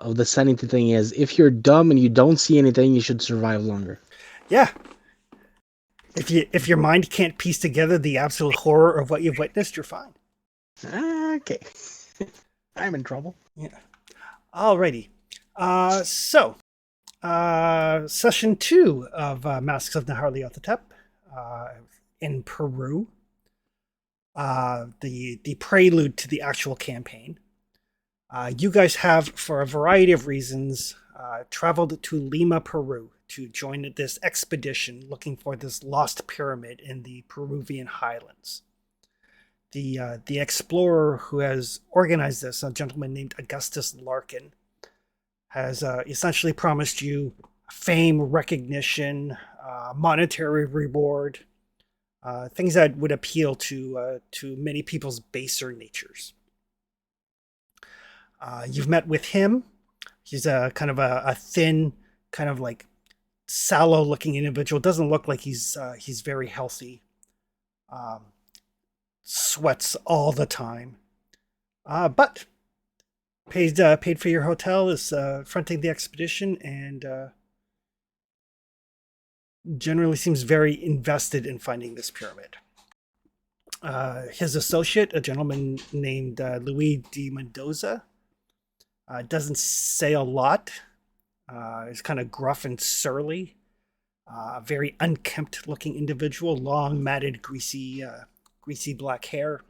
of the sanity thing is, if you're dumb and you don't see anything, you should survive longer. Yeah. If your mind can't piece together the absolute horror of what you've witnessed, you're fine. Okay, I'm in trouble. Yeah. Alrighty. Session 2 of Masks of Nyarlathotep uh, in Peru. The prelude to the actual campaign. You guys have, for a variety of reasons, traveled to Lima, Peru, to join this expedition looking for this lost pyramid in the Peruvian highlands. The explorer who has organized this, a gentleman named Augustus Larkin, has essentially promised you fame, recognition, monetary reward, things that would appeal to many people's baser natures. You've met with him. He's a kind of a thin, kind of like sallow-looking individual. Doesn't look like he's very healthy. Um, Sweats all the time, but paid for your hotel, is fronting the expedition, and generally seems very invested in finding this pyramid. His associate, a gentleman named Luis de Mendoza, doesn't say a lot. He's kind of gruff and surly. Very unkempt-looking individual, long, matted, greasy black hair.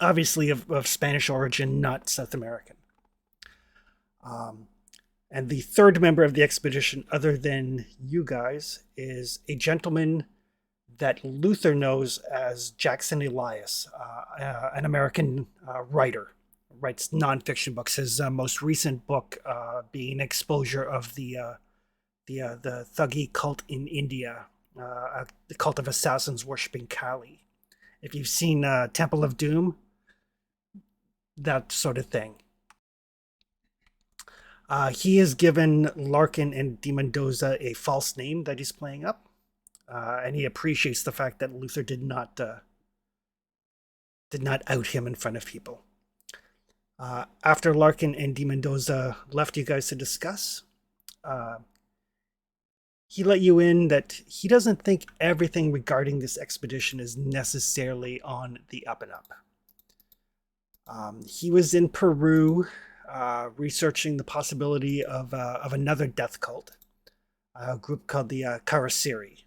Obviously of Spanish origin, not South American. And the third member of the expedition, other than you guys, is a gentleman that Luther knows as Jackson Elias, an American writer. Writes nonfiction books. His most recent book being exposure of the Thuggee cult in India, the cult of assassins worshipping Kali. If you've seen Temple of Doom, that sort of thing. He has given Larkin and De Mendoza a false name that he's playing up, and he appreciates the fact that Luther did not out him in front of people. After Larkin and De Mendoza left you guys to discuss, he let you in that he doesn't think everything regarding this expedition is necessarily on the up and up. He was in Peru researching the possibility of another death cult, a group called the Karasiri.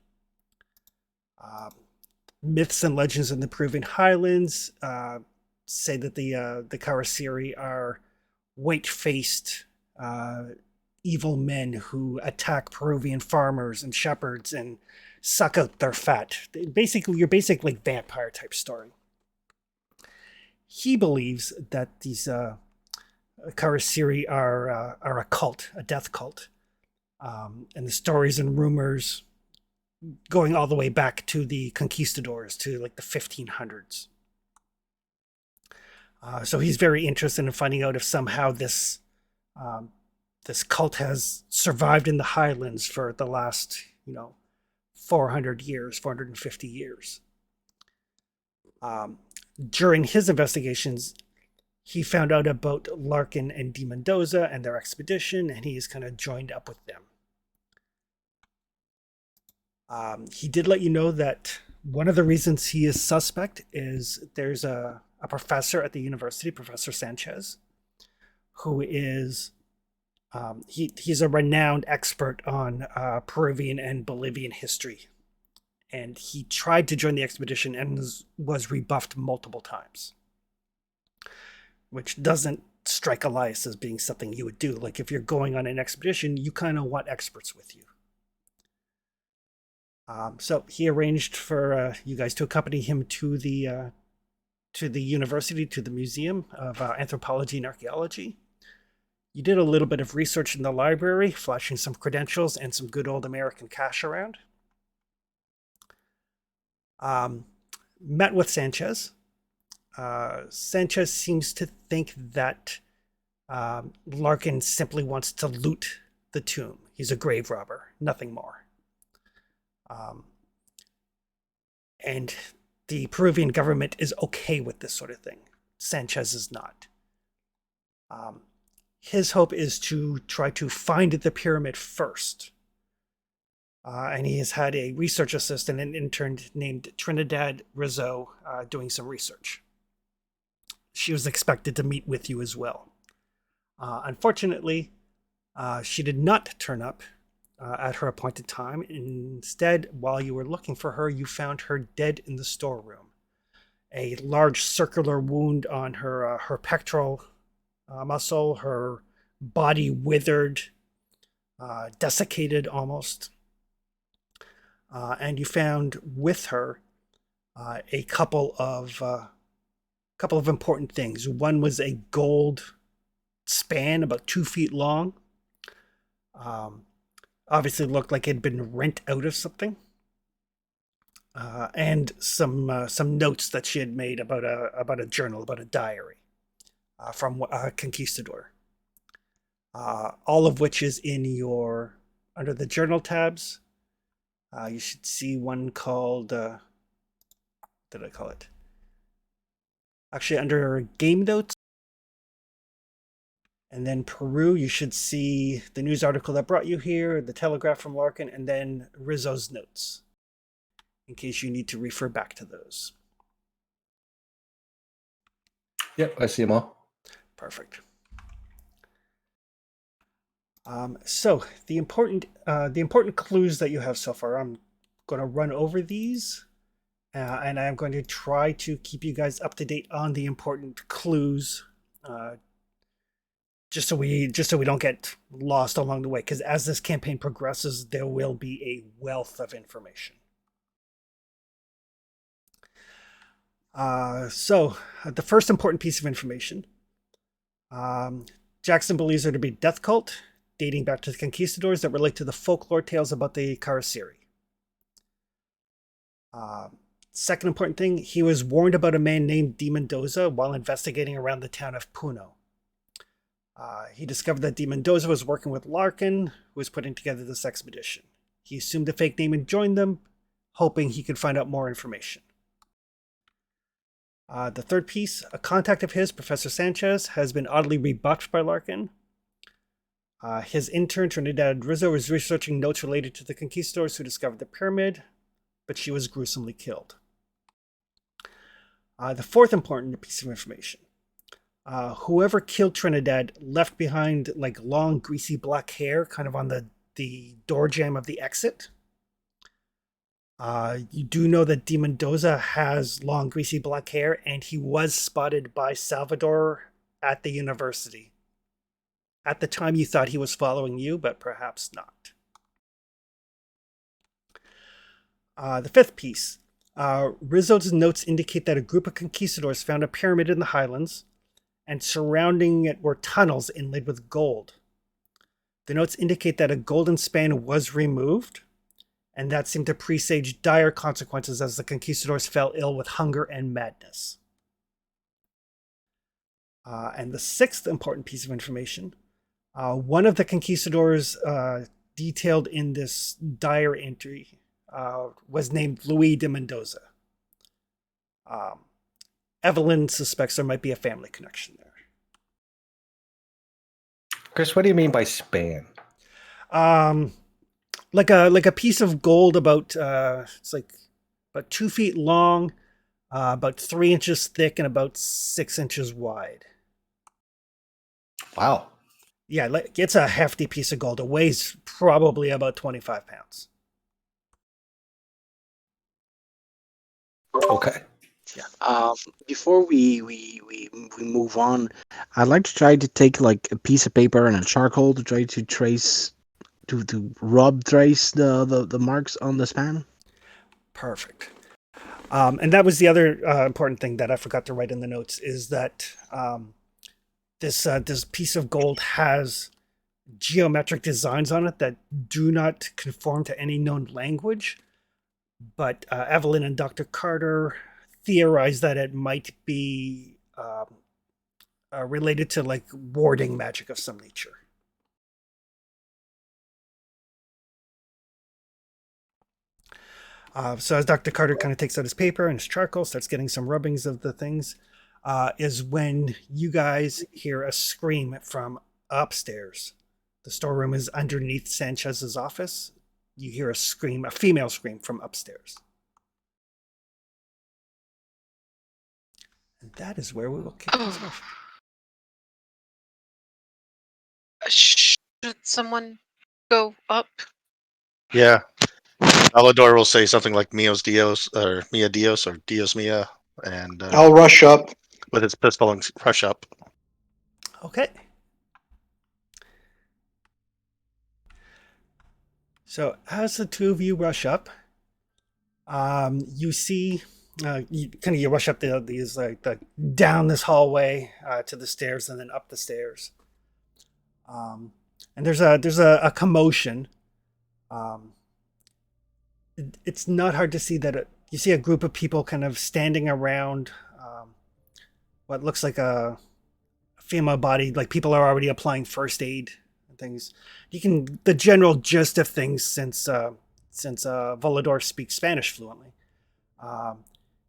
Myths and legends in the Peruvian highlands say that the Karasiri are white-faced evil men who attack Peruvian farmers and shepherds and suck out their fat. You're basically vampire type story. He believes that these Karasiri are a cult, a death cult, and the stories and rumors going all the way back to the conquistadors, to like the 1500s. So he's very interested in finding out if somehow this cult has survived in the highlands for the last 400 years, 450 years. During his investigations, he found out about Larkin and De Mendoza and their expedition, and he has kind of joined up with them. He did let you know that one of the reasons he is suspect is there's a professor at the university, Professor Sanchez, who is he's a renowned expert on Peruvian and Bolivian history, and he tried to join the expedition and was rebuffed multiple times, which doesn't strike Elias as being something you would do. Like, if you're going on an expedition, you kind of want experts with you. So he arranged for you guys to accompany him to the university, to the Museum of Anthropology and Archaeology. You did a little bit of research in the library, flashing some credentials and some good old American cash around. Met with Sanchez. Sanchez seems to think that Larkin simply wants to loot the tomb. He's a grave robber, nothing more. And the Peruvian government is okay with this sort of thing. Sanchez is not. His hope is to try to find the pyramid first. And he has had a research assistant, an intern named Trinidad Rizzo, doing some research. She was expected to meet with you as well. Unfortunately, she did not turn up at her appointed time. Instead, while you were looking for her, you found her dead in the storeroom. A large circular wound on her pectoral muscle, her body withered, desiccated almost. And you found with her a couple of important things. One was a gold span about 2 feet long. Um, Obviously looked like it had been rent out of something. And some notes that she had made about a journal, about a diary from a conquistador. All of which is in your under the journal tabs. You should see one called what did I call it? Actually, under game notes, and then Peru, you should see the news article that brought you here, the telegraph from Larkin, and then Rizzo's notes, in case you need to refer back to those. Yep, I see them all. Perfect. So the important clues that you have so far, I'm going to run over these, and I'm going to try to keep you guys up to date on the important clues, just so we don't get lost along the way. Because as this campaign progresses, there will be a wealth of information. So the first important piece of information: Jackson believes there to be a death cult dating back to the conquistadors that relate to the folklore tales about the Karasiri. Second important thing, he was warned about a man named De Mendoza while investigating around the town of Puno. He discovered that De Mendoza was working with Larkin, who was putting together this expedition. He assumed a fake name and joined them, hoping he could find out more information. The third piece, a contact of his, Professor Sanchez, has been oddly rebuffed by Larkin. His intern, Trinidad Rizzo, was researching notes related to the conquistadors who discovered the pyramid, but she was gruesomely killed. The fourth important piece of information. Whoever killed Trinidad left behind like long, greasy black hair kind of on the door jamb of the exit. You do know that De Mendoza has long, greasy black hair, and he was spotted by Salvador at the university. At the time, you thought he was following you, but perhaps not. The fifth piece. Rizzo's notes indicate that a group of conquistadors found a pyramid in the highlands, and surrounding it were tunnels inlaid with gold. The notes indicate that a golden span was removed, and that seemed to presage dire consequences as the conquistadors fell ill with hunger and madness. And the sixth important piece of information, one of the conquistadors detailed in this diary entry was named Luis de Mendoza. Evelyn suspects there might be a family connection there. Chris, what do you mean by span? Like a piece of gold about it's like about 2 feet long, about 3 inches thick, and about 6 inches wide. Wow. Yeah, it's a hefty piece of gold. It weighs probably about 25 pounds. Okay. Yeah. Before we move on, I'd like to try to take like a piece of paper and a charcoal to try to trace to rub trace the marks on the span. Perfect. And that was the other important thing that I forgot to write in the notes is that this piece of gold has geometric designs on it that do not conform to any known language. But Evelyn and Dr. Carter theorized that it might be related to like warding magic of some nature. So as Dr. Carter kind of takes out his paper and his charcoal, starts getting some rubbings of the things, is when you guys hear a scream from upstairs. The storeroom is underneath Sanchez's office. You hear a scream, a female scream from upstairs. And that is where we will kick this off. Should someone go up? Yeah. Alador will say something like Mios Dios or Mia Dios or Dios Mia, and I'll rush up. with his pistol and rush up. Okay. So as the two of you rush up, you see, you rush up down this hallway to the stairs and then up the stairs. And there's a commotion. It's not hard to see that you see a group of people kind of standing around what looks like a female body. Like people are already applying first aid and things. The general gist of things since Volador speaks Spanish fluently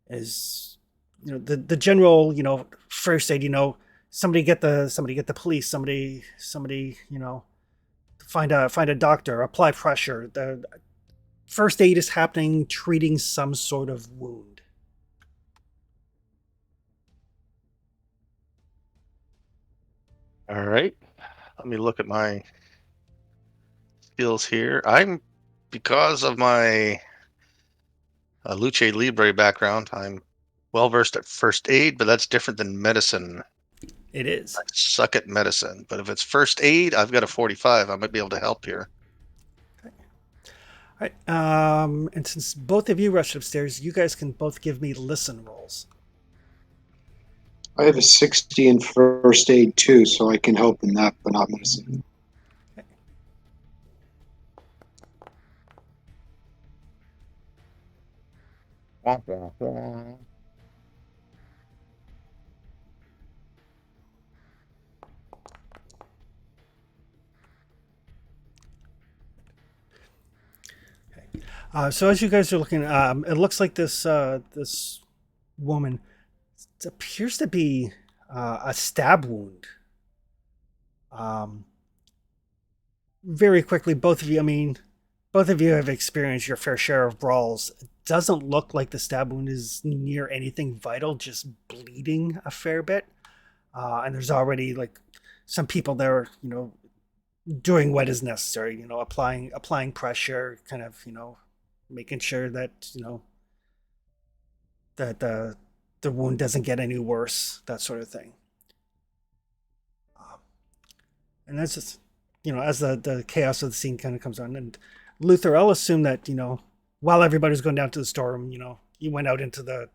is the general first aid. Somebody get the police. Somebody find a doctor. Apply pressure. The first aid is happening, treating some sort of wound. All right. Let me look at my skills here. Because of my Luce Libre background, I'm well versed at first aid, but that's different than medicine. It is. I suck at medicine, but if it's first aid, I've got a 45. I might be able to help here. All right. And since both of you rushed upstairs, you guys can both give me listen rolls. I have a 60 in first aid too, so I can help in that, but not medicine. Okay. So as you guys are looking, it looks like this woman, it appears to be a stab wound. Very quickly, both of you have experienced your fair share of brawls. It doesn't look like the stab wound is near anything vital, just bleeding a fair bit. And there's already some people there, doing what is necessary, applying pressure, kind of, making sure that, that the wound doesn't get any worse, that sort of thing. And that's just, as the chaos of the scene kind of comes on. And Luther, I'll assume that, while everybody's going down to the storeroom, you went out into the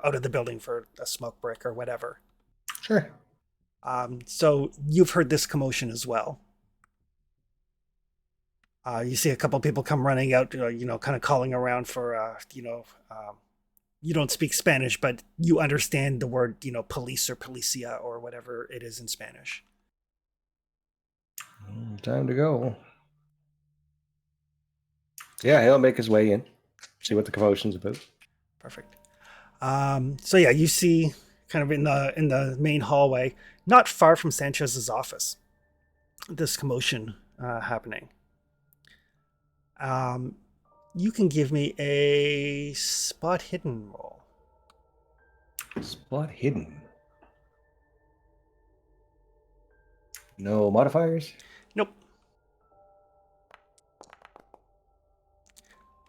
out of the building for a smoke break or whatever. Sure. So you've heard this commotion as well. You see a couple people come running out, kind of calling around for, you don't speak Spanish, but you understand the word, police or policia or whatever it is in Spanish. Time to go. Yeah, he'll make his way in, see what the commotion's about. Perfect. So yeah, you see kind of in the main hallway, not far from Sanchez's office, this commotion happening. You can give me a spot hidden roll. Spot hidden. No modifiers? Nope.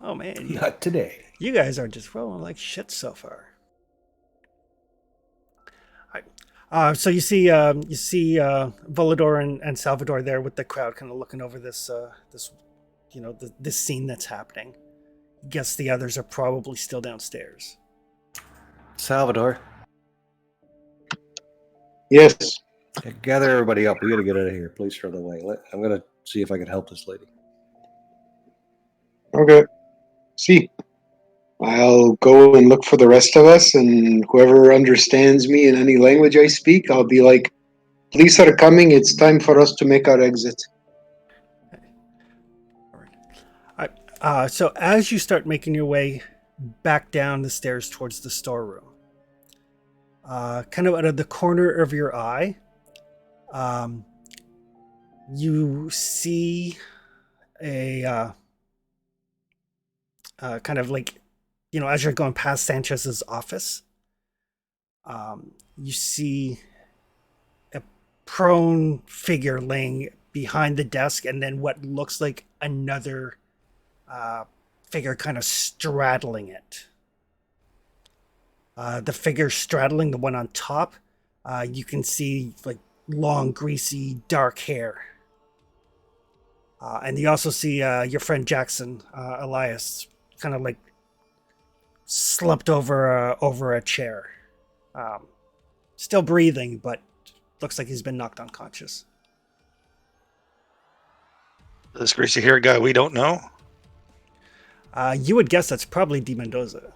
Oh man, Not today. you guys are just rolling like shit so far. All right. So you see Volador and Salvador there with the crowd, kind of looking over this this scene that's happening. Guess the others are probably still downstairs. Salvador, Yes. gather everybody up. We gotta get out of here. Police are on the way. I'm gonna see if I can help this lady. Okay. See. I'll go and look for the rest of us, and whoever understands me in any language I speak, I'll be like, police are coming. It's time for us to make our exit. All right. So as you start making your way back down the stairs towards the storeroom, kind of out of the corner of your eye, You see a kind of like, as you're going past Sanchez's office, you see a prone figure laying behind the desk, and then what looks like another figure kind of straddling it. The figure straddling the one on top, you can see like long, greasy, dark hair. And you also see your friend Jackson, Elias, kind of like slumped over a chair. Still breathing, but looks like he's been knocked unconscious. This greasy haired guy we don't know. You would guess that's probably Di Mendoza.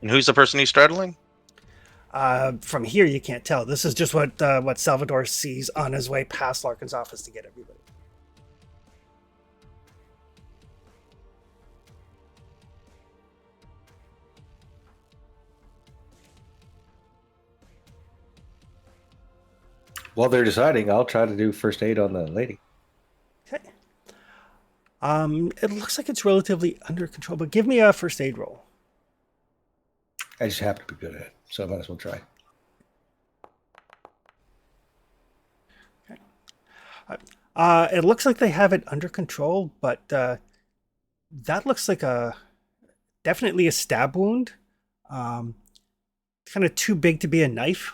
And who's the person he's straddling? From here, you can't tell. This is just what Salvador sees on his way past Larkin's office to get everybody. While they're deciding, I'll try to do first aid on the lady. Okay. It looks like it's relatively under control, but give me a first aid roll. I just happen to be good at it, so I might as well try. It looks like they have it under control, but that looks like definitely a stab wound. Kind of too big to be a knife.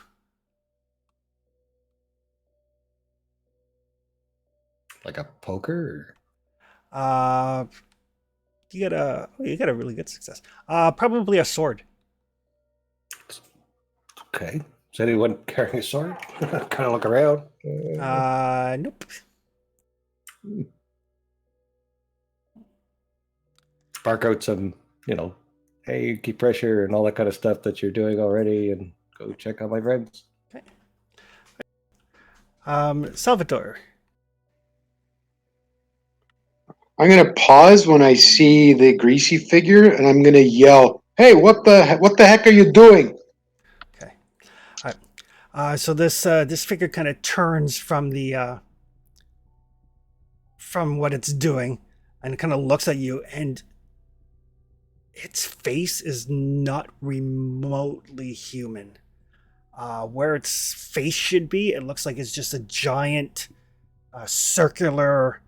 Like a poker? You got a really good success. Probably a sword. Okay. Is anyone carrying a sword? Kind of look around. Nope. Bark out some, hey, keep pressure and all that kind of stuff that you're doing already, and go check on my friends. Okay. Salvatore. I'm gonna pause when I see the greasy figure, and I'm gonna yell, "Hey, what the heck are you doing?" Okay. All right. So this figure kind of turns from from what it's doing, and kind of looks at you, and its face is not remotely human. Where its face should be, it looks like it's just a giant circular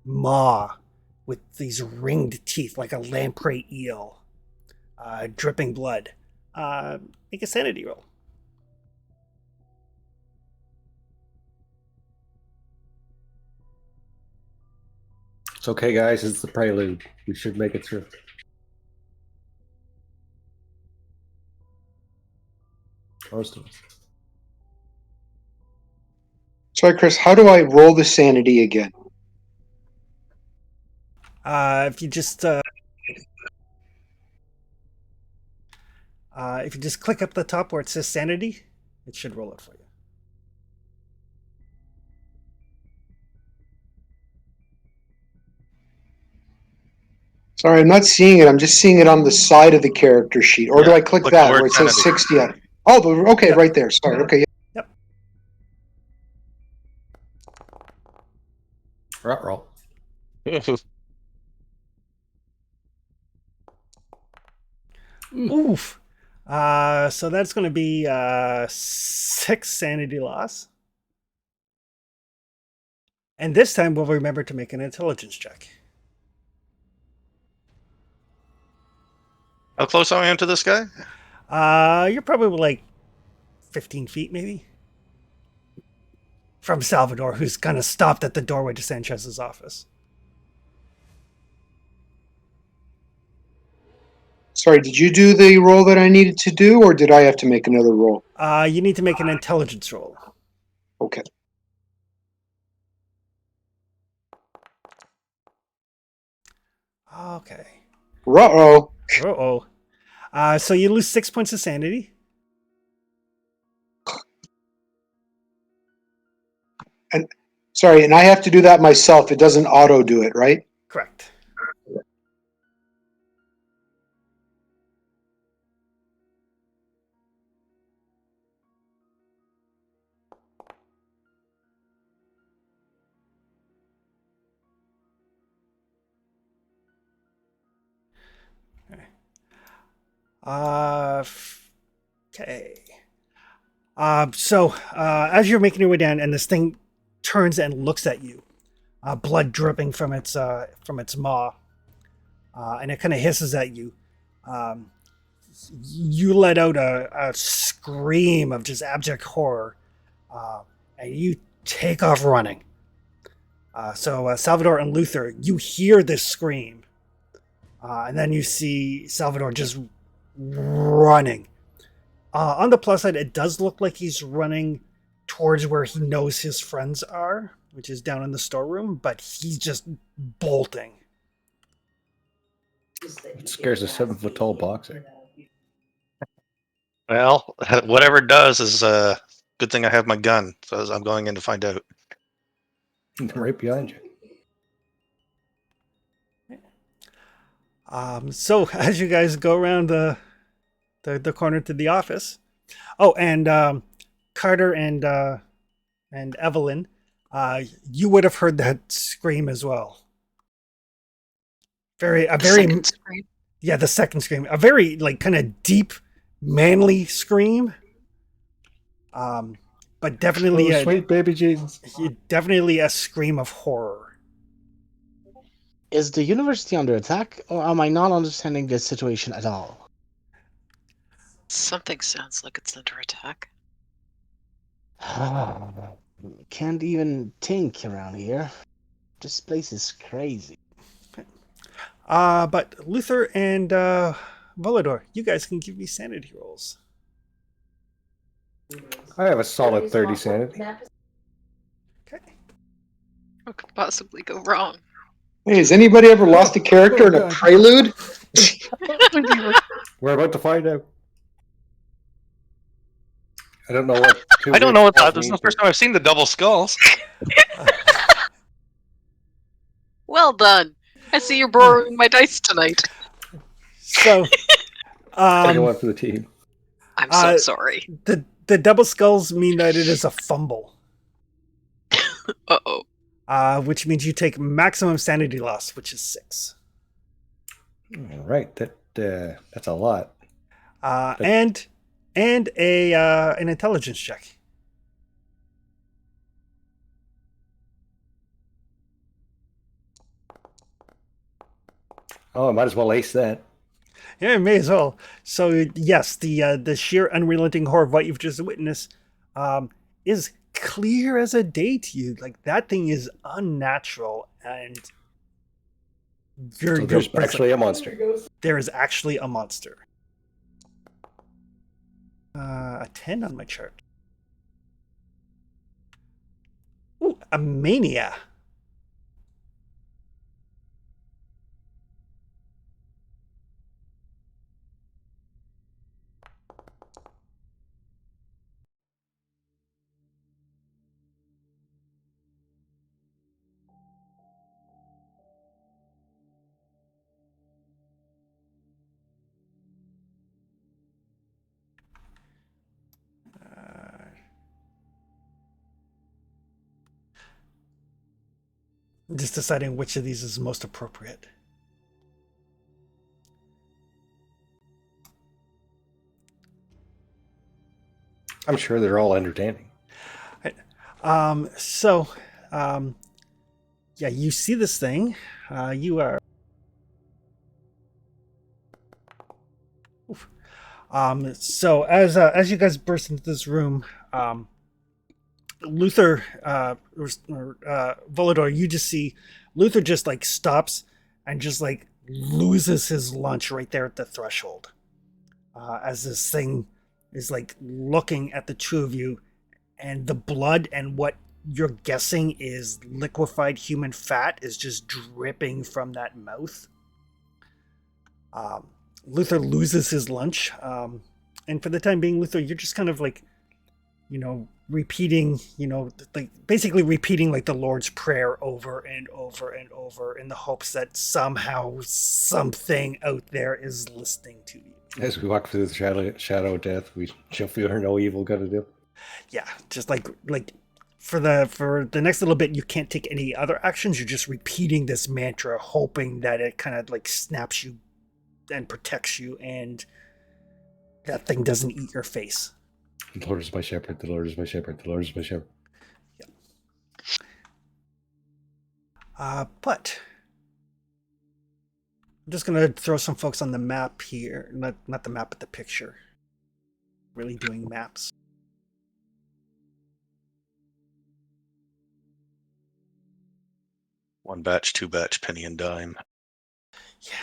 maw with these ringed teeth like a lamprey eel, dripping blood. Make a sanity roll. It's okay, guys. It's the prelude. We should make it through. Most of us. Sorry, Chris. How do I roll the sanity again? If you just click up the top where it says sanity, it should roll it for you. Sorry, I'm not seeing it. I'm just seeing it on the side of the character sheet. Or do Yeah, I click click the that word where it says sanity. 60 on it? Oh, okay, Yep. right there. Sorry. Okay. Yep. Roll. Oof. So that's going to be 6 sanity loss. And this time we'll remember to make an intelligence check. How close I am to this guy? You're probably like 15 feet, maybe, from Salvador, who's kind of stopped at the doorway to Sanchez's office. Sorry, did you do the roll that I needed to do, or did I have to make another roll? You need to make an intelligence roll. Okay. Okay. Uh-oh. Uh-oh. So you lose 6 points of sanity. Sorry, and I have to do that myself. It doesn't auto do it, right? Correct. Okay. So as you're making your way down, and this thing turns and looks at you, blood dripping from its maw, and it kind of hisses at you. Um, you let out a scream of just abject horror, and you take off running. So Salvador and Luther, you hear this scream, and then you see Salvador just running. On the plus side, it does look like he's running towards where he knows his friends are, which is down in the storeroom, but he's just bolting. It scares a 7-foot tall boxer. Well, whatever it does is a good thing I have my gun, so I'm going in to find out. Right behind you. So as you guys go around the corner to the office, and Carter and Evelyn, you would have heard that scream as well. A very Second scream. yeah, the second scream, a very like kind of deep, manly scream. But definitely Oh, sweet baby Jesus. definitely a scream of horror. Is the university under attack, or am I not understanding this situation at all? Something sounds like it's under attack. Can't even think around here. This place is crazy. But Luther and Volador, you guys can give me sanity rolls. I have a solid 30 sanity. Okay. What could possibly go wrong? Hey, has anybody ever lost a character in a prelude? We're about to find out. I don't know what. I don't know what that. This is the first time I've seen the double skulls. Well done. I see you're borrowing my dice tonight. So, Second one for the team. I'm so sorry. the double skulls mean that it is a fumble. Uh-oh. Which means you take maximum sanity loss, which is 6. All right, that's a lot. And an intelligence check. Oh, I might as well ace that. Yeah, may as well. So yes, the sheer unrelenting horror of what you've just witnessed is clear as a day to you. Like that thing is unnatural, and So there's actually a monster. There is actually a monster. A 10 on my chart. Ooh, a mania. Just deciding which of these is most appropriate. I'm sure they're all entertaining. Yeah, you see this thing. You are. Oof. So as you guys burst into this room, Luther, Volador, you just see Luther just like stops and just like loses his lunch right there at the threshold. As this thing is like looking at the two of you, and the blood and what you're guessing is liquefied human fat is just dripping from that mouth. Luther loses his lunch. And for the time being, Luther, you're just kind of like, repeating, like basically repeating like the Lord's Prayer over and over and over in the hopes that somehow something out there is listening to you. As we walk through the shadow of death, we shall fear no evil gonna do. Yeah, just like for the next little bit, you can't take any other actions. You're just repeating this mantra, hoping that it kind of like snaps you and protects you and That thing doesn't eat your face. The Lord is my shepherd. The Lord is my shepherd. The Lord is my shepherd. But I'm just gonna throw some folks on the map here. Not the map, but the picture. Really doing maps. One batch, two batch, penny and dime. Yeah.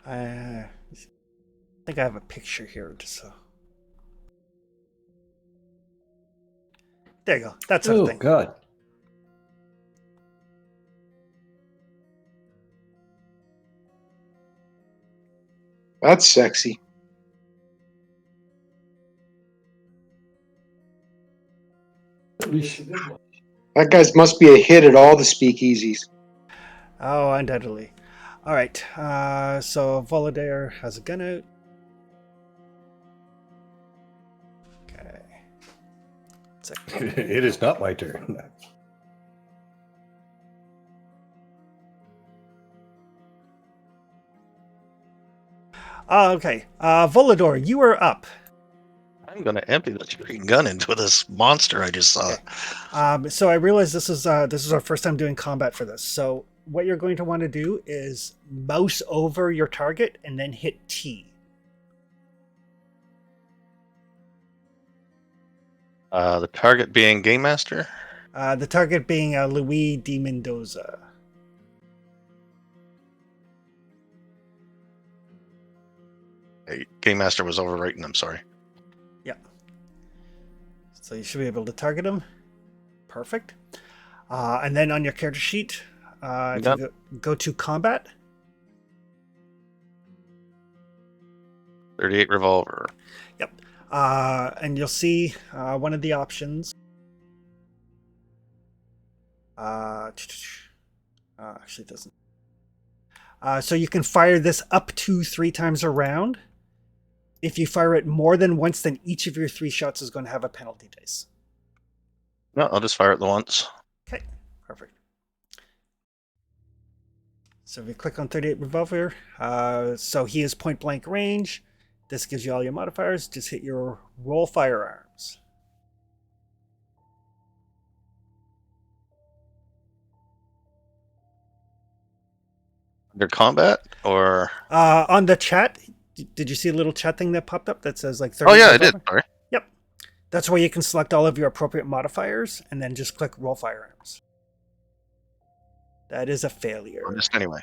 I think I have a picture here, just so. There you go. That sort of Oh, thing. God. That's sexy. That guy's must be a hit at all the speakeasies. Oh, undoubtedly. All right. So Volodare has a gun out. Okay. It is not my turn. Okay. Volodor, you are up. I'm gonna empty that green gun into this monster I just saw. Okay. So I realize this is our first time doing combat for this. So what you're going to want to do is mouse over your target and then hit T. The target being Game Master. The target being Luis de Mendoza. Hey, Game Master was overwriting. I'm sorry. Yeah. So you should be able to target him. Perfect. And then on your character sheet, if you go to combat. 38 revolver. Yep. And you'll see one of the options. Actually, it doesn't. So you can fire this up to 3 times a round. If you fire it more than once, then each of your 3 shots is going to have a penalty dice. No, I'll just fire it the once. Okay, perfect. So if you click on 38 revolver, so he is point blank range. This gives you all your modifiers. Just hit your roll firearms. Under combat or? On the chat, did you see a little chat thing that popped up that says like 38 Oh yeah, I revolver? did. Sorry. Yep. That's where you can select all of your appropriate modifiers and then just click roll firearms. That is a failure. Just anyway.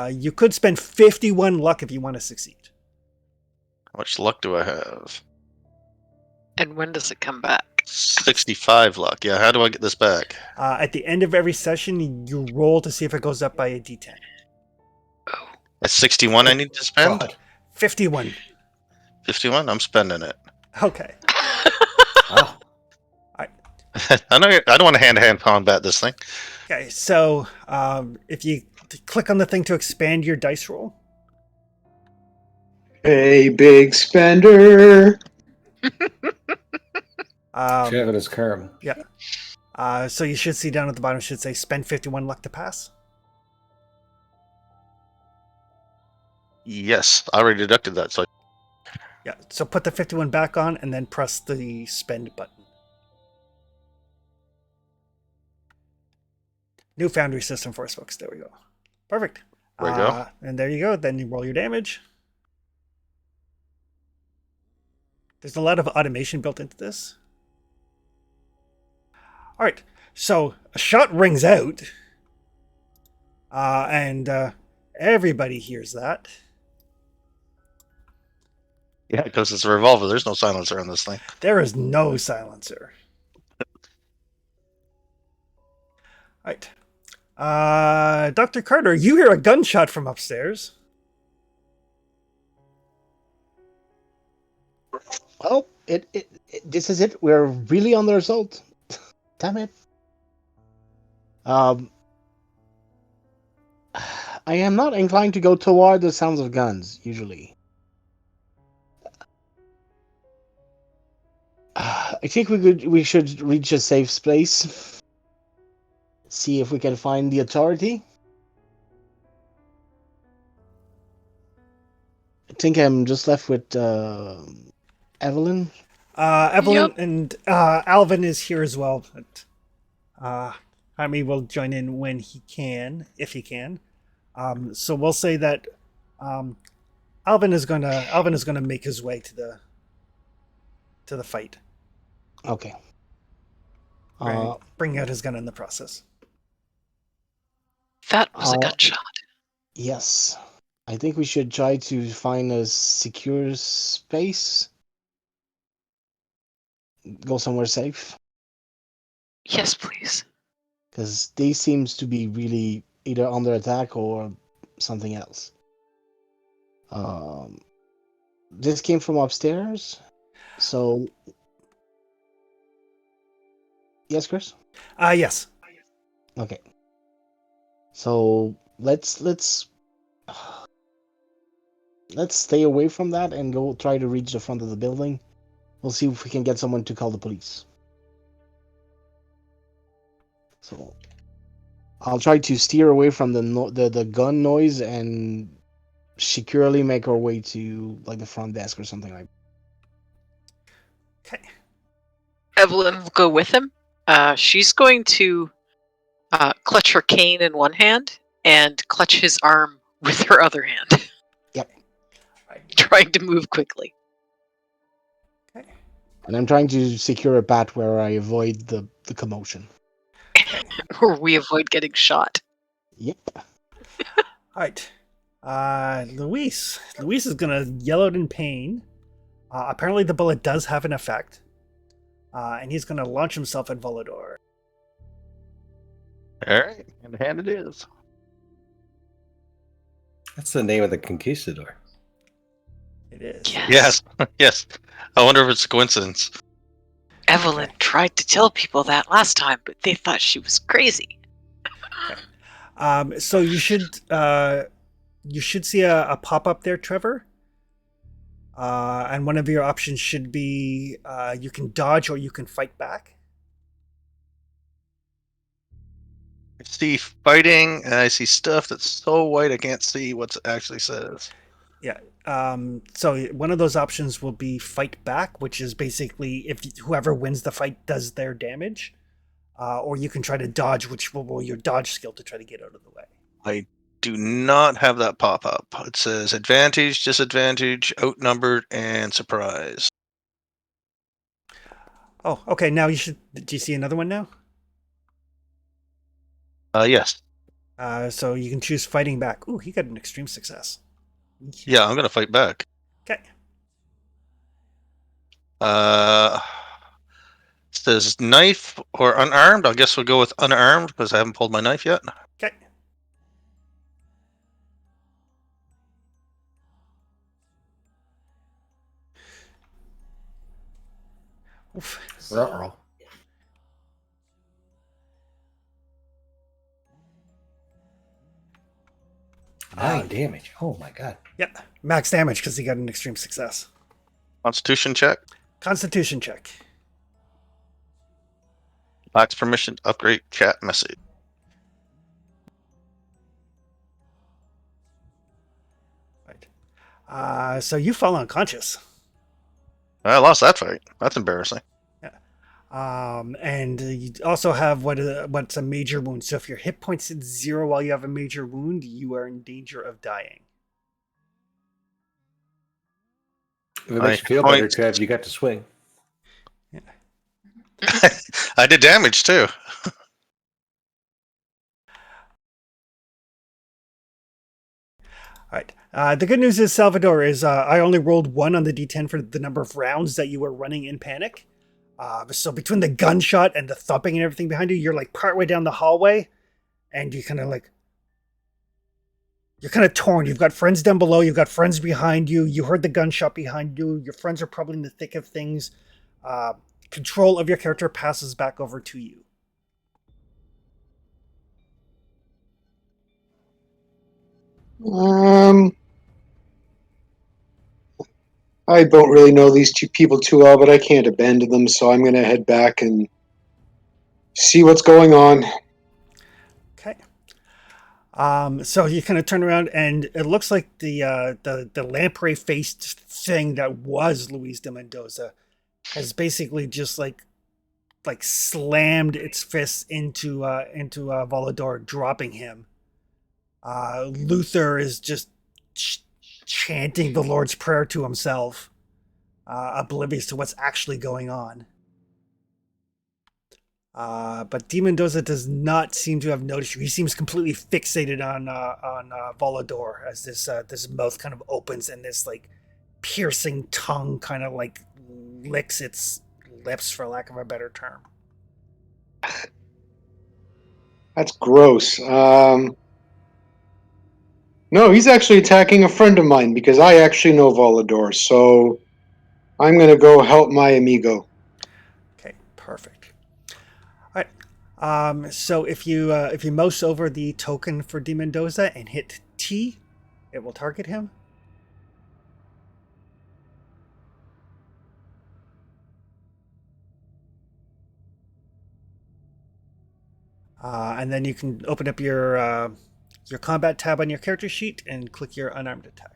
You could spend 51 luck if you want to succeed. How much luck do I have? And when does it come back? 65 luck. Yeah, how do I get this back? At the end of every session, you roll to see if it goes up by a d10. Oh, That's 61 I need to spend? God. 51. 51? I'm spending it. Okay. Wow. I don't want to hand-to-hand combat this thing. Okay, so if you click on the thing to expand your dice roll. Hey, big spender. Shaving his Kerm. Yeah. So you should see down at the bottom, it should say spend 51 luck to pass. Yes, I already deducted that. So Yeah, so put the 51 back on and then press the spend button. New Foundry system for us, folks. There we go. Perfect. There we go. And there you go. Then you roll your damage. There's a lot of automation built into this. All right. So a shot rings out. And everybody hears that. yeah, because it's a revolver. There's no silencer on this thing. There is no silencer. All right. Dr. Carter, you hear a gunshot from upstairs. Well, this is it. We're really on the result. Damn it. I am not inclined to go toward the sounds of guns, usually. I think we should reach a safe space. see if we can find the authority. I think I'm just left with Evelyn. Evelyn Yep. and Alvin is here as well. But, Jaime will join in when he can, if he can. So we'll say that Alvin is gonna make his way to the fight, Okay. bringing out his gun in the process. That was a Uh, gunshot. yes. I think we should try to find a secure space. Go somewhere safe. Yes, please. Because they seems to be really either under attack or something else. This came from upstairs, so yes, Chris. Yes. Okay, so let's stay away from that and go try to reach the front of the building. We'll see if we can get someone to call the police. So I'll try to steer away from the gun noise and securely make our way to like the front desk or something like. Okay. Evelyn will go with him. She's going to clutch her cane in one hand and clutch his arm with her other hand, Yep. trying to move quickly. Okay. And I'm trying to secure a path where I avoid the commotion. Or we avoid getting shot. Yep. All right. Luis. Luis is gonna yell out in pain. Apparently, the bullet does have an effect, and he's gonna launch himself at Volador. All right, and hand it is. That's the name of the conquistador. It is. Yes. Yes, yes. I wonder if it's a coincidence. Evelyn tried to tell people that last time, but they thought she was crazy. So you should see a pop up there, Trevor. And one of your options should be you can dodge or you can fight back. I see fighting, and I see stuff that's so white I can't see what it actually says. Yeah. So one of those options will be fight back, which is basically if whoever wins the fight does their damage, or you can try to dodge, which will roll your dodge skill to try to get out of the way. I do not have that pop up. It says advantage, disadvantage, outnumbered, and surprise. Oh, okay. Now you should. Do you see another one now? Yes. So you can choose fighting back. Ooh, he got an extreme success. Yeah, I'm gonna fight back. Okay. It says knife or unarmed. I guess we'll go with unarmed because I haven't pulled my knife yet. Okay. Oof. Ruh-roh. 9 damage. Oh my god. Yep. Max damage because he got an extreme success. Constitution check. Constitution check. Lacks permission to upgrade chat message. Right. So you fall unconscious. I lost that fight. That's embarrassing. And you also have what's a major wound. So if your hit points at 0 while you have a major wound, you are in danger of dying. If it makes you feel better, Trev, you got to swing. Yeah. I did damage too. All right. The good news is, Salvador, is I only rolled 1 on the d10 for the number of rounds that you were running in panic. So between the gunshot and the thumping and everything behind you, you're like partway down the hallway, and you're kind of torn. You've got friends down below, you've got friends behind you. You heard the gunshot behind you. Your friends are probably in the thick of things. Control of your character passes back over to you. I don't really know these two people too well, but I can't abandon them, so I'm going to head back and see what's going on. So you kind of turn around, and it looks like the lamprey faced thing that was Luis de Mendoza has basically just like slammed its fist into Volador, dropping him. Luther is just chanting the Lord's Prayer to himself, oblivious to what's actually going on. But De Mendoza does not seem to have noticed you. He seems completely fixated on Volador as this mouth kind of opens and this like piercing tongue kind of like licks its lips, for lack of a better term. That's gross. No, he's actually attacking a friend of mine because I actually know Volador. So I'm going to go help my amigo. Okay, perfect. All right. So if you mouse over the token for De Mendoza and hit T, it will target him. And then you can open up your combat tab on your character sheet and click your unarmed attack.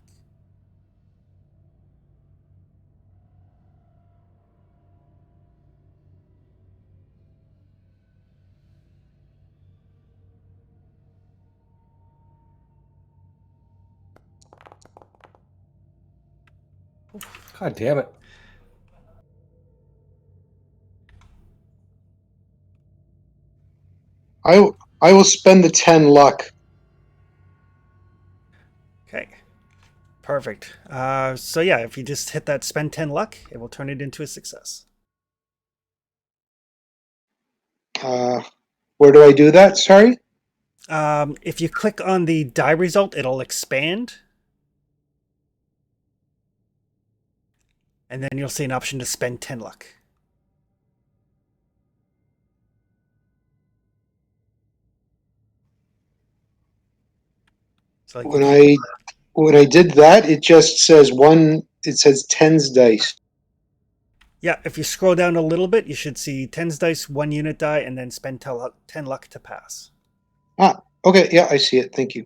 God damn it. I will spend the 10 luck. Okay. Perfect. So yeah, if you just hit that spend 10 luck, it will turn it into a success. Where do I do that? Sorry? If you click on the die result, it'll expand. And then you'll see an option to spend 10 luck. So like When I did that, it just says it says tens dice. yeah, if you scroll down a little bit, you should see tens dice, 1 unit die, and then spend 10 luck to pass. Ah, okay, yeah, I see it. Thank you.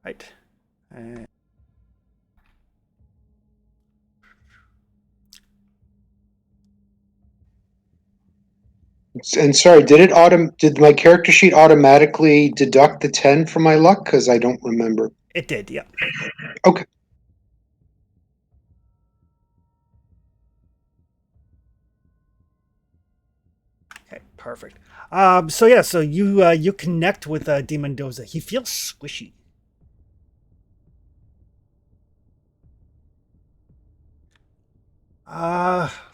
Right. And sorry, did my character sheet automatically deduct the 10 from my luck? Because I don't remember. It did, yeah. Okay. Okay, perfect. So yeah, so you connect with De Mendoza. He feels squishy.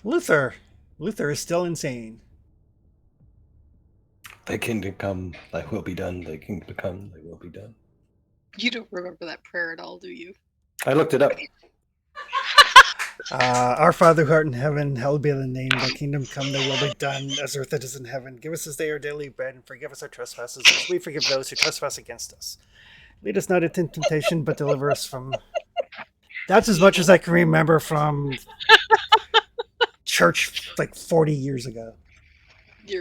Luther. Luther is still insane. Thy kingdom come, thy will be done. Thy kingdom come, thy will be done. You don't remember that prayer at all, do you? I looked it up. Our Father who art in heaven, hallowed be thy name. Thy kingdom come, thy will be done, as earth it is in heaven. Give us this day our daily bread, and forgive us our trespasses, as we forgive those who trespass against us. Lead us not into temptation, but deliver us from. That's as much as I can remember from church like 40 years ago.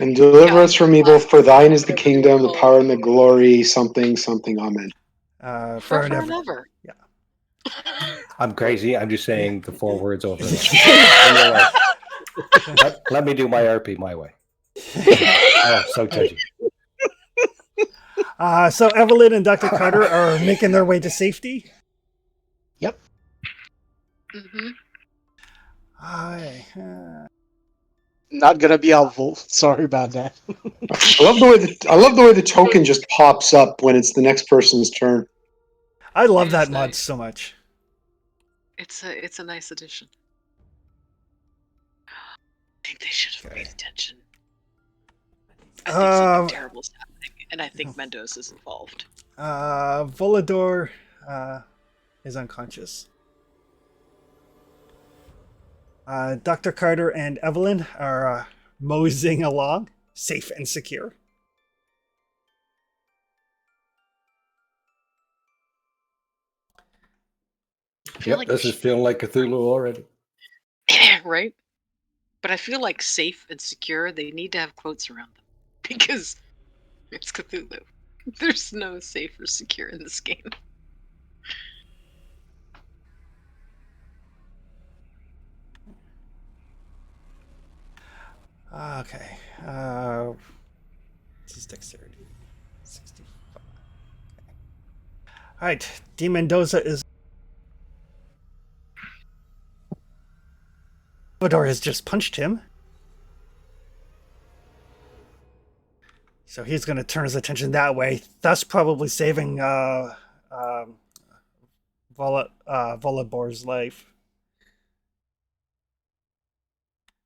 And deliver us from evil, for thine is the kingdom, the power, and the glory, something, something, amen. Forever and ever. Yeah. I'm crazy. I'm just saying the 4 words over. Let me do my RP my way. Oh, so judgy. So Evelyn and Dr. Carter are making their way to safety. Yep. Mm-hmm. Not gonna be helpful. Sorry about that. I love the way the token just pops up when it's the next person's turn. I love that It's mod nice. so much. It's a nice addition. I think they should have paid attention. I think something terrible is happening, and I think Mendoza is involved. Volador is unconscious. Dr. Carter and Evelyn are moseying along, safe and secure. Yep, this is feeling like Cthulhu already. Come here. right? But I feel like safe and secure, they need to have quotes around them because it's Cthulhu. There's no safe or secure in this game. Okay. This is dexterity. 65. All right. D. Mendoza is. Salvador has just punched him. So he's going to turn his attention that way, thus probably saving Volabor's life.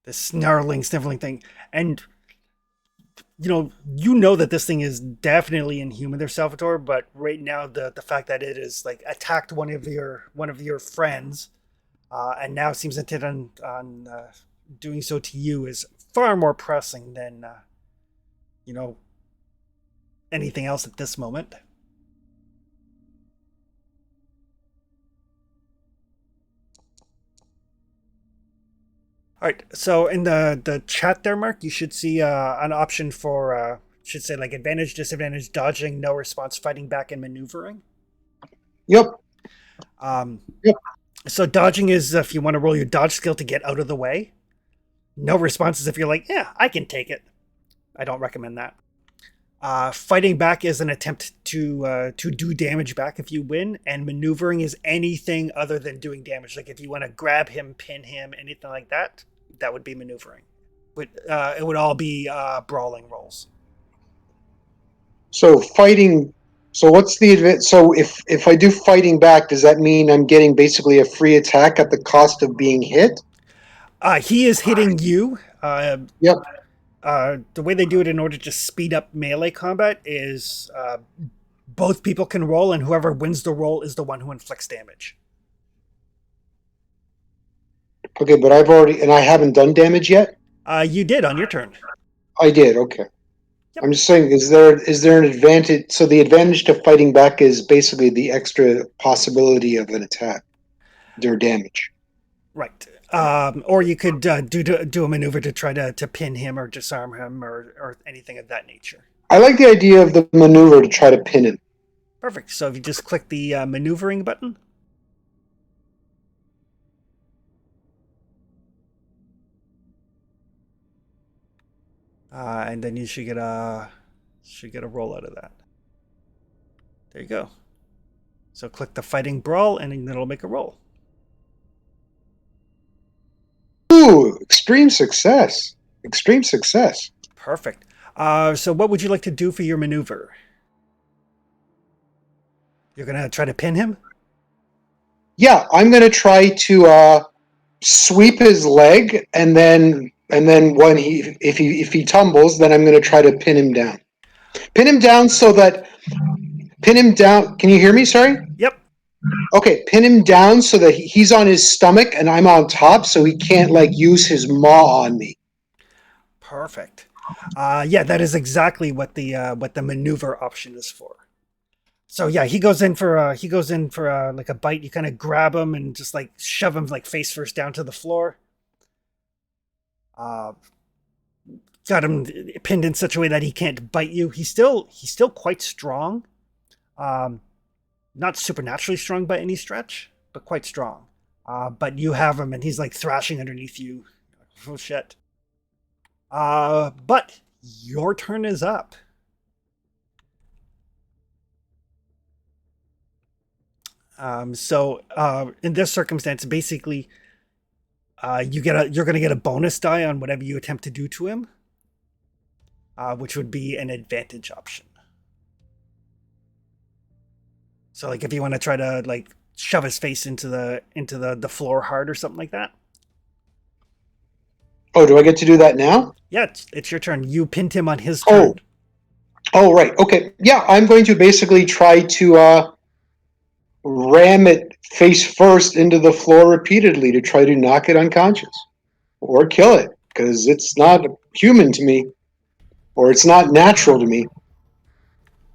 This snarling, sniveling thing. And, you know that this thing is definitely inhuman there, Salvatore, but right now the fact that it is like attacked one of your friends and now seems intent on doing so to you is far more pressing than, anything else at this moment. All right, so in the chat there, Mark, you should see an option for should say like advantage, disadvantage, dodging, no response, fighting back, and maneuvering. Yep. Yep. So dodging is if you want to roll your dodge skill to get out of the way. No response is if you're like, yeah, I can take it. I don't recommend that. Fighting back is an attempt to do damage back if you win, and maneuvering is anything other than doing damage. Like if you want to grab him, pin him, anything like that, that would be maneuvering. But it would all be brawling rolls. So fighting. So what's the advantage? So if I do fighting back, does that mean I'm getting basically a free attack at the cost of being hit? He is hitting you. Yep. The way they do it in order to speed up melee combat is both people can roll, and whoever wins the roll is the one who inflicts damage. Okay, but I haven't done damage yet? You did on your turn. I did, okay. Yep. I'm just saying, is there an advantage? So the advantage to fighting back is basically the extra possibility of an attack or damage. Right. Or you could do a maneuver to try to pin him or disarm him or anything of that nature. I like the idea of the maneuver to try to pin him. Perfect. So if you just click the maneuvering button. And then you should get a roll out of that. There you go. So click the fighting brawl and then it'll make a roll. Ooh, extreme success. Extreme success. Perfect. So what would you like to do for your maneuver? You're going to try to pin him? Yeah, I'm going to try to sweep his leg, and then when if he tumbles, then I'm going to try to pin him down. Pin him down. Can you hear me? Sorry? Yep. Okay, pin him down so that he's on his stomach and I'm on top, so he can't use his maw on me. Perfect. Yeah, that is exactly what the maneuver option is for. So yeah, he goes in for like a bite. You kind of grab him and just shove him face first down to the floor. Got him pinned in such a way that he can't bite you. He's still quite strong. Not supernaturally strong by any stretch, but quite strong. But you have him and he's thrashing underneath you. Oh shit. But your turn is up. So in this circumstance, basically, you're gonna get a bonus die on whatever you attempt to do to him, which would be an advantage option. So if you want to try to shove his face into the floor hard or something like that. Oh, do I get to do that now? Yeah, it's your turn. You pinned him on his turn. Oh, right. Okay. Yeah, I'm going to basically try to ram it face first into the floor repeatedly to try to knock it unconscious or kill it, because it's not human to me, or it's not natural to me.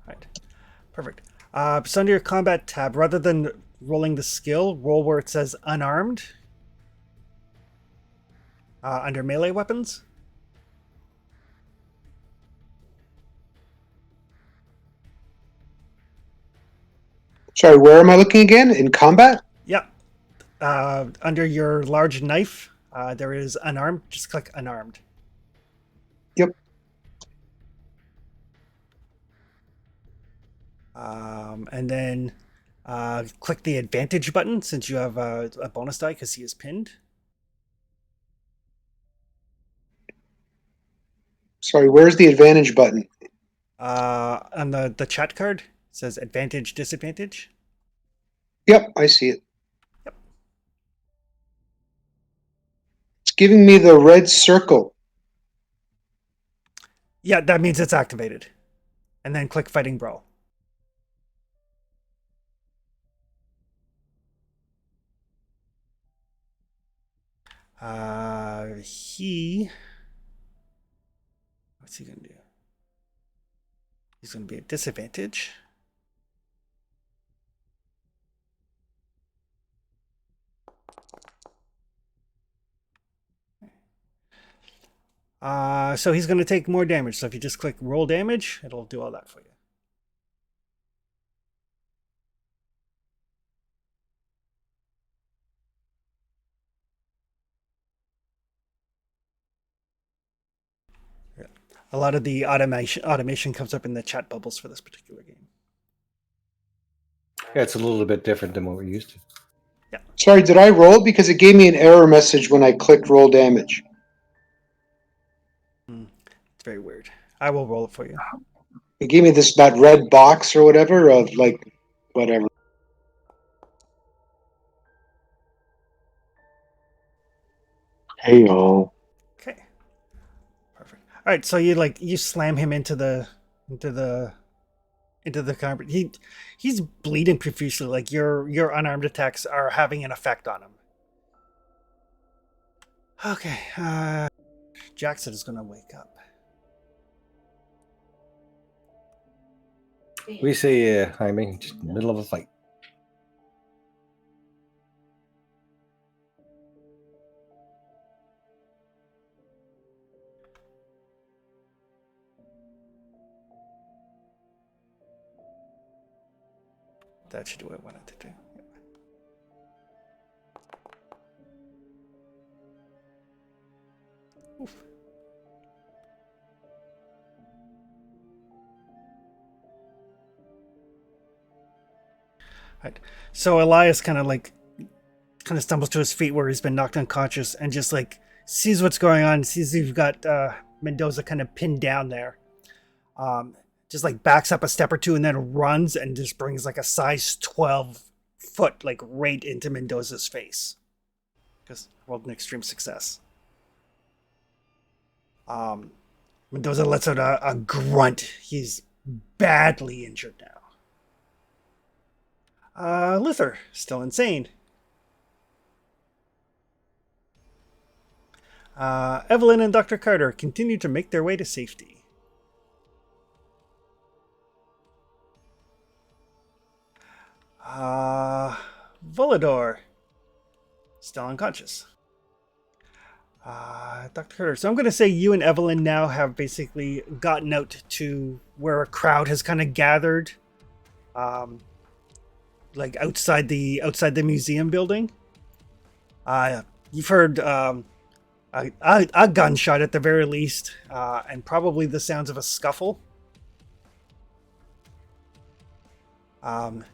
Right. Perfect. So under your combat tab, rather than rolling the skill, roll where it says unarmed. Under melee weapons. Sorry, where am I looking again? In combat? Yep. Under your large knife, there is unarmed. Just click unarmed. Yep. And then click the advantage button since you have a bonus die because he is pinned. Sorry, where's the advantage button? On the chat card, it says advantage, disadvantage. Yep, I see it. Yep. It's giving me the red circle. Yeah, that means it's activated. And then click Fighting Brawl. What's he gonna do? He's gonna be at disadvantage. So he's gonna take more damage. So if you just click roll damage, it'll do all that for you. Yeah. A lot of the automation comes up in the chat bubbles for this particular game. Yeah, it's a little bit different than what we're used to. Sorry, did I roll? Because it gave me an error message when I clicked roll damage. It's very weird. I will roll it for you. It gave me that red box or whatever of like whatever. Hey y'all. Okay. Perfect. All right, so you slam him into the carpet. He's bleeding profusely. Like your unarmed attacks are having an effect on him. Okay. Jackson is gonna wake up. We say, Jaime, just in the middle of a fight. That should do what I wanted to do. Oof. Right. So Elias kind of stumbles to his feet where he's been knocked unconscious and just sees what's going on, sees you've got Mendoza kind of pinned down there. Just backs up a step or two and then runs and just brings a size 12 foot right into Mendoza's face. Because rolled an extreme success. Mendoza lets out a grunt. He's badly injured now. Luther, still insane. Evelyn and Dr. Carter continue to make their way to safety. Volador, still unconscious. Dr. Carter, so I'm going to say you and Evelyn now have basically gotten out to where a crowd has kind of gathered, outside the museum building. You've heard a gunshot at the very least, and probably the sounds of a scuffle.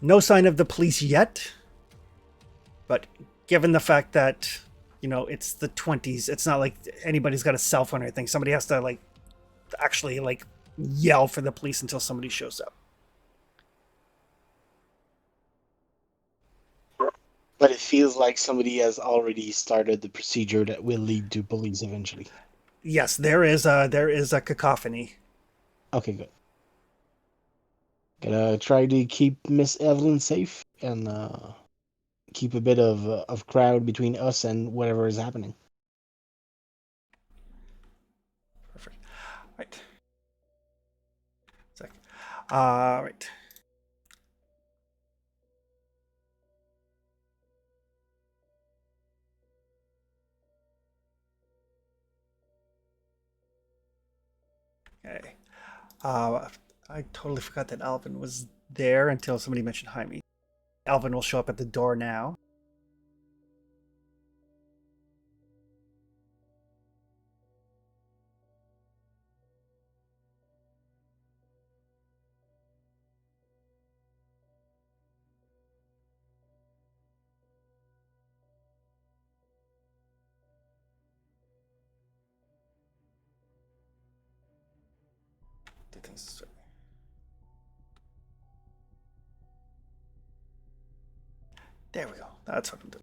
No sign of the police yet, but given the fact that, it's the 20s, it's not like anybody's got a cell phone or anything. Somebody has to actually yell for the police until somebody shows up. But it feels like somebody has already started the procedure that will lead to police eventually. Yes, there is a cacophony. Okay, good. Gotta try to keep Miss Evelyn safe and keep a bit of crowd between us and whatever is happening. Perfect. Right. Sec. Right. Okay. I totally forgot that Alvin was there until somebody mentioned Jaime. Alvin will show up at the door now. There we go. That's what I'm doing.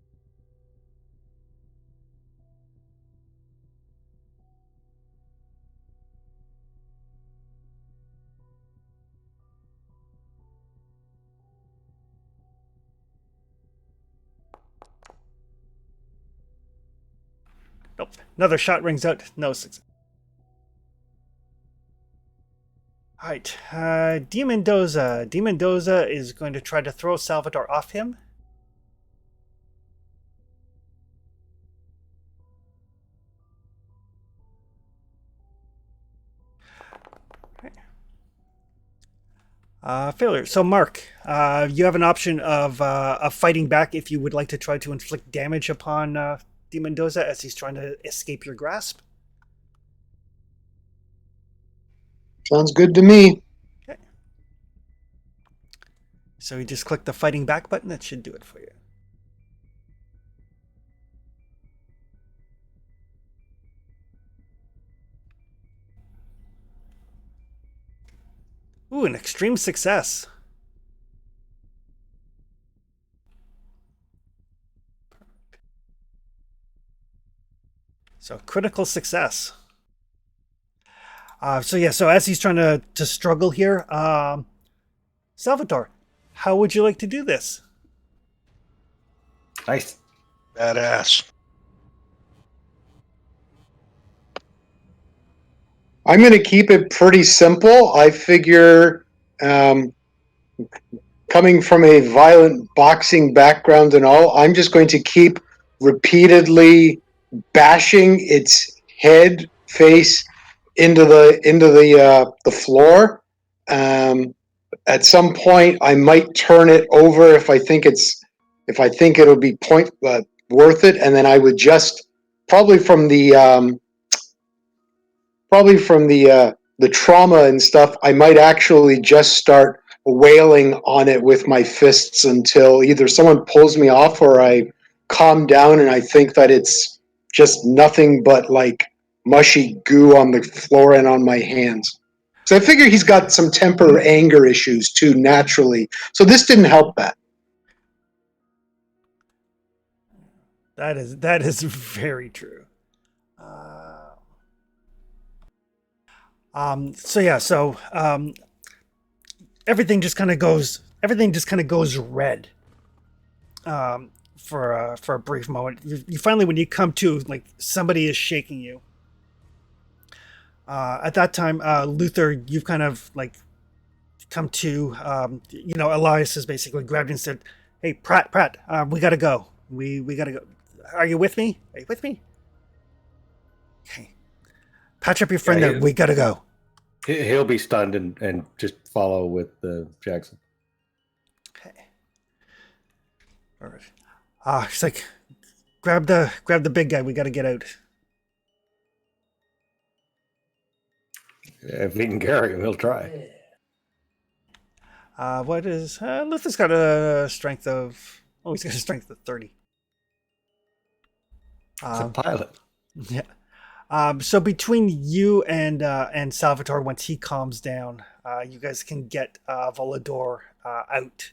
Nope. Another shot rings out. No success. All right. D. Mendoza. D. Mendoza is going to try to throw Salvador off him. Failure. So, Mark, you have an option of fighting back if you would like to try to inflict damage upon D. Mendoza as he's trying to escape your grasp. Sounds good to me. Okay. So you just click the fighting back button. That should do it for you. Ooh, an extreme success. So critical success. So as he's trying to struggle here, Salvatore, how would you like to do this? Nice. Badass. I'm going to keep it pretty simple. I figure, coming from a violent boxing background and all, I'm just going to keep repeatedly bashing its head face into the floor. At some point, I might turn it over if I think it'll be worth it, and then I would just probably from the trauma and stuff, I might actually just start wailing on it with my fists until either someone pulls me off or I calm down and I think that it's just nothing but like mushy goo on the floor and on my hands. So I figure he's got some temper anger issues too naturally. So this didn't help that. That is very true. Everything just kind of goes red. For a brief moment, you finally, when you come to, like, somebody is shaking you. At that time, Luther, you've kind of like come to. Elias has basically grabbed you and said, "Hey, Pratt, we gotta go. We gotta go. Are you with me? Are you with me? Okay, patch up your friend there. We gotta go." He'll be stunned and just follow with Jackson. Okay. All right. He's like, grab the big guy. We got to get out. If he can carry him, he'll try. What is Luther's got a strength of? Oh, he's got a strength of 30. It's a pilot. Yeah. So between you and Salvatore, once he calms down, you guys can get Volador out.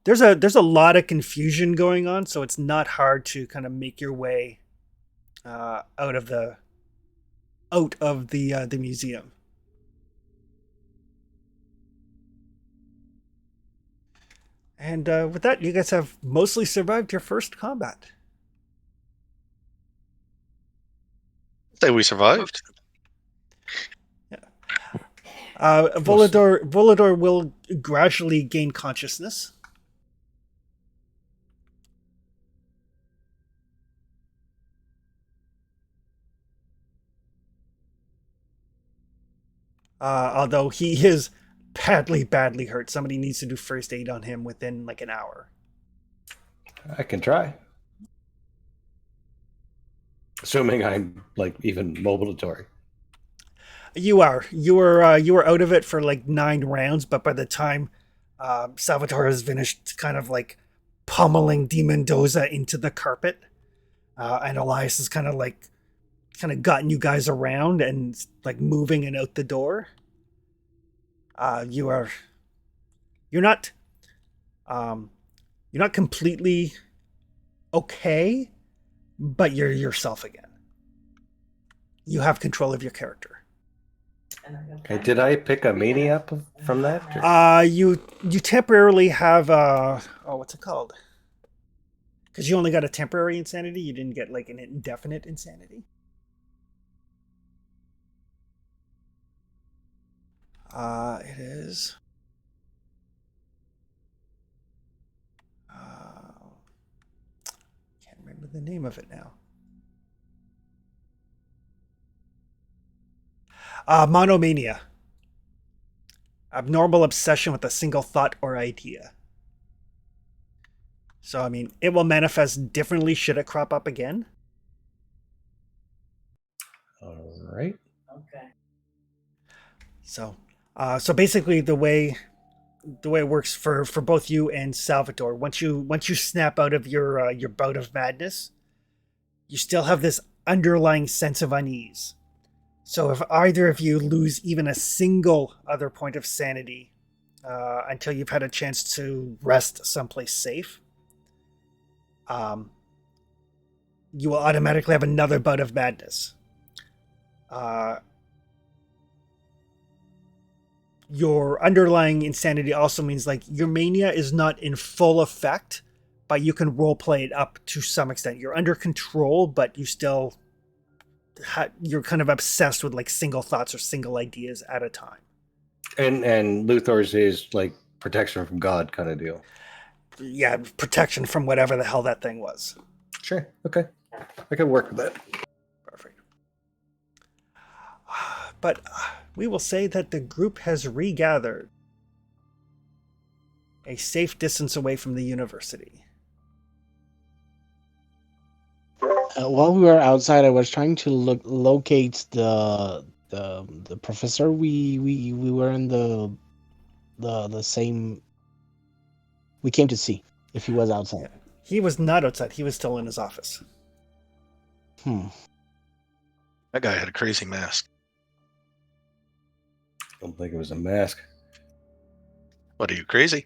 There's a lot of confusion going on, so it's not hard to kind of make your way out of the museum. And with that, you guys have mostly survived your first combat. Say we survived. Yeah. Volador will gradually gain consciousness. Although he is badly hurt. Somebody needs to do first aid on him within like an hour. I can try. Assuming I'm like even mobilatory. You are. You were out of it for like 9 rounds, but by the time Salvatore has finished kind of like pummeling Di Mendoza into the carpet, and Elias has kind of gotten you guys around and like moving and out the door. You're not you're not completely okay, but you're yourself again. You have control of your character. Okay, did I pick a mania up from that? You temporarily have what's it called? Because you only got a temporary insanity. You didn't get like an indefinite insanity. It is. Can't remember the name of it now. Monomania. Abnormal obsession with a single thought or idea. So, I mean, it will manifest differently should it crop up again. All right. So basically, the way it works for both you and Salvatore, once you snap out of your bout of madness, you still have this underlying sense of unease. So if either of you lose even a single other point of sanity until you've had a chance to rest someplace safe, you will automatically have another bout of madness. Your underlying insanity also means like your mania is not in full effect, but you can roleplay it up to some extent. You're under control, but you still you're kind of obsessed with like single thoughts or single ideas at a time. And Luthor's is like protection from God kind of deal. Yeah, protection from whatever the hell that thing was. Sure. Okay. I can work with that. Perfect. But we will say that the group has regathered a safe distance away from the university. While we were outside, I was trying to locate the professor. We were in the same. We came to see if he was outside. Yeah. He was not outside. He was still in his office. That guy had a crazy mask. Don't think it was a mask. What, are you crazy?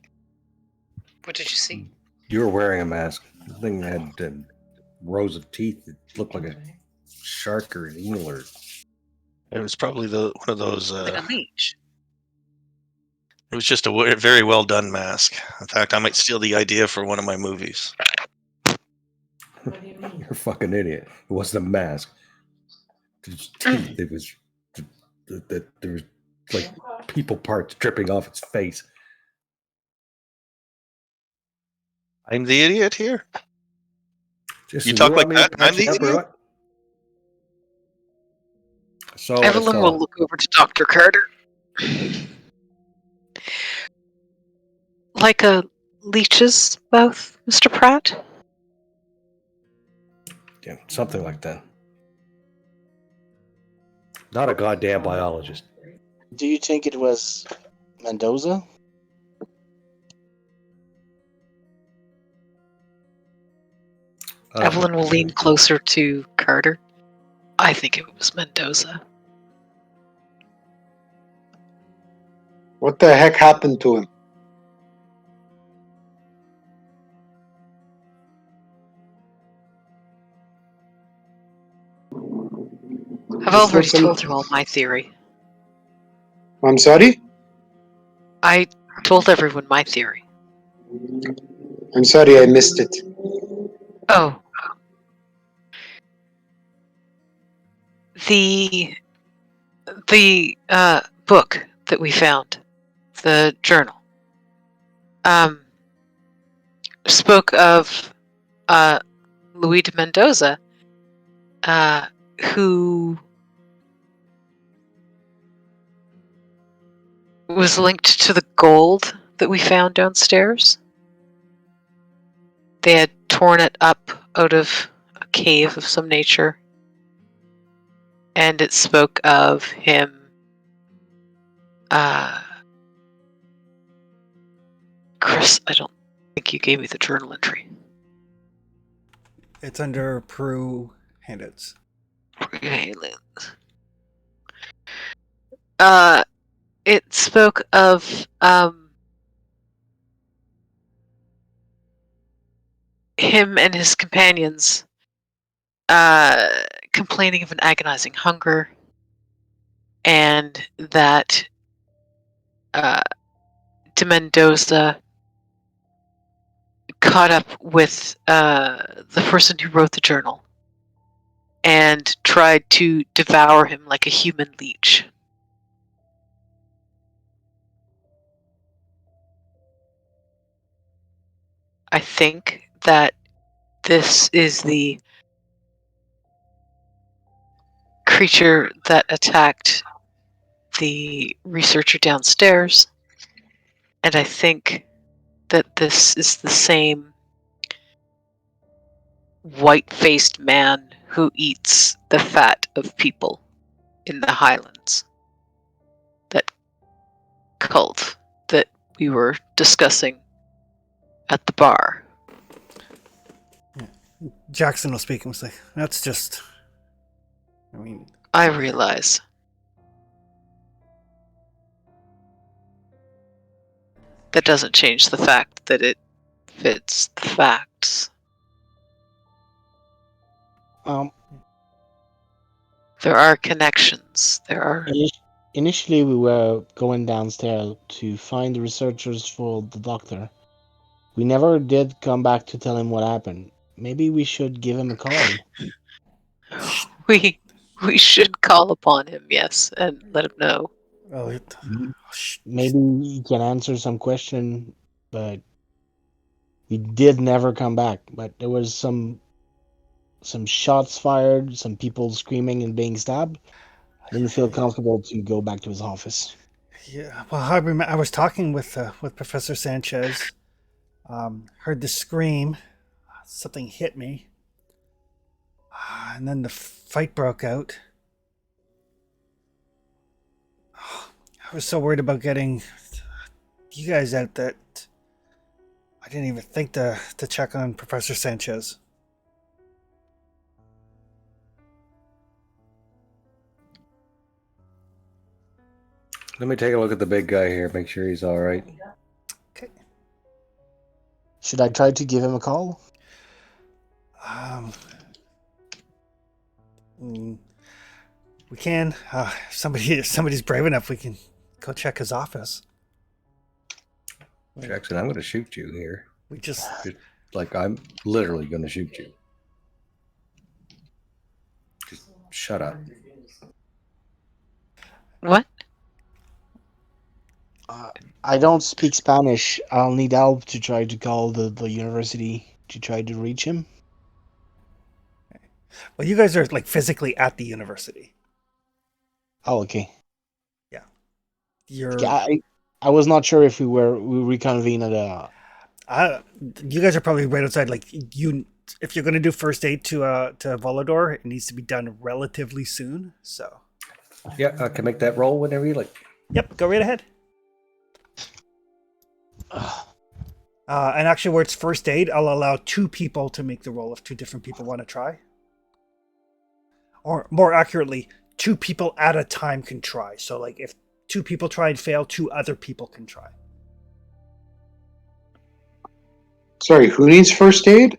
What did you see? You were wearing a mask. The thing had rows of teeth. It looked like a shark or an eel or... It was probably one of those. Like a leech. It was just a very well done mask. In fact, I might steal the idea for one of my movies. You're a fucking idiot. It wasn't a mask. There's teeth. It was there was like people parts dripping off its face. I'm the idiot here. Just You talk like that, and I'm the patch it up or idiot? what? So what I Evelyn saw. will look over to Dr. Carter. Like a leech's mouth, Mr. Pratt? Yeah, something like that. Not a goddamn biologist. Do you think it was Mendoza? Evelyn will lean closer to Carter. I think it was Mendoza. What the heck happened to him? I've already told you all my theory. I'm sorry? I told everyone my theory. I'm sorry I missed it. Oh. The book that we found, the journal, spoke of Luis de Mendoza, who was linked to the gold that we found downstairs. They had torn it up out of a cave of some nature, and it spoke of him Chris, I don't think you gave me the journal entry. It's under Peru handouts. It spoke of him and his companions complaining of an agonizing hunger, and that de Mendoza caught up with the person who wrote the journal and tried to devour him like a human leech. I think that this is the creature that attacked the researcher downstairs, and I think that this is the same white-faced man who eats the fat of people in the Highlands. That cult that we were discussing at the bar. Jackson was speaking. Was like, that's just. I mean, I realize. That doesn't change the fact that it fits the facts. There are connections. There are. Initially, we were going downstairs to find the researchers for the doctor. We never did come back to tell him what happened. Maybe we should give him a call. We should call upon him, yes, and let him know. well, Maybe he can answer some question, but we did never come back. But there was some shots fired, some people screaming and being stabbed. I didn't feel comfortable to go back to his office. yeah. Well, I was talking with Professor Sanchez. Heard the scream. Something hit me, and then the fight broke out. I was so worried about getting you guys out that I didn't even think to check on Professor Sanchez. Let me take a look at the big guy here, make sure he's all right. Okay. Should I try to give him a call? We can. If somebody's brave enough, we can go check his office. Jackson, I'm going to shoot you here. We just Like, I'm literally going to shoot you. Just shut up. What? I don't speak Spanish. I'll need help to try to call the university to try to reach him. well, you guys are like physically at the university. Oh, okay. You're. I was not sure if we reconvene at a. You guys are probably right outside. Like you, if you're going to do first aid to Volador, it needs to be done relatively soon. So. Yeah, I can make that roll whenever you like. Yep, go right ahead. And actually, where it's first aid, I'll allow 2 people to make the roll if 2 different people want to try. Or more accurately, 2 people at a time can try. So, like, if 2 people try and fail, 2 other people can try. Sorry, who needs first aid?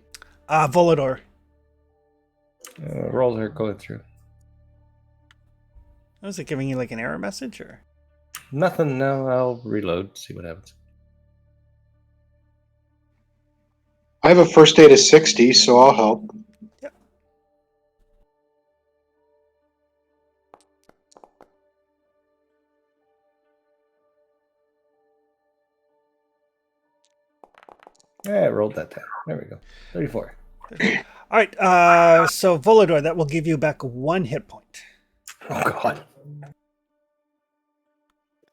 Volador. Rolls are going through. Was it giving you like an error message or? Nothing. No, I'll reload. See what happens. I have a first aid of 60, so I'll help. Yep. Yeah, I rolled that down. There we go. 34. All right. So Volador, that will give you back 1 hit point. Oh God.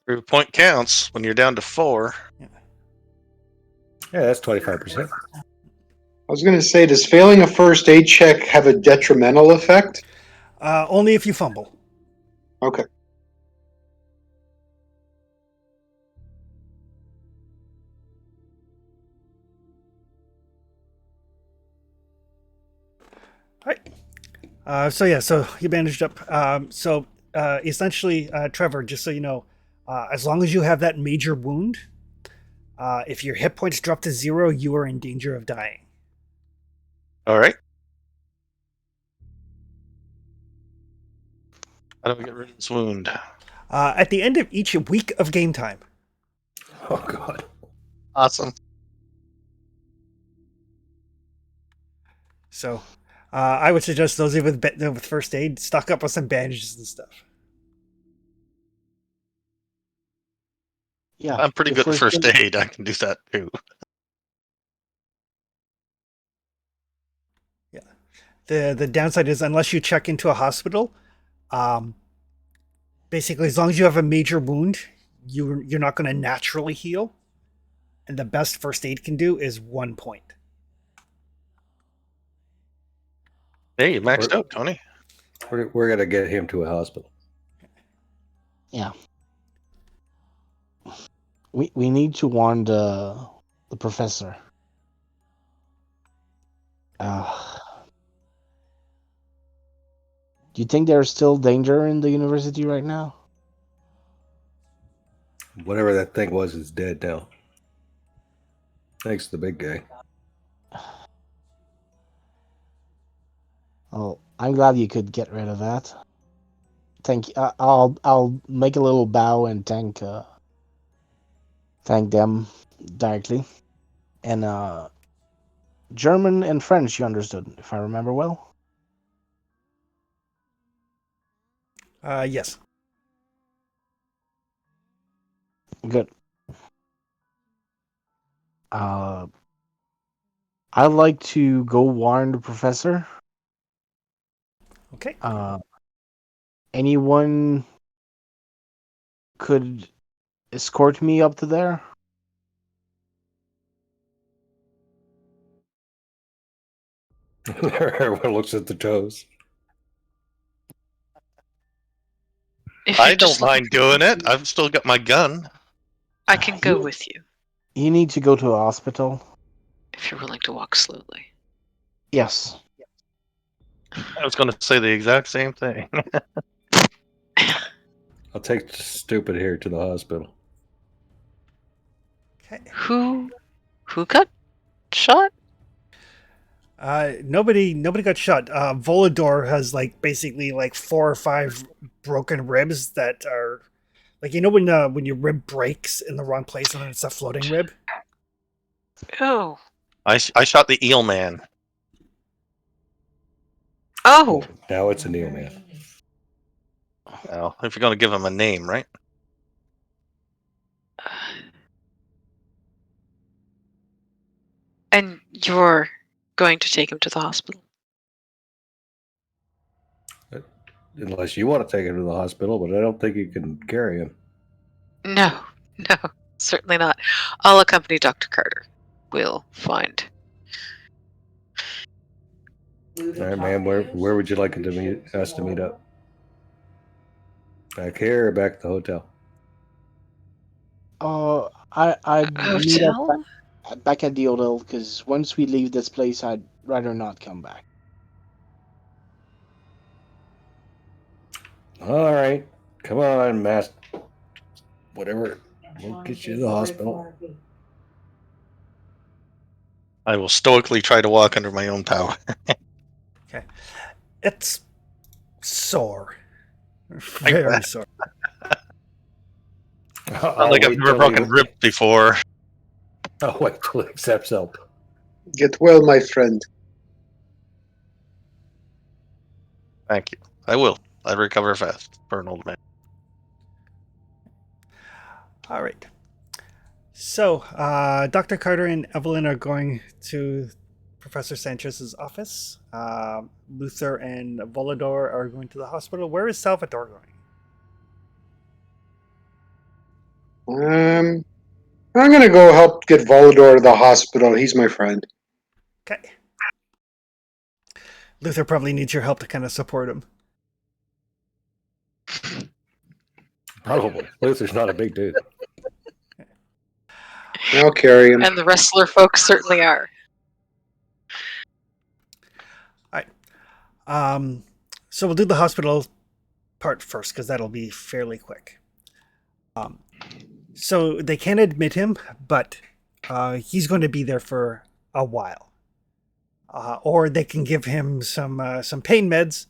Every point counts when you're down to 4. Yeah, that's 25%. I was going to say, does failing a first aid check have a detrimental effect? Only if you fumble. Okay. All right. So you bandaged up. Essentially, Trevor, just so you know, as long as you have that major wound, if your hit points drop to 0, you are in danger of dying. All right. How do we get rid of this wound? At the end of each week of game time. Oh, God. Awesome. So, I would suggest those of you with first aid stock up on some bandages and stuff. Yeah, I'm pretty the good at first aid. aid. I can do that too. Yeah. The downside is unless you check into a hospital, basically as long as you have a major wound, you're not going to naturally heal, and the best first aid can do is 1 point. Hey, you maxed out, Tony. We're going to get him to a hospital. Yeah. We need to warn the professor. Do you think there's still danger in the university right now? Whatever that thing was is dead now. Thanks to the big guy. Oh, I'm glad you could get rid of that. Thank you. I'll make a little bow and thank them directly. And German and French, you understood, if I remember well. Yes. Good. I'd like to go warn the professor. Okay. Anyone could escort me up to there? Everyone looks at the toes. If you I don't just, mind doing it. I've still got my gun. I can go with you You need to go to a hospital. if you're willing to walk slowly. Yes. I was going to say the exact same thing. I'll take stupid here to the hospital. Okay. Who got shot? Nobody got shot. Volador has basically 4 or 5 broken ribs that are when your rib breaks in the wrong place and then it's a floating rib. Oh. I shot the eel man. Oh. Now it's a Neo Man. Well, if you're going to give him a name, right? And you're going to take him to the hospital? Unless you want to take him to the hospital, but I don't think you can carry him. No, certainly not. I'll accompany Dr. Carter. We'll find. All right, man. Where would you like us to meet up? Back here or back at the hotel? I'd meet up Hotel? back at the hotel because once we leave this place, I'd rather not come back. All right. Come on, Matt. Whatever. We'll get you to the hospital. I will stoically try to walk under my own power. Okay. It's sore. Very sore. Not like I've never broken ribs before. I'll wait till he accepts help. Get well, my friend. Thank you. I will. I recover fast for an old man. All right. So, Dr. Carter and Evelyn are going to Professor Sanchez's office. Luther and Volador are going to the hospital. Where is Salvador going? I'm gonna go help get Volador to the hospital. He's my friend. Okay. Luther probably needs your help to kind of support him. Probably. Luther's not a big dude. I'll carry him. And the wrestler folks certainly are. So we'll do the hospital part first because that'll be fairly quick. So they can't admit him, but he's going to be there for a while. Or they can give him some pain meds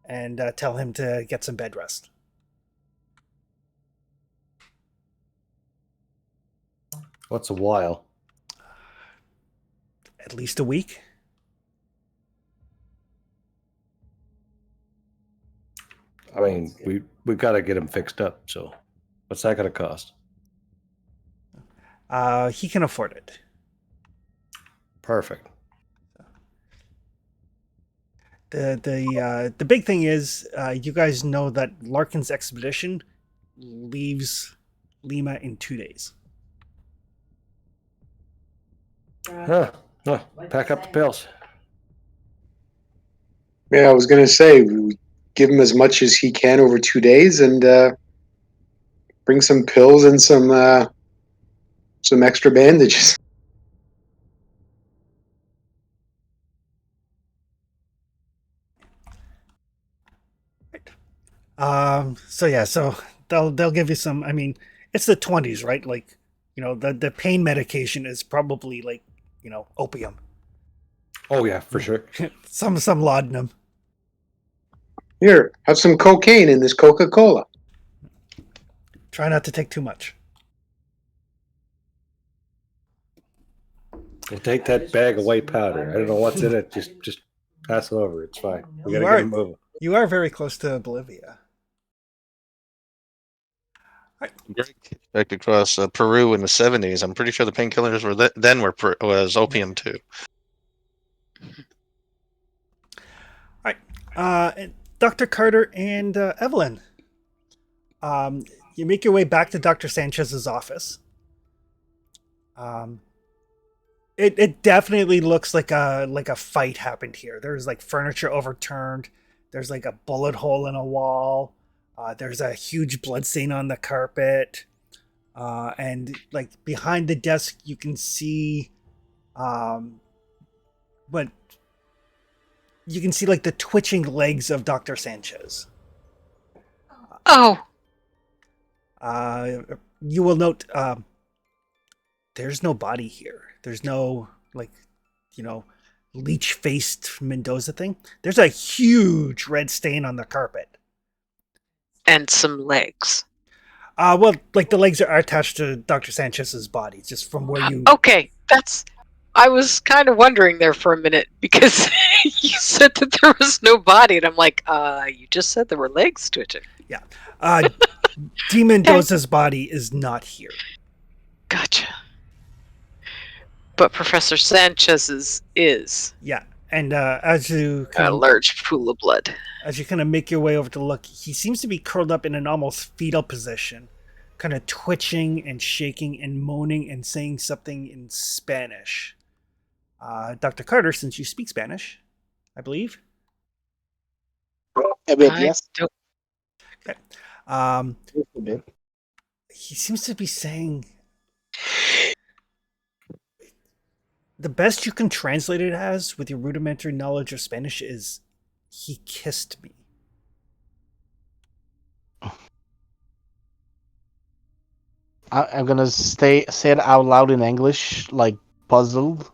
and tell him to get some bed rest. What's a while? At least a week. I mean, we've got to get him fixed up. So, what's that going to cost? He can afford it. Perfect. The big thing is, you guys know that Larkin's expedition leaves Lima in 2 days. Pack up the pills. Yeah, I was gonna say we give him as much as he can over 2 days, and bring some pills and some extra bandages. So they'll give you some. I mean, it's the 20s, right? Like, the pain medication is probably like, opium. Oh yeah, for sure. some laudanum. Here, have some cocaine in this Coca-Cola. Try not to take too much. We'll take that bag of white powder. I don't know what's in it. Just pass it over. It's fine. We got to get him moving. You are very close to Bolivia. Back across Peru in the 70s. I'm pretty sure the painkillers was opium too. All right. Dr. Carter and Evelyn. You make your way back to Dr. Sanchez's office. It definitely looks like a fight happened here. There's like furniture overturned. There's like a bullet hole in a wall. There's a huge blood stain on the carpet. And like behind the desk, you can see, what you can see like the twitching legs of Dr. Sanchez. Oh, You will note, there's no body here. There's no, like, leech-faced Mendoza thing. There's a huge red stain on the carpet. and some legs. Well, like the legs are attached to Dr. Sanchez's body, just from where you. Okay, I was kind of wondering there for a minute because you said that there was no body, and I'm like, you just said there were legs twitching. Yeah. D. Mendoza's body is not here. Gotcha. But Professor Sanchez's is. Yeah, and as you A large pool of blood. As you kind of make your way over to look, he seems to be curled up in an almost fetal position, kind of twitching and shaking and moaning and saying something in Spanish. Dr. Carter, since you speak Spanish, I believe. A bit, I yes. don't- Okay. A bit. He seems to be saying. The best you can translate it as, with your rudimentary knowledge of Spanish, is "he kissed me." I'm gonna say it out loud in English, like puzzled.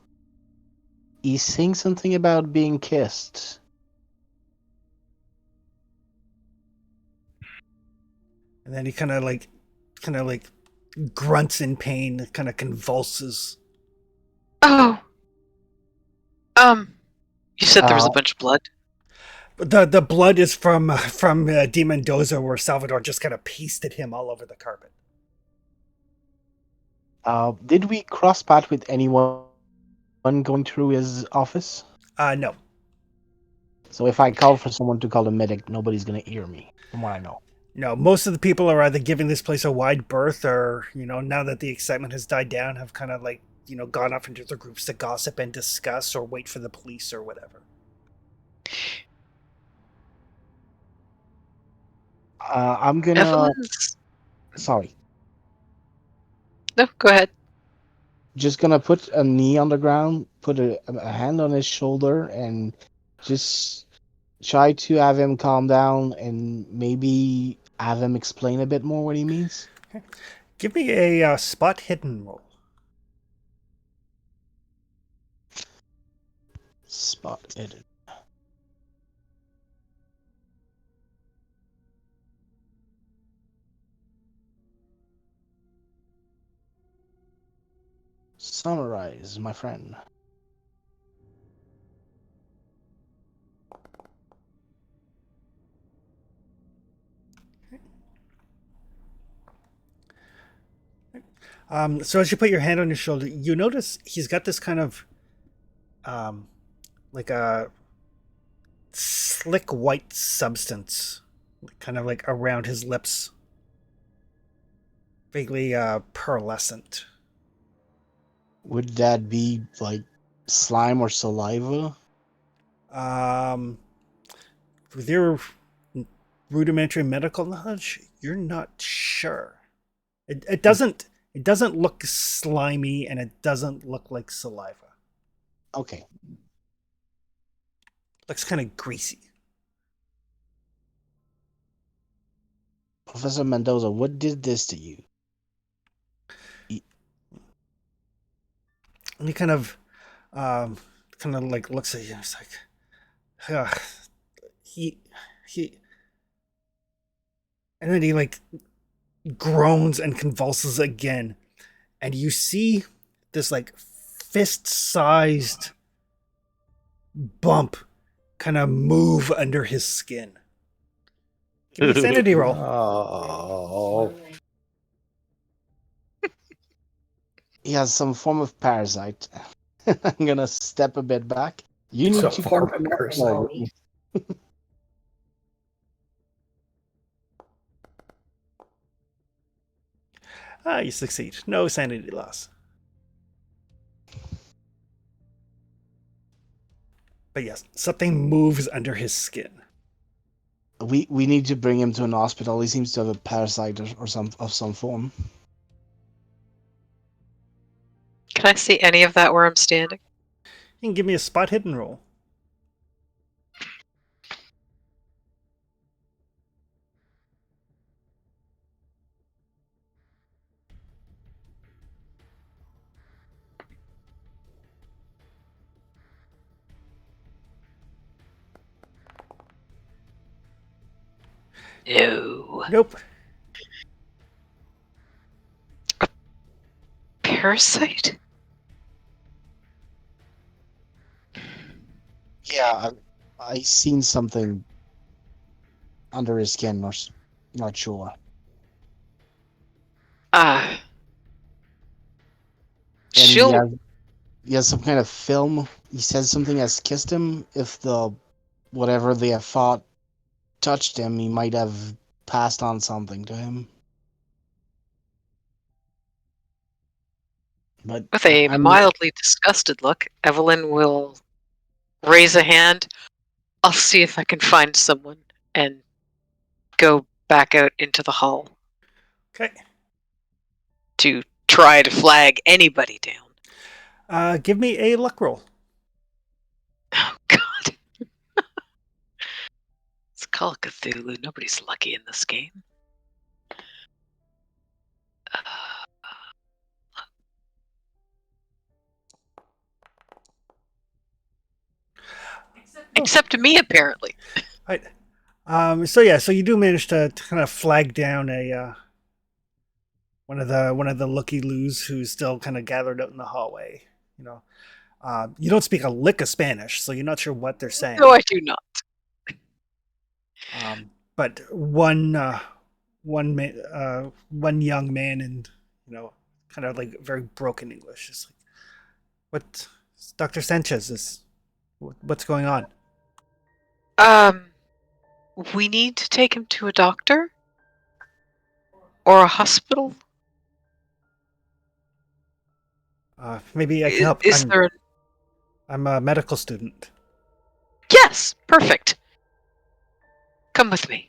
He's saying something about being kissed. And then he kind of like grunts in pain, kind of convulses. Oh. You said there was a bunch of blood? But the blood is from D. Mendoza, where Salvador just kind of pasted him all over the carpet. Did we cross path with anyone going through his office? No. So if I call for someone to call the medic, nobody's gonna hear me, from what I know. No, most of the people are either giving this place a wide berth or, now that the excitement has died down, have kind of gone off into their groups to gossip and discuss or wait for the police or whatever. I'm gonna. Evelyn's. Sorry. No, go ahead. Just gonna put a knee on the ground, put a hand on his shoulder, and just try to have him calm down and maybe have him explain a bit more what he means. Give me a spot hidden roll. Spot hidden. Summarize, my friend. So as you put your hand on his shoulder, you notice he's got this kind of, like a slick white substance, kind of like around his lips, vaguely pearlescent. Would that be like slime or saliva? With your rudimentary medical knowledge, you're not sure. It doesn't look slimy, and it doesn't look like saliva. Okay. Looks kind of greasy. Professor Mendoza, what did this to you? And he kind of like looks at you. It's like, he, and then he like groans and convulses again, and you see this like fist-sized bump kind of move under his skin. Give me a sanity roll. Oh. He has some form of parasite. I'm gonna step a bit back. You need Some to form come of to parasite. You succeed. No sanity loss. But yes, something moves under his skin. We need to bring him to an hospital. He seems to have a parasite or some form. Can I see any of that where I'm standing? You can give me a spot hidden roll. No. Nope. Parasite? Yeah, I seen something under his skin, or not sure. Ah. And She'll. he has some kind of film. He says something has kissed him. If the whatever they have fought touched him, he might have passed on something to him. But With a I'm mildly disgusted look, Evelyn will raise a hand. I'll see if I can find someone and go back out into the hall Okay. to try to flag anybody down. Give me a luck roll. Oh, God. It's Call of Cthulhu. Nobody's lucky in this game. Except me, apparently. Right. So you do manage to kind of flag down a one of the looky-loos who's still kind of gathered out in the hallway. You don't speak a lick of Spanish, so you're not sure what they're saying. No, I do not. But one young man in kind of like very broken English is like, "What, Dr. Sanchez is? What's going on?" We need to take him to a doctor. or a hospital? Maybe I can help. Is there? I'm a medical student. Yes, perfect. Come with me.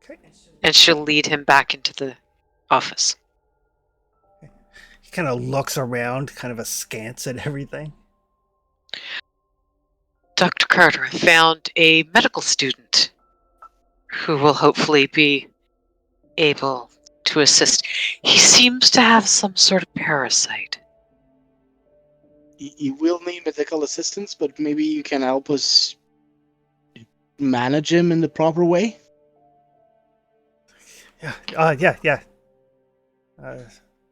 Okay. And she'll lead him back into the office. He kind of looks around, kind of askance at everything. Dr. Carter, I found a medical student who will hopefully be able to assist. He seems to have some sort of parasite. You will need medical assistance, but maybe you can help us manage him in the proper way. Yeah.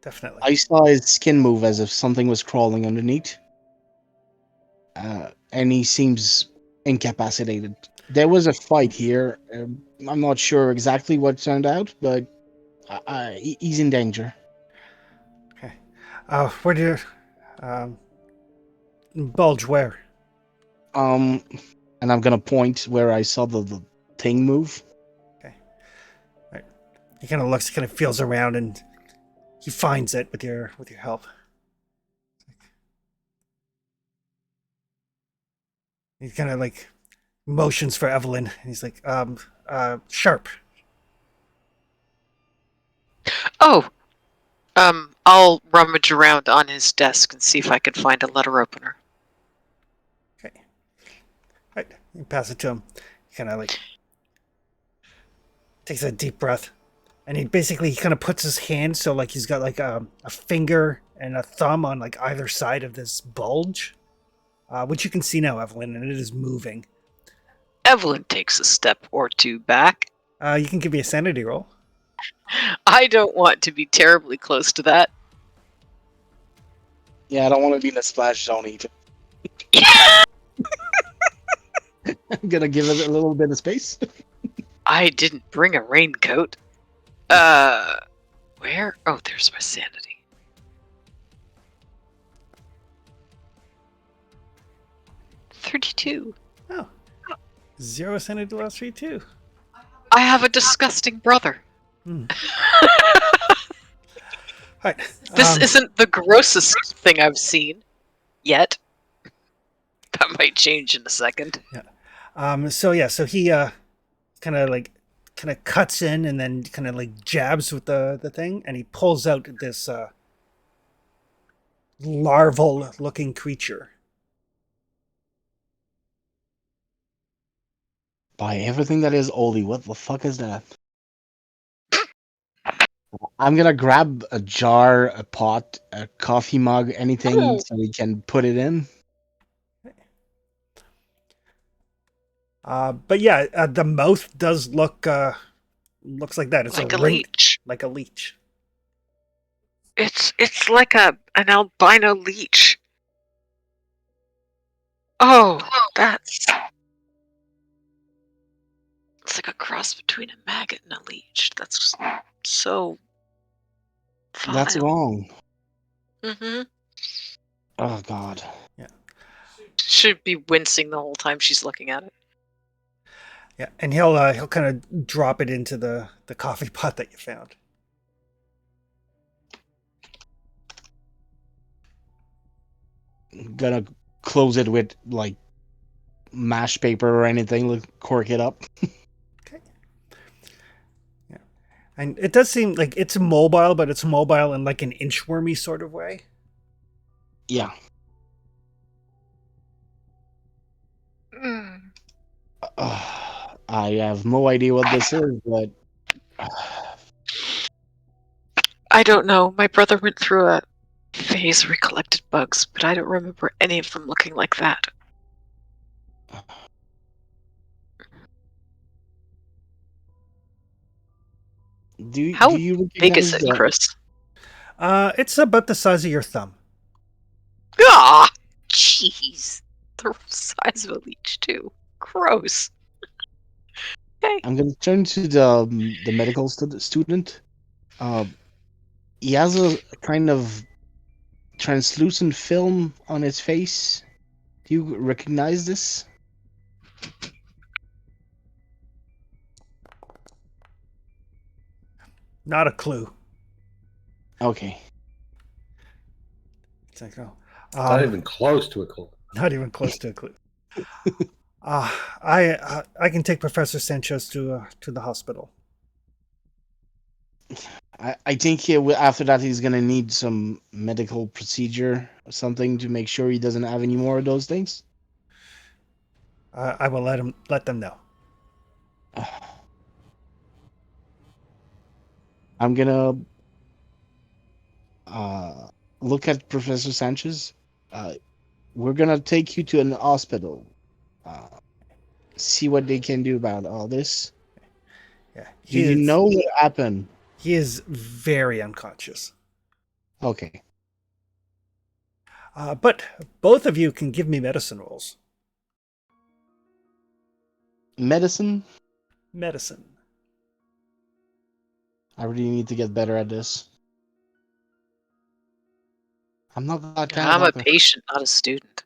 Definitely. I saw his skin move as if something was crawling underneath. And he seems incapacitated. There was a fight here. I'm not sure exactly what turned out, but he's in danger. Okay. Where do you... Bulge, where? And I'm gonna point where I saw the thing move. Okay. Right. He kind of looks, kind of feels around, and he finds it with your help. He kind of like motions for Evelyn, and he's like, Sharp. Oh, I'll rummage around on his desk and see if I can find a letter opener. Okay. Right. You pass it to him. He kind of like takes a deep breath, and he kind of puts his hand so like he's got like a finger and a thumb on like either side of this bulge, which you can see now, Evelyn, and it is moving. Evelyn takes a step or two back. You can give me a sanity roll. I don't want to be terribly close to that. Yeah, I don't want to be in a splash zone either. I'm gonna give it a little bit of space. I didn't bring a raincoat. Where? Oh, there's my sanity. $32. Oh. 0 sanity loss for you too. I have a disgusting brother. Right. This isn't the grossest thing I've seen yet. That might change in a second. Yeah. So he kind of cuts in and then kind of like jabs with the thing, and he pulls out this larval looking creature. By everything that is oldie, what the fuck is that? I'm gonna grab a jar, a pot, a coffee mug, anything so we can put it in. But yeah, the mouth does looks like that. It's Like a ring, leech. like a leech. It's like an albino leech. Oh, it's like a cross between a maggot and a leech. That's so vile. That's wrong. Mm-hmm. Oh god. Yeah. Should be wincing the whole time she's looking at it. Yeah, and he'll kind of drop it into the coffee pot that you found. Gonna close it with like mashed paper or anything, like cork it up. Okay. Yeah, and it does seem like it's mobile, but it's mobile in like an inchwormy sort of way. Yeah. I have no idea what this is, but I don't know. My brother went through a phase where he collected bugs, but I don't remember any of them looking like that. How do you big is recognize it, Chris? It's about the size of your thumb. Ah, jeez. The size of a leech, too. Gross. Okay. I'm gonna turn to the medical student. He has a kind of translucent film on his face. Do you recognize this? Not a clue. Okay. It's like, oh, Not even close to a clue. not even close to a clue. I can take Professor Sanchez to the hospital. I think after that he's gonna need some medical procedure or something to make sure he doesn't have any more of those things. I will let them know. I'm gonna look at Professor Sanchez. We're gonna take you to an hospital. See what they can do about all this. Yeah, Do you know what happened? he is very unconscious. Okay. But both of you can give me medicine rolls. Medicine? Medicine. I really need to get better at this. I'm not that kind I'm of a doctor. patient, not a student.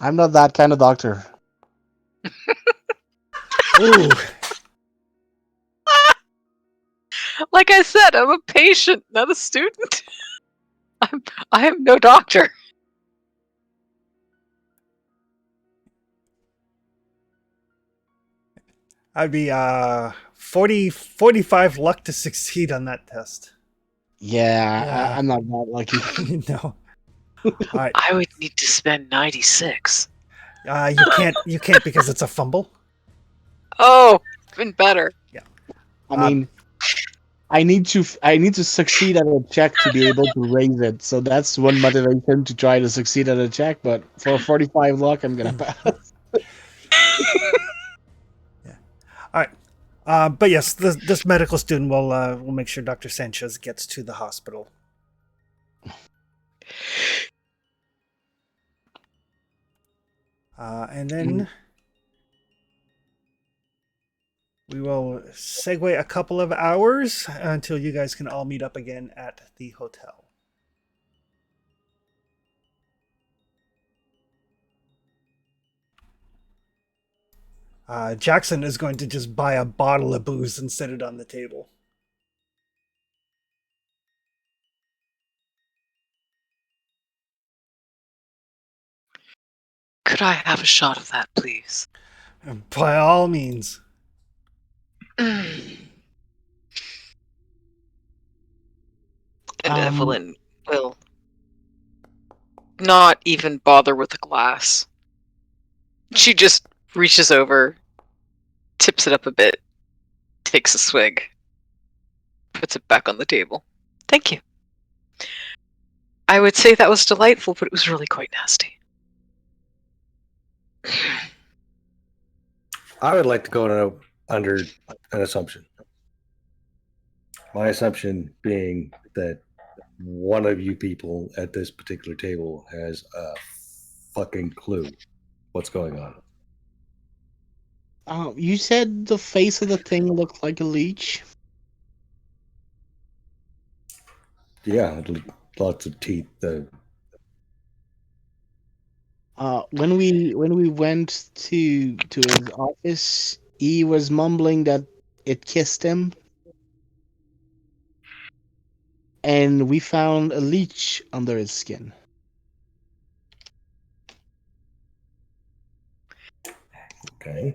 I'm not that kind of doctor. Ooh, Like I said, I'm a patient, not a student. I am no doctor. I'd be 45 luck to succeed on that test. Yeah, Yeah. I'm not that lucky. No. All right. I would need to spend 96. You can't because it's a fumble. Oh, even better. I mean, I need to succeed at a check to be able to raise it. So that's one motivation to try to succeed at a check. But for 45 luck, I'm gonna pass. All right. But yes, this medical student will make sure Dr. Sanchez gets to the hospital. And then we will segue a couple of hours until you guys can all meet up again at the hotel. Jackson is going to just buy a bottle of booze and set it on the table. Could I have a shot of that, please? By all means. And Um, Evelyn will not even bother with a glass. She just reaches over, tips it up a bit, takes a swig, puts it back on the table. Thank you. I would say that was delightful, but it was really quite nasty. I would like to go under an assumption. My assumption being that one of you people at this particular table has a fucking clue what's going on. you said the face of the thing looked like a leech. Yeah, lots of teeth. When we went to his office, he was mumbling that it kissed him, and we found a leech under his skin. Okay.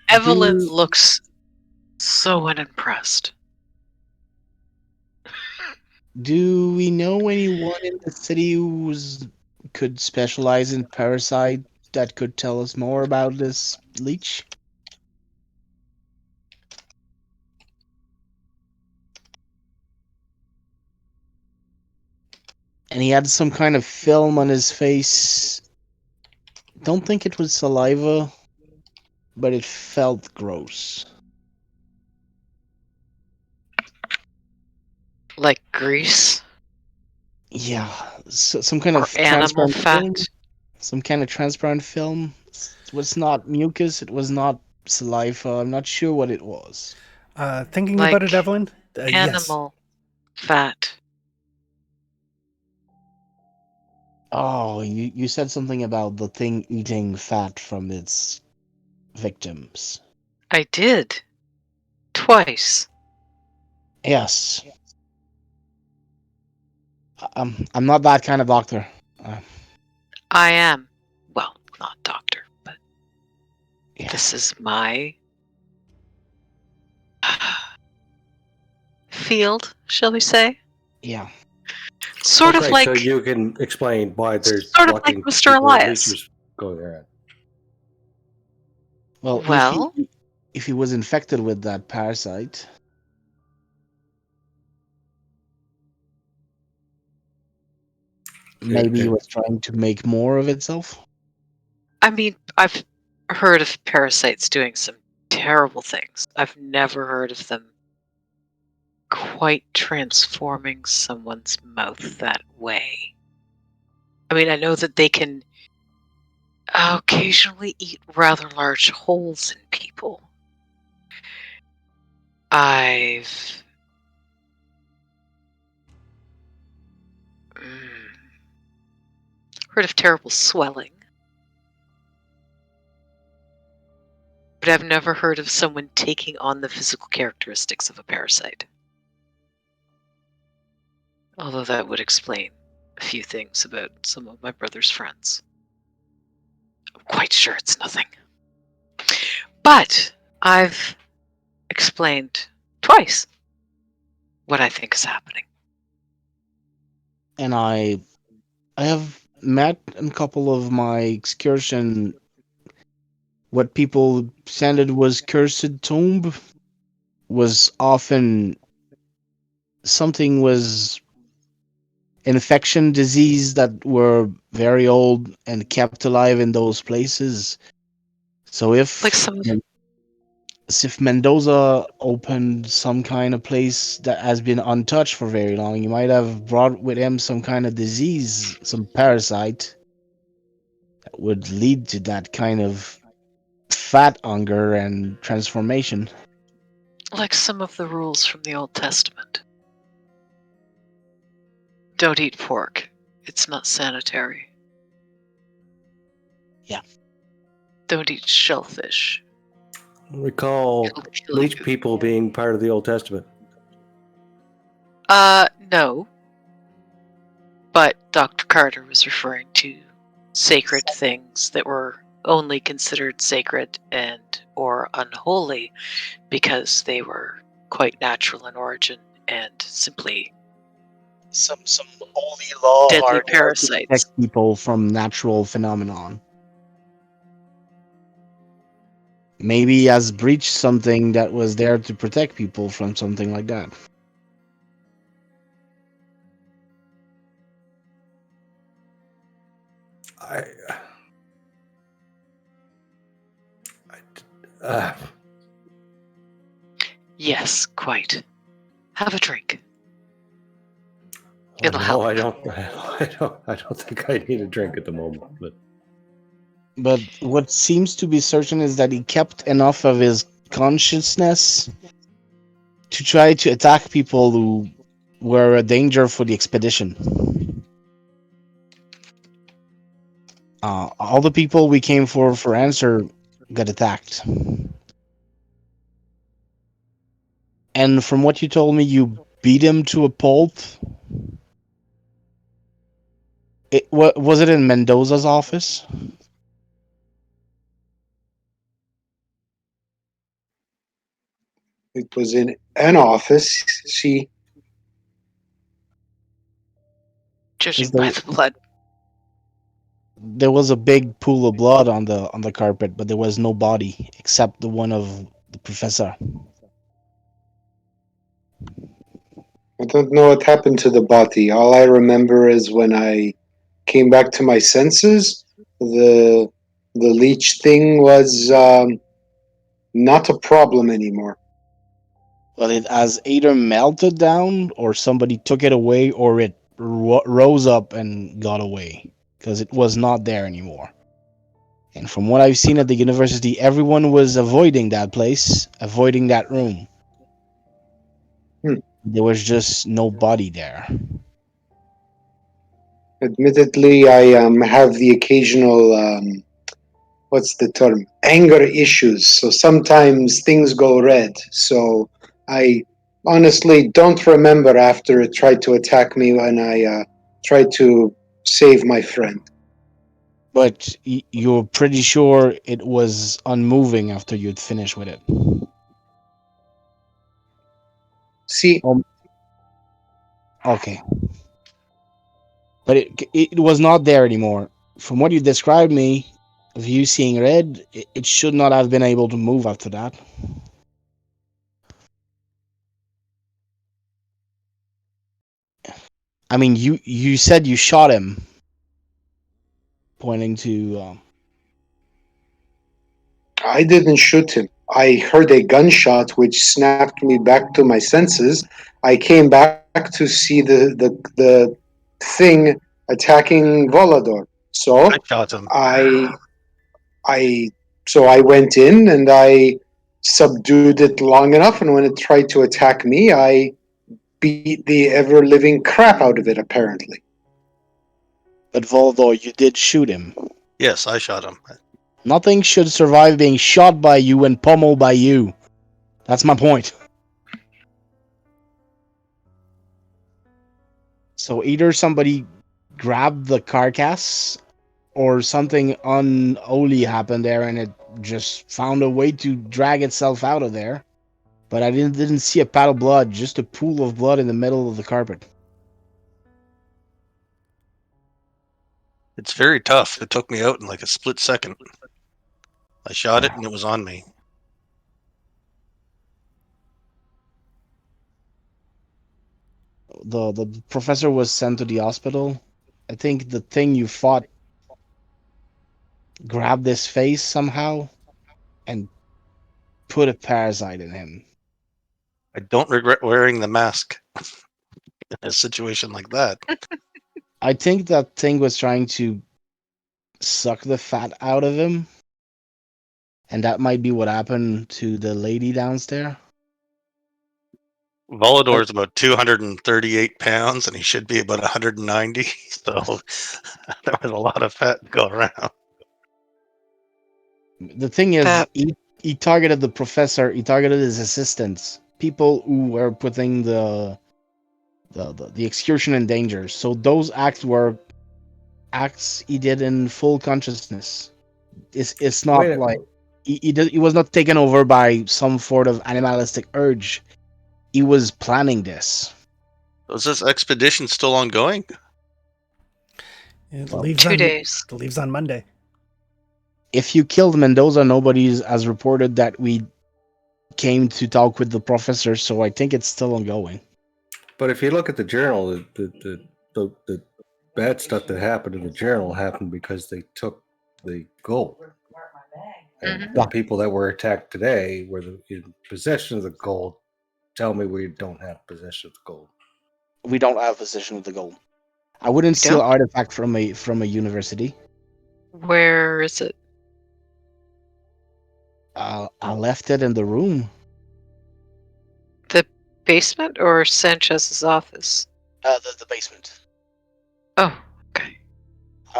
Evelyn looks so unimpressed. Do we know anyone in the city could specialize in parasite that could tell us more about this leech? And he had some kind of film on his face. Don't think it was saliva, but it felt gross. Like grease Yeah, some kind or of animal transparent film. fat. Some kind of transparent film. It was not mucus. It was not saliva. I'm not sure what it was. Thinking Like about it, Evelyn? Yes. animal fat. Oh, you said something about the thing eating fat from its victims. I did. Twice. Yes. I'm not that kind of doctor. Uh, I am, well, not doctor, but yeah. this is my field, shall we say? Yeah. Sort of Okay, so like you can explain why there's sort of like walking Mr. people with Elias. leeches go there. Well, Well, if he was infected with that parasite, maybe he was trying to make more of itself. I mean, I've heard of parasites doing some terrible things. I've never heard of them quite transforming someone's mouth that way. I mean, I know that they can occasionally eat rather large holes in people. I've heard of terrible swelling, but I've never heard of someone taking on the physical characteristics of a parasite. Although that would explain a few things about some of my brother's friends. I'm quite sure it's nothing. But I've explained twice what I think is happening. And I have met a couple of my excursion what people said was cursed tomb was often something was infection disease that were very old and kept alive in those places. So Like some of if Mendoza opened some kind of place that has been untouched for very long, he might have brought with him some kind of disease, some parasite that would lead to that kind of fat hunger and transformation. some of the rules from the Old Testament. Don't eat pork. It's not sanitary. Yeah. Don't eat shellfish. Recall It'll kill leech you. people being part of the Old Testament. No. But Dr. Carter was referring to sacred things that were only considered sacred and or unholy because they were quite natural in origin and simply Some holy law deadly are there to parasites. protect people from natural phenomenon. Maybe he has breached something that was there to protect people from something like that. I uh, Yes, quite. Have a drink. It'll no, help. I don't think I need a drink at the moment. But what seems to be certain is that he kept enough of his consciousness to try to attack people who were a danger for the expedition. All the people we came for answer got attacked. And from what you told me, you beat him to a pulp. Was it in Mendoza's office? It was in an office. See, Judging by the blood. There was a big pool of blood on the carpet, but there was no body except the one of the professor. I don't know what happened to the body. All I remember is when I came back to my senses, the the leech thing was not a problem anymore. Well, it has either melted down, or somebody took it away, or it rose up and got away because it was not there anymore. And from what I've seen at the university, everyone was avoiding that place, avoiding that room. There was just no body there. Admittedly, I have the occasional what's the term? Anger issues. So sometimes things go red. So I honestly don't remember after it tried to attack me when I tried to save my friend. But you're pretty sure it was unmoving after you'd finished with it. See, Um, okay, but it was not there anymore. From what you described me, of you seeing red, it should not have been able to move after that. I mean, you said you shot him, pointing to. I didn't shoot him. I heard a gunshot which snapped me back to my senses. I came back to see the thing attacking Volador. So I shot him. I I so I went in and I subdued it long enough, and when it tried to attack me, I beat the ever living crap out of it. Apparently, But Voldor, you did shoot him. Yes, I shot him. Nothing should survive being shot by you and pummeled by you. That's my point. So either somebody grabbed the carcass or something unholy happened there and it just found a way to drag itself out of there. But I didn't see a pat of blood, just a pool of blood in the middle of the carpet. It's very tough. It took me out in like a split second. I shot it and it was on me. The professor was sent to the hospital. I think the thing you fought grabbed his face somehow and put a parasite in him. I don't regret wearing the mask in a situation like that. I think that thing was trying to suck the fat out of him, and that might be what happened to the lady downstairs. Volador is about 238 pounds and he should be about 190. So there was a lot of fat to go around. The thing is, That he targeted the professor. He targeted his assistants, people who were putting the excursion in danger. So those acts were acts he did in full consciousness. It's not Wait, like he was not taken over by some sort of animalistic urge. He was planning this. Was this expedition still ongoing? It Well, leaves 2 days. It leaves on Monday. If you killed Mendoza, nobody has reported that we came to talk with the professor, so I think it's still ongoing. but if you look at the journal, the bad stuff that happened in the journal happened because they took the gold. And Mhm. the people that were attacked today were in possession of the gold. Tell me we don't have possession of the gold. We don't have possession of the gold. I wouldn't We steal don't? artifact from a university. Where is it? I left it in the room. The basement or Sanchez's office? The basement. Oh, okay.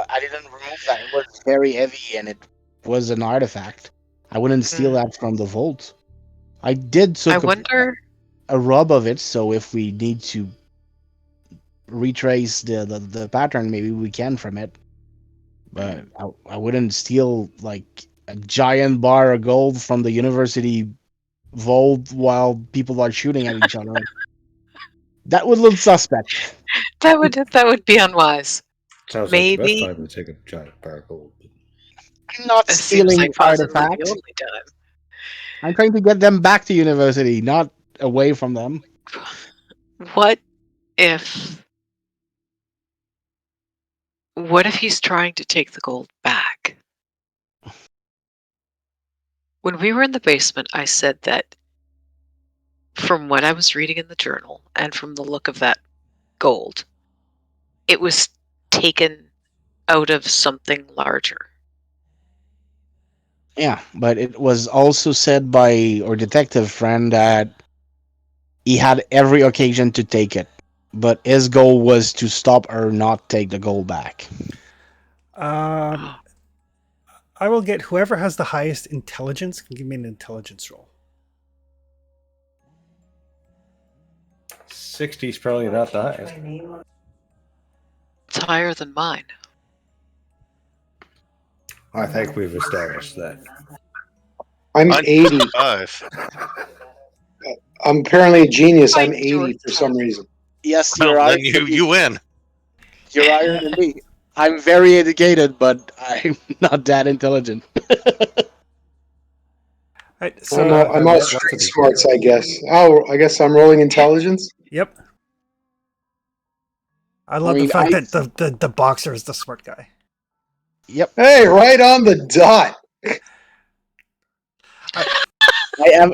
I didn't remove that. It was very heavy and it was an artifact. I wouldn't steal that from the vault. I did I took wonder. a rub of it, so if we need to retrace the pattern, maybe we can from it. But I wouldn't steal like a giant bar of gold from the university vault while people are shooting at each other. That would look suspect. That would be unwise. Sounds like the best Maybe. time to take a giant bar of gold. I'm not It seems stealing like possibly the artifacts. only time. I'm trying to get them back to university, not away from them. What if what if he's trying to take the gold back? When we were in the basement, I said that from what I was reading in the journal and from the look of that gold, it was taken out of something larger. Yeah, but it was also said by our detective friend that he had every occasion to take it, but his goal was to stop her not take the gold back. Um, I will get whoever has the highest intelligence can give me an intelligence roll. 60's probably not the highest. It's higher than mine. I think we've established that. I'm I'm 80. 5. I'm apparently a genius. I'm Fight George. 80 for some reason. Yes, Well, you're then higher than me. you win. You're higher than me. I'm very educated, but I'm not that intelligent. Right, so I'm all lots of street these smarts, people. I guess. Oh, I guess I'm rolling intelligence. yep. I love the mean, fact that the boxer is the smart guy. Yep. Hey, right on the dot.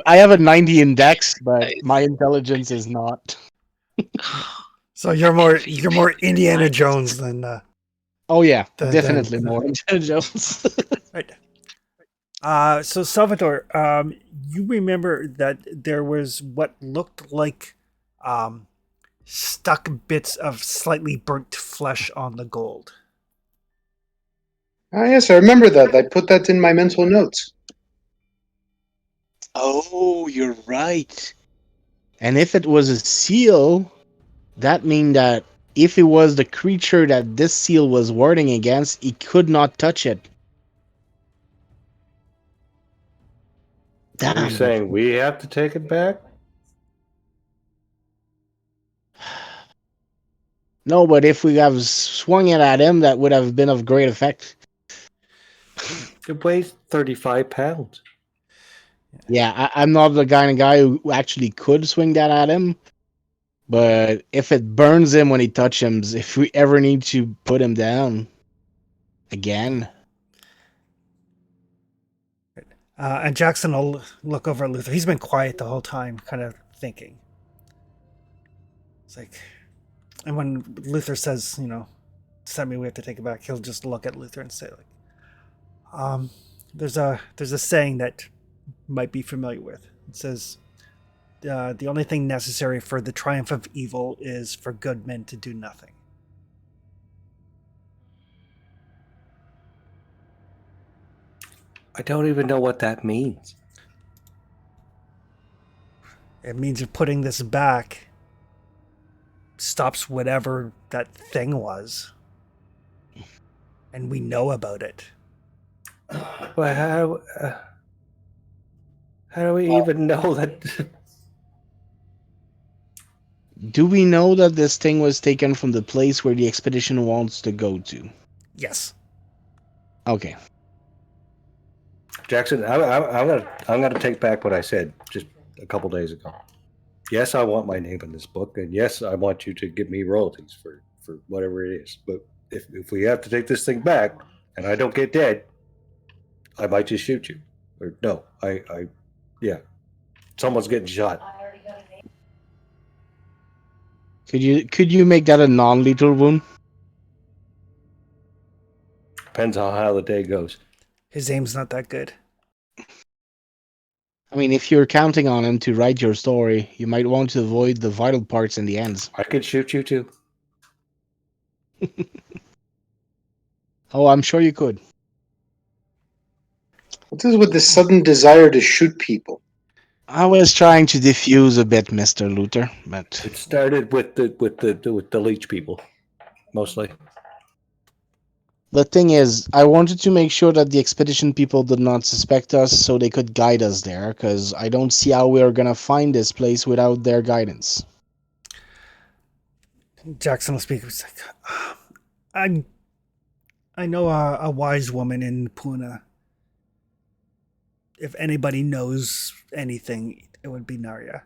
I have a 90 index, but Nice. my intelligence is not. So you're more Indiana Jones than Oh yeah, than- definitely than- more intelligence. right. So Salvador, you remember that there was what looked like stuck bits of slightly burnt flesh on the gold. Ah, yes, I remember that. I put that in my mental notes. Oh, you're right. And if it was a seal, that means that if it was the creature that this seal was warding against, he could not touch it. Are you Damn. saying we have to take it back? No, but if we have swung it at him, that would have been of great effect. It weighs 35 pounds. Yeah, I'm not the kind of guy who actually could swing that at him. But if it burns him when he touches him, if we ever need to put him down again. And Jackson will look over at Luther. He's been quiet the whole time, kind of thinking. It's like, and when Luther says, "Send me, we have to take it back," he'll just look at Luther and say, like, there's a saying that you might be familiar with. It says, the only thing necessary for the triumph of evil is for good men to do nothing. I don't even know what that means. It means if putting this back stops whatever that thing was, and we know about it. Well, how do we even know that? Do we know that this thing was taken from the place where the expedition wants to go to? Yes. Okay. Jackson, I'm gonna take back what I said just a couple days ago. Yes, I want my name in this book, and yes, I want you to give me royalties for whatever it is. But if we have to take this thing back, and I don't get dead, I might just shoot you. Or no, yeah, someone's getting shot. Could you make that a non-lethal wound? Depends on how the day goes. His aim's not that good. I mean, if you're counting on him to write your story, you might want to avoid the vital parts and the ends. I could shoot you too. Oh, I'm sure you could. What is with this sudden desire to shoot people? I was trying to diffuse a bit, Mr. Luther, but It started with the leech people, mostly. the thing is, I wanted to make sure that the expedition people did not suspect us so they could guide us there, because I don't see how we are going to find this place without their guidance. Jackson will speak. He's like, I know a wise woman in Puna. If anybody knows anything, it would be Narya.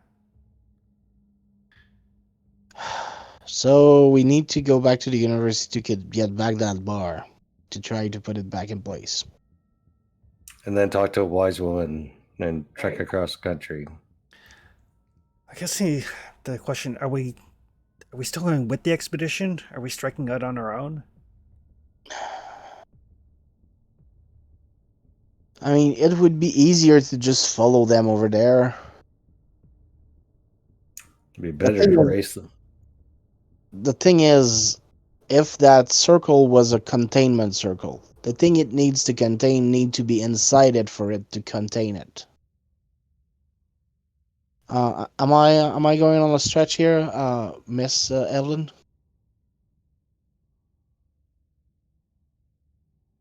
So we need to go back to the university to get back that bar to try to put it back in place. And then talk to a wise woman and trek across the country. I guess the question: Are we still going with the expedition? Are we striking out on our own? I mean, it would be easier to just follow them over there. It'd be better to race them. The thing is, if that circle was a containment circle, the thing it needs to contain need to be inside it for it to contain it. Am I going on a stretch here, Miss Evelyn?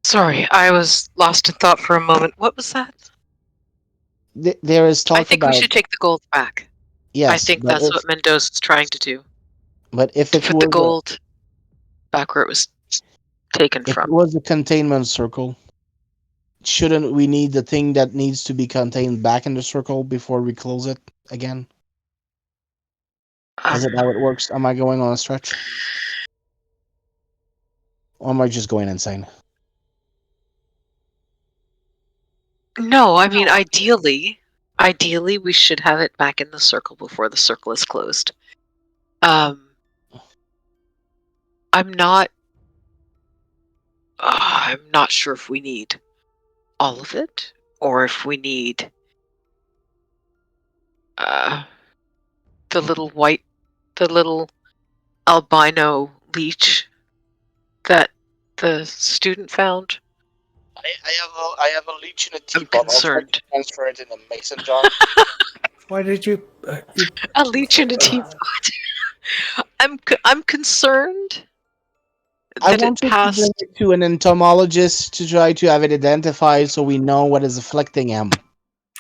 Sorry, I was lost in thought for a moment. What was that? There is I talk think we about should take the gold back. I yes, think that's what Mendoza's trying to do. if To it put the was gold back where it was taken if it from. was a containment circle, shouldn't we need the thing that needs to be contained back in the circle before we close it again? Is it how it works? Am I going on a stretch? Or am I just going insane? No, I mean ideally we should have it back in the circle before the circle is closed. I'm not sure if we need all of it or if we need the little albino leech that the student found. I have a leech in a I'm teapot. I'll try to concerned. transfer it in a mason jar. Why did you? A leech in a teapot. I'm concerned I that it wanted to bring passed. it to an entomologist to try to have it identified so we know what is afflicting him.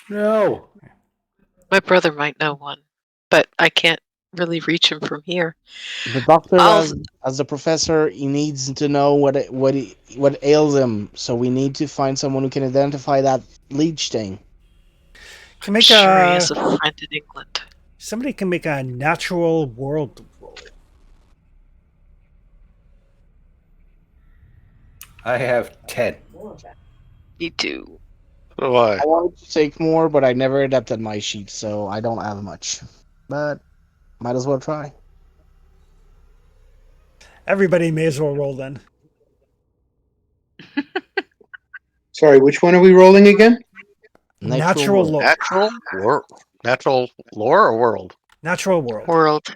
No. My brother might know one, but I can't really reach him from here. The doctor, I'll as the professor, he needs to know what ails him. So we need to find someone who can identify that leech thing. Can make sure he a has a friend in England. somebody can make a natural world roll. I have 10. Me too. Why? I wanted to take more, but I never adapted my sheet, so I don't have much. But might as well try. Everybody may as well roll then. Sorry, which one are we rolling again? Natural world. lore. Natural lore or world? Natural world. World.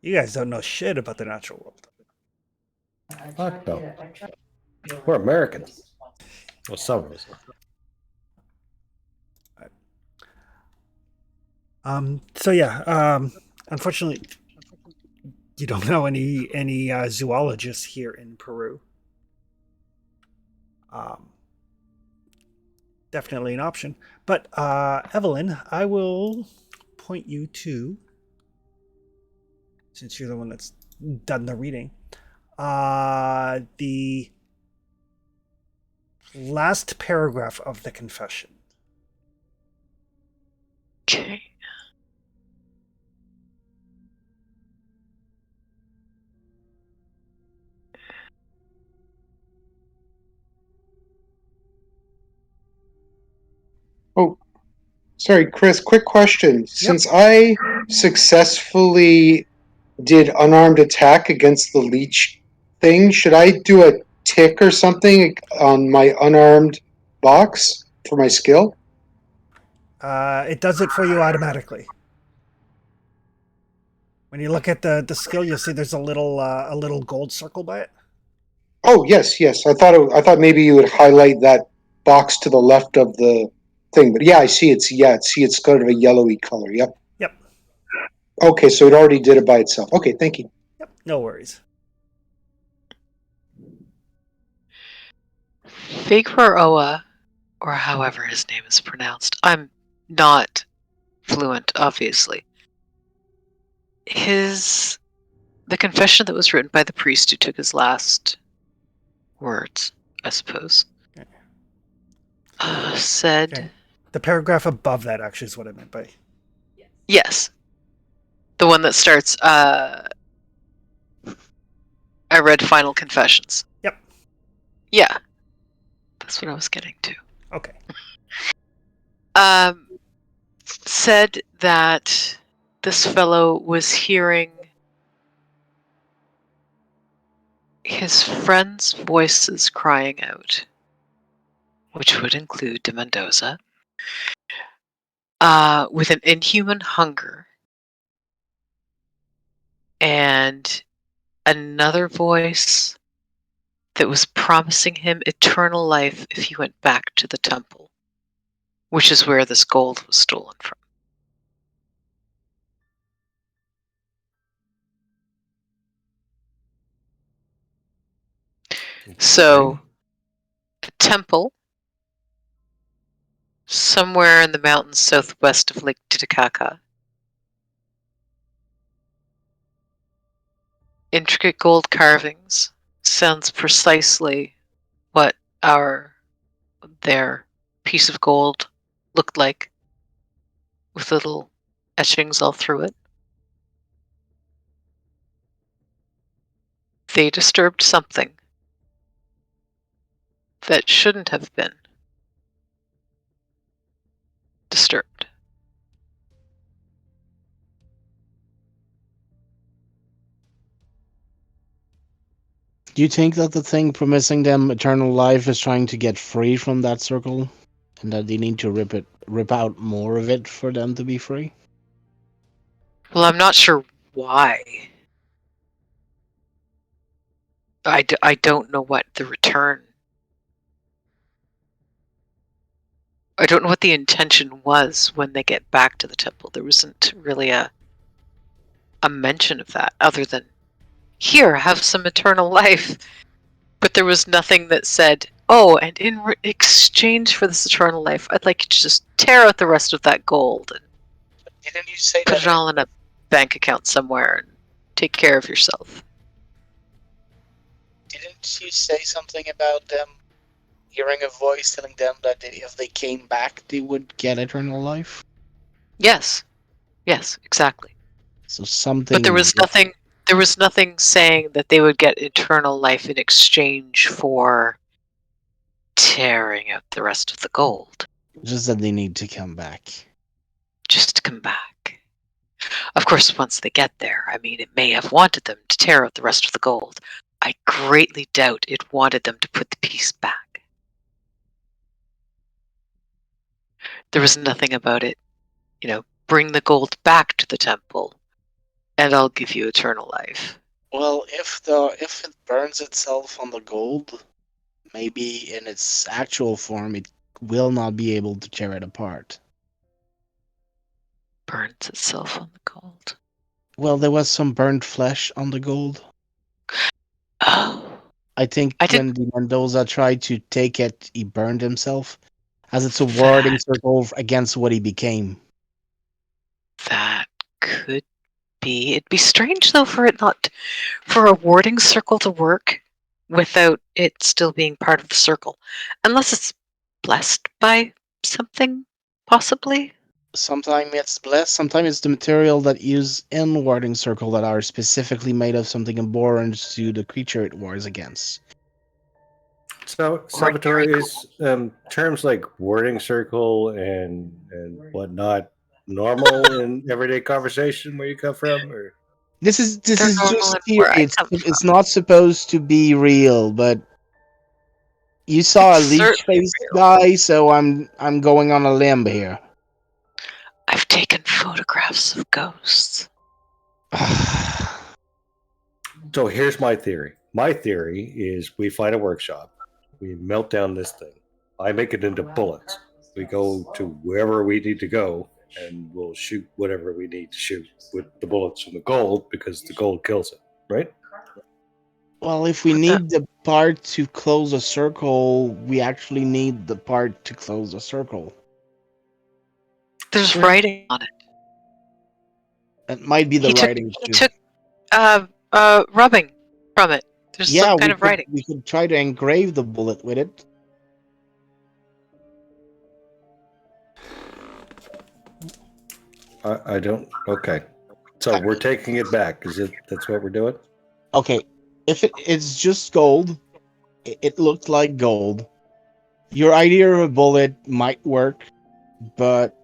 You guys don't know shit about the natural world. Fuck no. We're Americans. Well, some of us are. So yeah, unfortunately, you don't know any zoologists here in Peru. Definitely an option. But Evelyn, I will point you to, since you're the one that's done the reading, the last paragraph of the confession. Okay. Oh, sorry, Chris. Quick question. Yep. Since I successfully did unarmed attack against the leech thing, should I do a tick or something on my unarmed box for my skill? It does it for you automatically. When you look at the skill, you'll see there's a little gold circle by it. Oh yes, yes. I thought maybe you would highlight that box to the left of the thing, but yeah, I see it's it's kind of a yellowy color. Yep. Yep. Okay, so it already did it by itself. Okay, thank you. Yep. No worries. Figueroa, or however his name is pronounced. I'm not fluent, obviously. The confession that was written by the priest who took his last words, I suppose, said. Okay. The paragraph above that actually is what I meant by. Yes. The one that starts, I read Final Confessions. Yep. Yeah. That's what I was getting to. Okay. Said that this fellow was hearing his friends' voices crying out, which would include de Mendoza, with an inhuman hunger. And another voice that was promising him eternal life if he went back to the temple, which is where this gold was stolen from. So, a temple somewhere in the mountains southwest of Lake Titicaca. Intricate gold carvings sounds precisely what their piece of gold looked like, with little etchings all through it. They disturbed something that shouldn't have been disturbed. Do you think that the thing promising them eternal life is trying to get free from that circle, and that they need to rip out more of it for them to be free? Well, I'm not sure why. I don't know what the return. I don't know what the intention was when they get back to the temple. There wasn't really a mention of that, other than, here, have some eternal life. But there was nothing that said, oh, and in exchange for this eternal life, I'd like you to just tear out the rest of that gold and Didn't you say put it all in a bank account somewhere and take care of yourself. Didn't you say something about them hearing a voice telling them that if they came back, they would get eternal life? Yes, exactly. So something. But there was nothing. There was nothing saying that they would get eternal life in exchange for tearing out the rest of the gold. Just that they need to come back. Just to come back. Of course, once they get there, I mean, it may have wanted them to tear out the rest of the gold. I greatly doubt it wanted them to put the piece back. There was nothing about it, bring the gold back to the temple, and I'll give you eternal life. Well, if it burns itself on the gold, maybe in its actual form, it will not be able to tear it apart. Burns itself on the gold. Well, there was some burnt flesh on the gold. Oh. I think when the Mendoza tried to take it, he burned himself, as it's a warding circle against what he became. That could be. It'd be strange, though, for a warding circle to work without it still being part of the circle. Unless it's blessed by something, possibly. Sometimes it's blessed, sometimes it's the material that used in warding circle that are specifically made of something abhorrent to the creature it wars against. So, Salvatore, is terms like wording circle and whatnot normal in everyday conversation where you come from, or This is They're just normal theory. in where I come It's from. not supposed to be real, but you saw It's a leech certainly faced real. guy, so I'm going on a limb here. I've taken photographs of ghosts. So here's my theory. My theory is we find a workshop, we melt down this thing, I make it into bullets. We go to wherever we need to go, and we'll shoot whatever we need to shoot with the bullets from the gold because the gold kills it, right? Well, if we need the part to close a circle, we actually need the part to close a circle. There's writing on it. That might be the writing He too. took rubbing from it. There's some kind of writing. We could try to engrave the bullet with it. I don't. Okay, so we're taking it back. That's what we're doing? Okay, if it's just gold, it looked like gold. Your idea of a bullet might work, but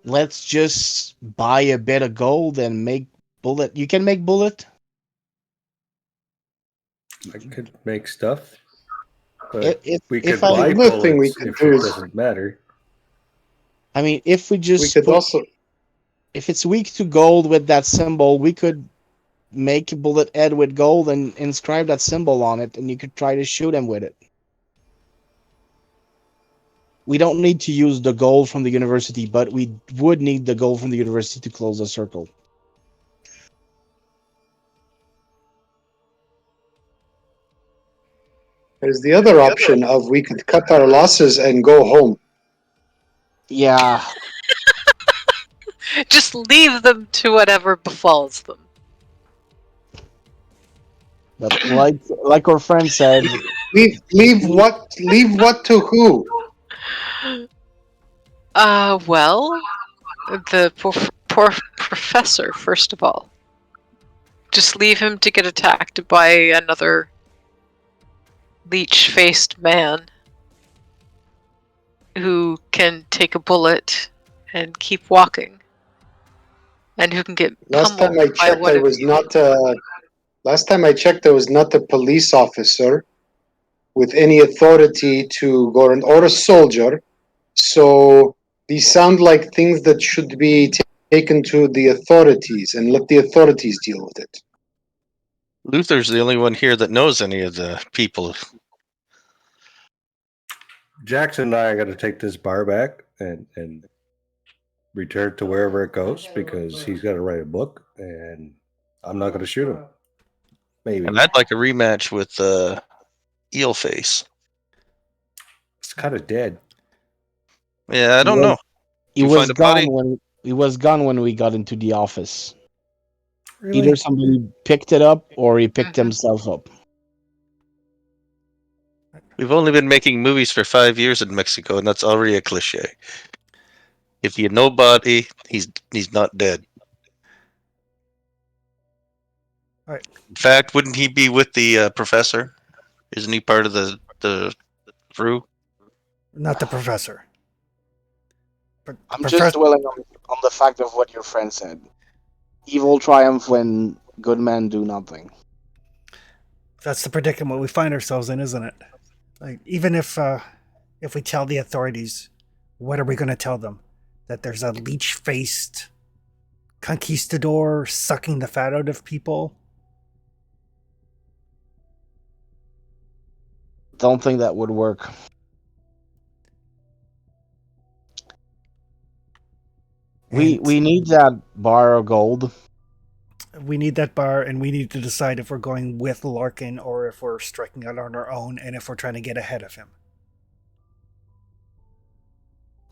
let's just buy a bit of gold and make bullet. You can make bullet? I could make stuff, but If we could I- buy Another thing we bullets could if do it is doesn't matter. I mean, if we just we could also if it's weak to gold with that symbol, we could make a bullet head with gold and inscribe that symbol on it, and you could try to shoot him with it. We don't need to use the gold from the university, but we would need the gold from the university to close the circle. There's the other option of we could cut our losses and go home. Yeah, Just leave them to whatever befalls them. but like our friend said, Leave what to who? Well, the poor professor, first of all. Just leave him to get attacked by another leech-faced man who can take a bullet and keep walking, and who can get Last time pummeled I by checked, one I of was you. not. Last time I checked, I was not a police officer with any authority to go around, or a soldier. So these sound like things that should be taken to the authorities and let the authorities deal with it. Luther's the only one here that knows any of the people. Jackson and I are going to take this bar back and return to wherever it goes because he's got to write a book, and I'm not going to shoot him. Maybe And I'd like a rematch with Eelface. it's kind of dead. Yeah, I don't know. he You was find a body? gone when we got into the office. Really? Either somebody picked it up or he picked himself up. We've only been making movies for 5 years in Mexico, and that's already a cliche. If you know body, he's not dead. All right. In fact, wouldn't he be with the professor? Isn't he part of the crew? Not the professor. But the I'm just dwelling on the fact of what your friend said. Evil triumph when good men do nothing. That's the predicament we find ourselves in, isn't it? Like, even if we tell the authorities, what are we going to tell them? That there's a leech-faced conquistador sucking the fat out of people? Don't think that would work. We need that bar of gold. We need that bar, and we need to decide if we're going with Larkin or if we're striking out on our own, and if we're trying to get ahead of him.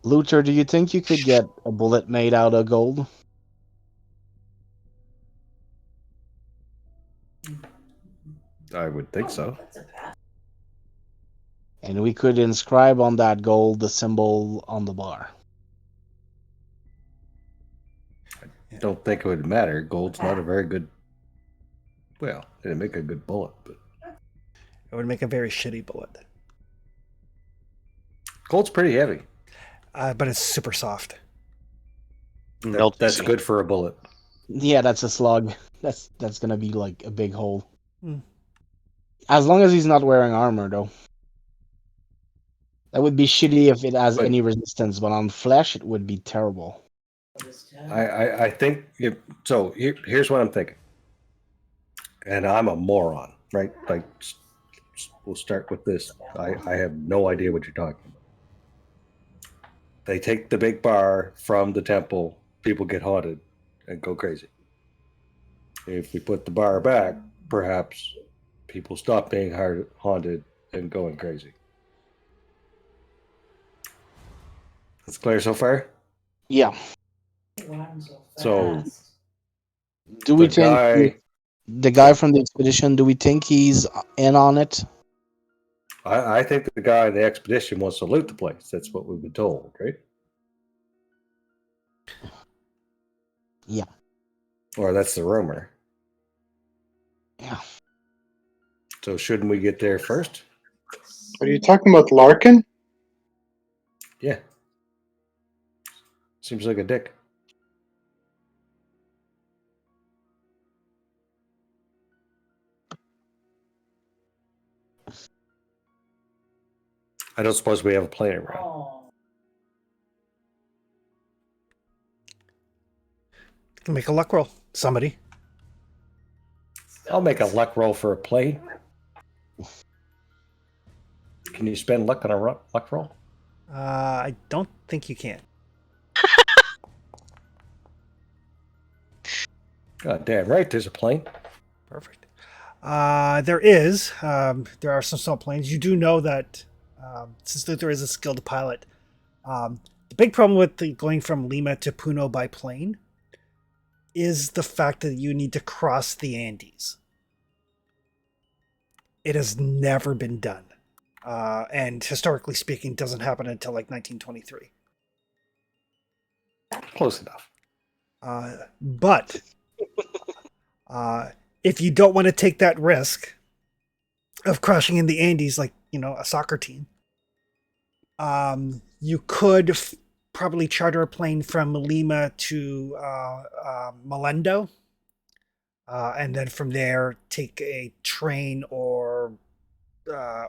Luther, do you think you could get a bullet made out of gold? I would think so. And we could inscribe on that gold the symbol on the bar. Don't think it would matter. Gold's not a very good. Well, it'd make a good bullet, but It would make a very shitty bullet. gold's pretty heavy. But it's super soft. That's good for a bullet. Yeah, that's a slug. That's gonna be like a big hole. Hmm. As long as he's not wearing armor, though. That would be shitty if it has any resistance, but on flesh it would be terrible. I think so. Here's what I'm thinking, and I'm a moron, right? Like, we'll start with this. I have no idea what you're talking about. They take the big bar from the temple, people get haunted and go crazy. If we put the bar back, perhaps people stop being haunted and going crazy. That's clear so far? Yeah. So do we think the guy from the expedition, do we think he's in on it? I think the guy in the expedition wants to loot the place. That's what we've been told, right? Yeah. Or that's the rumor. Yeah. So shouldn't we get there first? Are you talking about Larkin? Yeah. Seems like a dick. I don't suppose we have a plan, right? Can make a luck roll. Somebody. I'll make a luck roll for a plane. Can you spend luck on a luck roll? I don't think you can. God damn right, there's a plane. Perfect. There is. There are some small planes. You do know that since Luther is a skilled pilot, the big problem with going from Lima to Puno by plane is the fact that you need to cross the Andes. It has never been done. And historically speaking, doesn't happen until like 1923. Close enough. But if you don't want to take that risk of crashing in the Andes like, a soccer team, you could probably charter a plane from Lima to Melendo, and then from there take a train or a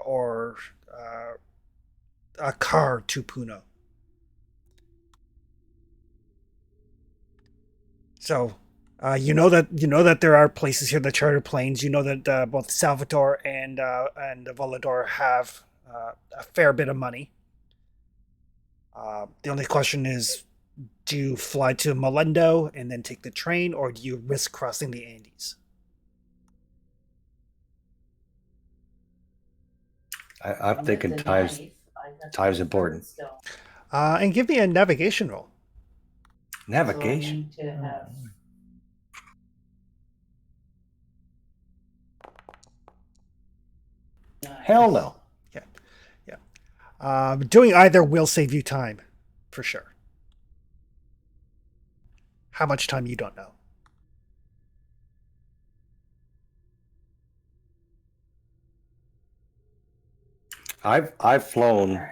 car to Puno. So you know that there are places here that charter planes. You know that both Salvatore and Volador have a fair bit of money. The only question is, do you fly to Melendo and then take the train, or do you risk crossing the Andes? I'm thinking time's important. And give me a navigation roll. Navigation? Hell no. Doing either will save you time, for sure. How much time, you don't know. I've flown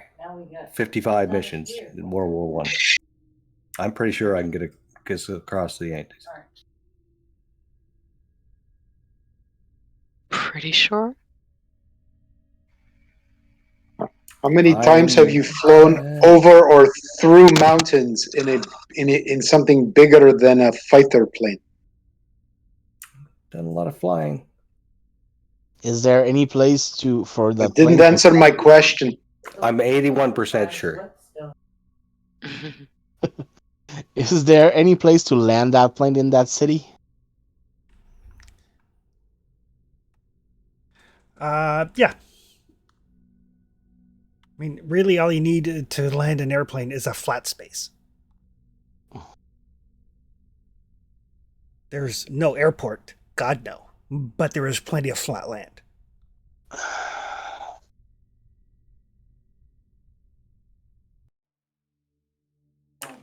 55 missions in World War One. I'm pretty sure I can get across the Andes. Pretty sure. How many times have you flown over or through mountains in something bigger than a fighter plane? Done a lot of flying. Is there any place for the That didn't plane answer my question. I'm 81% sure. Is there any place to land that plane in that city? Yeah. I mean, really, all you need to land an airplane is a flat space. There's no airport, God no, but there is plenty of flat land.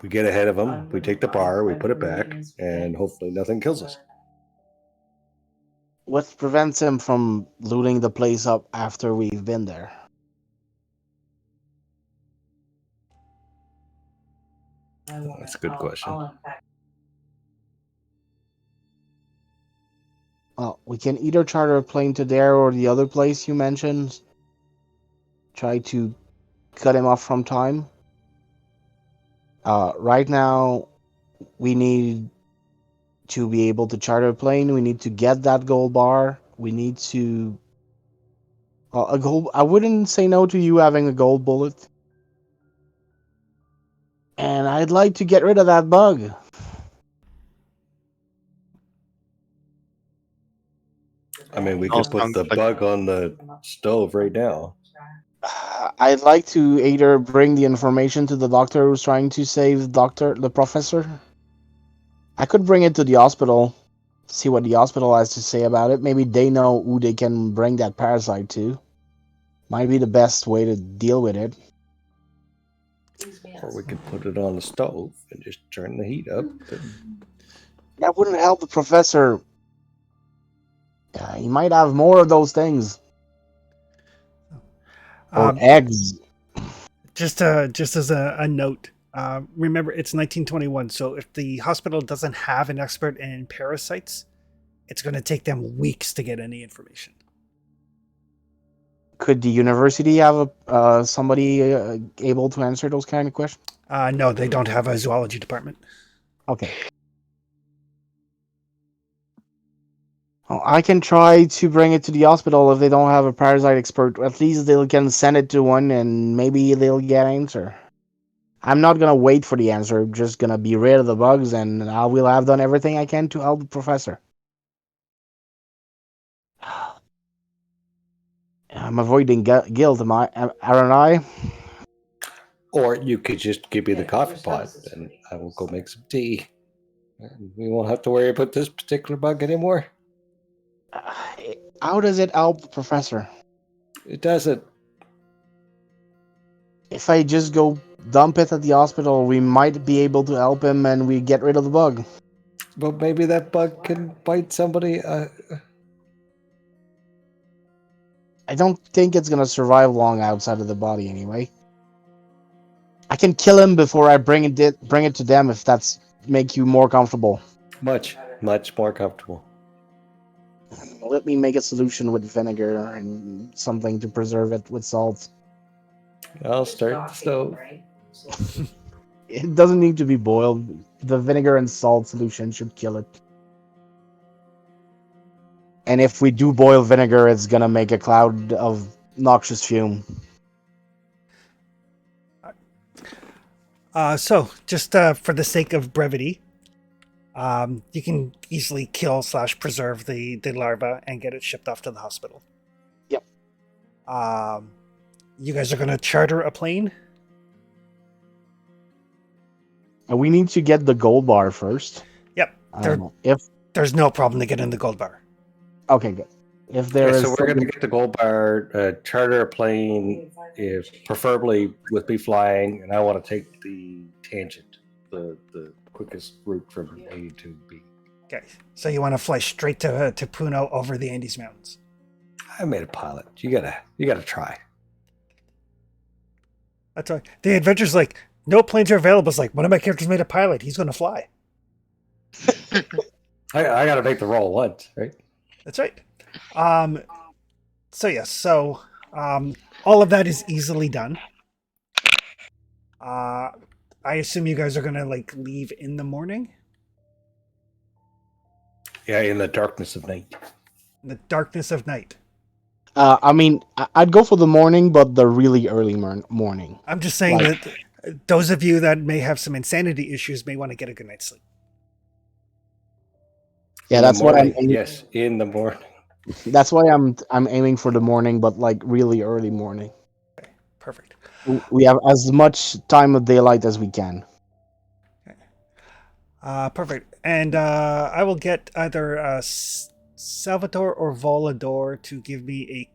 We get ahead of them, we take the bar, we put it back, and hopefully nothing kills us. What prevents him from looting the place up after we've been there? That's a good question. Well, we can either charter a plane to there or the other place you mentioned. Try to cut him off from time. Right now, we need to be able to charter a plane. We need to get that gold bar. We need to... a gold... I wouldn't say no to you having a gold bullet. And I'd like to get rid of that bug. I mean, we could put the bug on the stove right now. I'd like to either bring the information to the doctor who's trying to save the professor. I could bring it to the hospital, see what the hospital has to say about it. Maybe they know who they can bring that parasite to. Might be the best way to deal with it. Or we could put it on the stove and just turn the heat up. That wouldn't help the professor. He might have more of those things. Or eggs. Just as a note, remember it's 1921, so if the hospital doesn't have an expert in parasites, it's going to take them weeks to get any information. Could the university have somebody able to answer those kind of questions? No, they don't have a zoology department. Okay. Well, I can try to bring it to the hospital if they don't have a parasite expert. At least they can send it to one, and maybe they'll get answer. I'm not gonna wait for the answer. I'm just gonna be rid of the bugs, and I will have done everything I can to help the professor. I'm avoiding guilt, aren't I? Or you could just give me the coffee pot, and I will go make some tea. And we won't have to worry about this particular bug anymore. Uh, How does it help the professor? It doesn't. If I just go dump it at the hospital, we might be able to help him, and we get rid of the bug. But maybe that bug can bite somebody. I don't think it's gonna survive long outside of the body anyway. I can kill him before I bring it to them if that's make you more comfortable. Much, much more comfortable. Let me make a solution with vinegar and something to preserve it with salt. I'll start the stove. It doesn't need to be boiled. The vinegar and salt solution should kill it. And if we do boil vinegar, it's gonna make a cloud of noxious fume. So, just for the sake of brevity, you can easily kill / preserve the larva and get it shipped off to the hospital. Yep. You guys are going to charter a plane? And we need to get the gold bar first. Yep. If There's no problem to get in the gold bar. okay, good. If there Okay, is so we're going to something- get the gold bar, charter a plane, if preferably with me flying, and I want to take the tangent, the quickest route from A to B. Okay. So you want to fly straight to Puno over the Andes Mountains. I made a pilot. You gotta try. That's right. The adventure's like, no planes are available. It's like, one of my characters made a pilot. He's going to fly. I gotta make the roll once, right? That's right. So yes, so all of that is easily done. I assume you guys are gonna like leave in the morning, Yeah, in the darkness of night. in the darkness of night. I mean, I'd go for the morning, but the really early morning. I'm just saying Like- that those of you that may have some insanity issues may want to get a good night's sleep. Yeah, In the that's what I'm. morning. Yes, in the morning. That's why I'm aiming for the morning, but like really early morning. Perfect. We have as much time of daylight as we can. Perfect. And I will get either Salvatore or Volador to give me a.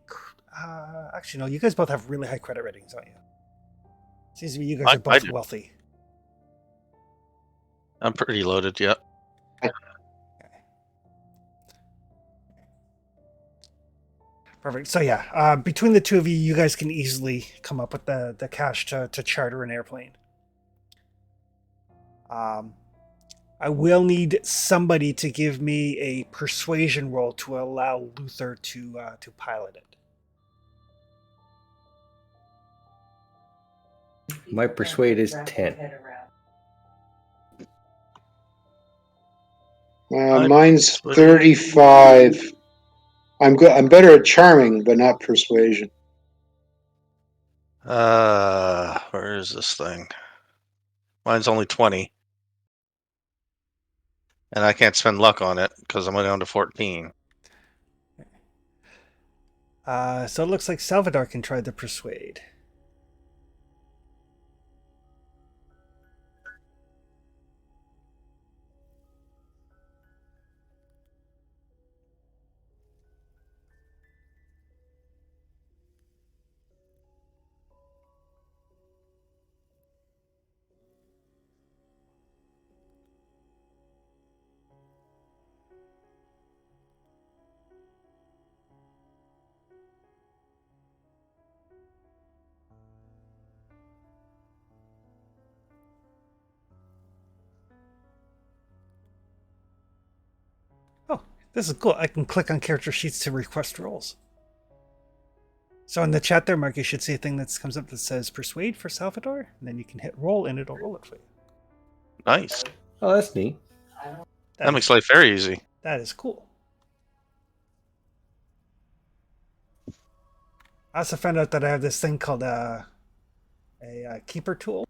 Actually, no. You guys both have really high credit ratings, don't you? Seems to me you guys I are both do. wealthy. I'm pretty loaded. Yeah. Perfect. So yeah, between the two of you, you guys can easily come up with the cash to charter an airplane. I will need somebody to give me a persuasion roll to allow Luther to pilot it. My persuade is 10. Mine's 35. I'm good. I'm better at charming, but not persuasion. Where is this thing? Mine's only 20. And I can't spend luck on it because I'm only down to 14. So it looks like Salvador can try to persuade. Oh, this is cool. I can click on character sheets to request rolls. So in the chat there, Mark, you should see a thing that comes up that says persuade for Salvador, and then you can hit roll and it'll roll it for you. Nice. Oh, that's neat. That makes life very easy. That is cool. I also found out that I have this thing called a keeper tool,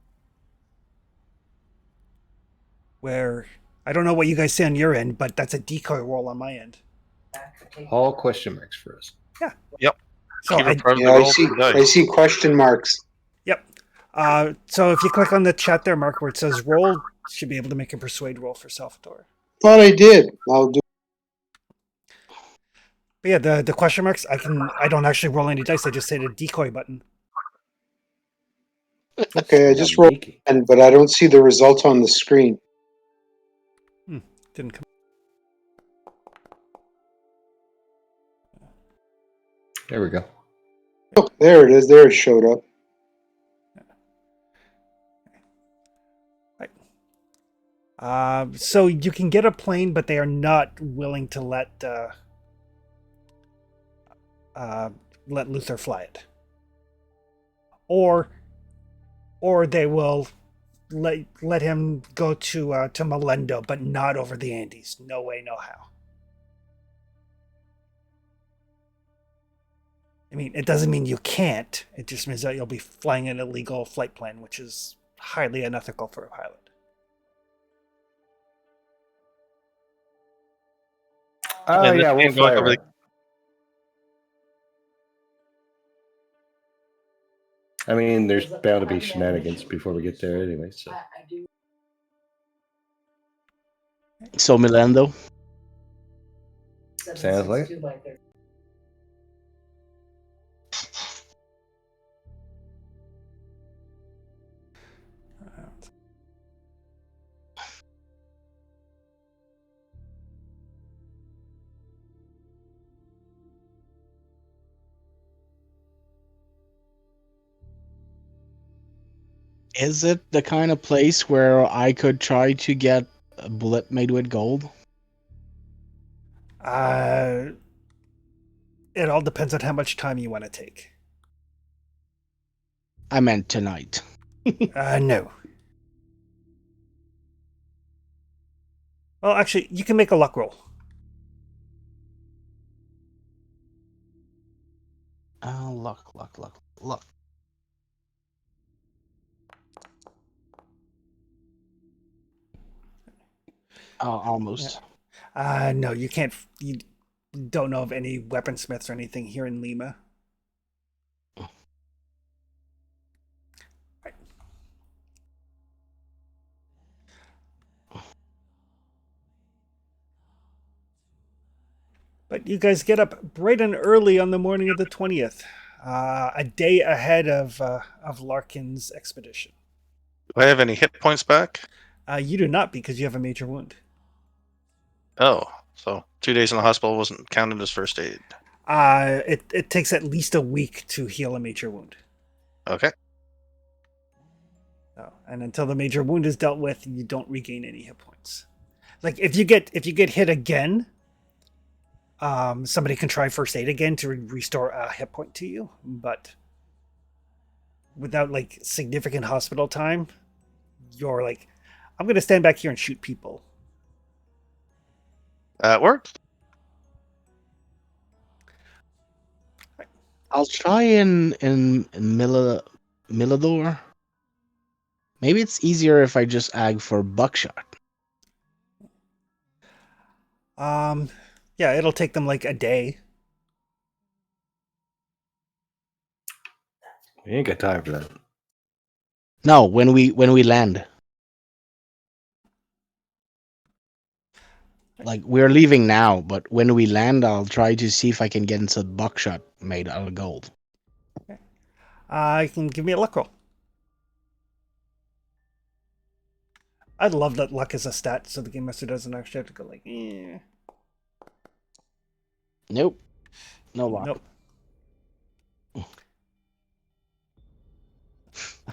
where I don't know what you guys say on your end, but that's a decoy roll on my end. All question marks for us. Yeah. Yep. So Keep I it part of Yeah, the I roll see. for the I dice. see question marks. Yep. So if you click on the chat there, Mark, where it says roll, should be able to make a persuade roll for Salvatore. Thought I did. I'll do. But yeah, the question marks, I don't actually roll any dice, I just hit a decoy button. Okay, I just rolled, Sneaky. but I don't see the result on the screen. Didn't come. There we go. Oh, there it is. There it showed up. So you can get a plane, but they are not willing to let Luther fly it, or they will let him go to Melendo, but not over the Andes. No way, no how. I mean, it doesn't mean you can't. It just means that you'll be flying an illegal flight plan, which is highly unethical for a pilot. Oh And this yeah, we'll game fly going over around. I mean, there's bound to be shenanigans before we get there anyway. So So Milando. sounds like it. Is it the kind of place where I could try to get a bullet made with gold? It all depends on how much time you want to take. I meant tonight. No. Well, actually, you can make a luck roll. Luck. Oh, almost. No, you can't. You don't know of any weaponsmiths or anything here in Lima. Right. But you guys get up bright and early on the morning of the 20th, a day ahead of Larkin's expedition. Do I have any hit points back? You do not, because you have a major wound. Oh, so 2 days in the hospital wasn't counted as first aid. It takes at least a week to heal a major wound. Okay. And until the major wound is dealt with, you don't regain any hit points. Like if you get hit again, somebody can try first aid again to restore a hit point to you, but without like significant hospital time, you're like, I'm gonna stand back here and shoot people. That worked. I'll try in Milador. Maybe it's easier if I just ag for buckshot. Yeah, it'll take them like a day. We ain't got time for that. No, when we land. Like we're leaving now, but when we land, I'll try to see if I can get into buckshot made out of gold. You can give me a luck roll. I love that luck is a stat, so the game master doesn't actually have to go like, eh. Nope. No luck. Nope.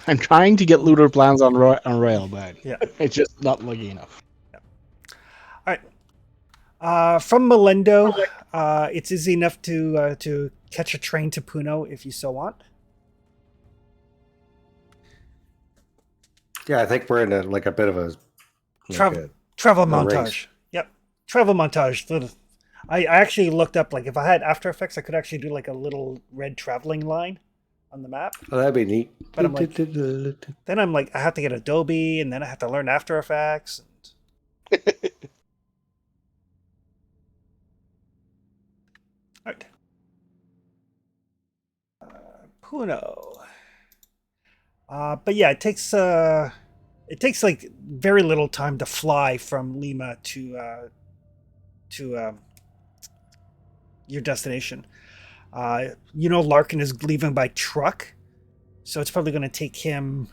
I'm trying to get looter plans on rail, but Yeah. it's just not lucky enough. All right. From Melendo, it's easy enough to catch a train to Puno if you so want. Yeah, I think we're in a bit of a Travel montage. race. Yep. Travel montage. I actually looked up, like, if I had After Effects, I could actually do like a little red traveling line on the map. Oh, that'd be neat. But I'm like, then I'm like, I have to get Adobe, and then I have to learn After Effects. And... All right. Puno. But yeah, it takes like very little time to fly from Lima to your destination. Larkin is leaving by truck, so it's probably going to take him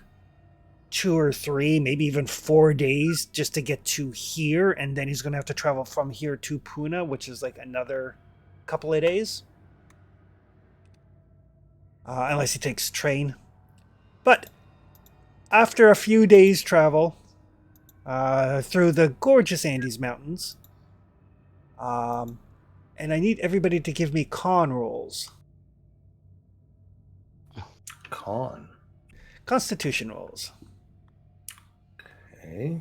2 or 3, maybe even 4 days just to get to here, and then he's going to have to travel from here to Puna, which is like another couple of days, unless he takes train. But after a few days travel through the gorgeous Andes Mountains, and I need everybody to give me con rolls. Con. Constitution rolls. Okay.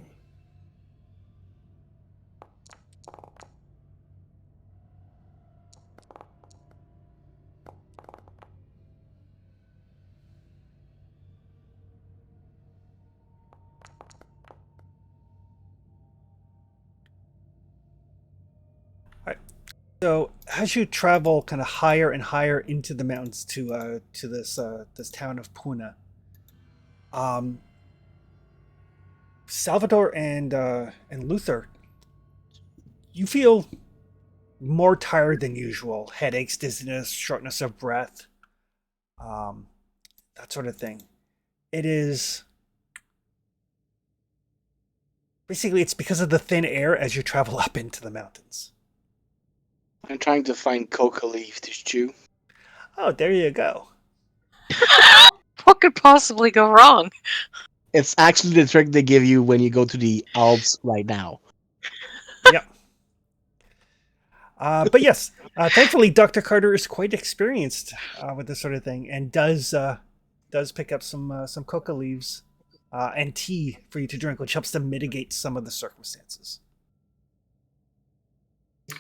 So as you travel kind of higher and higher into the mountains to this town of Puna, Salvador and Luther, you feel more tired than usual. Headaches, dizziness, shortness of breath, um, that sort of thing. It is basically it's because of the thin air as you travel up into the mountains. I'm trying to find coca leaf to chew. Oh, there you go. What could possibly go wrong? It's actually the trick they give you when you go to the Alps right now. Yep. But yes, thankfully, Dr. Carter is quite experienced with this sort of thing and does pick up some coca leaves and tea for you to drink, which helps to mitigate some of the circumstances.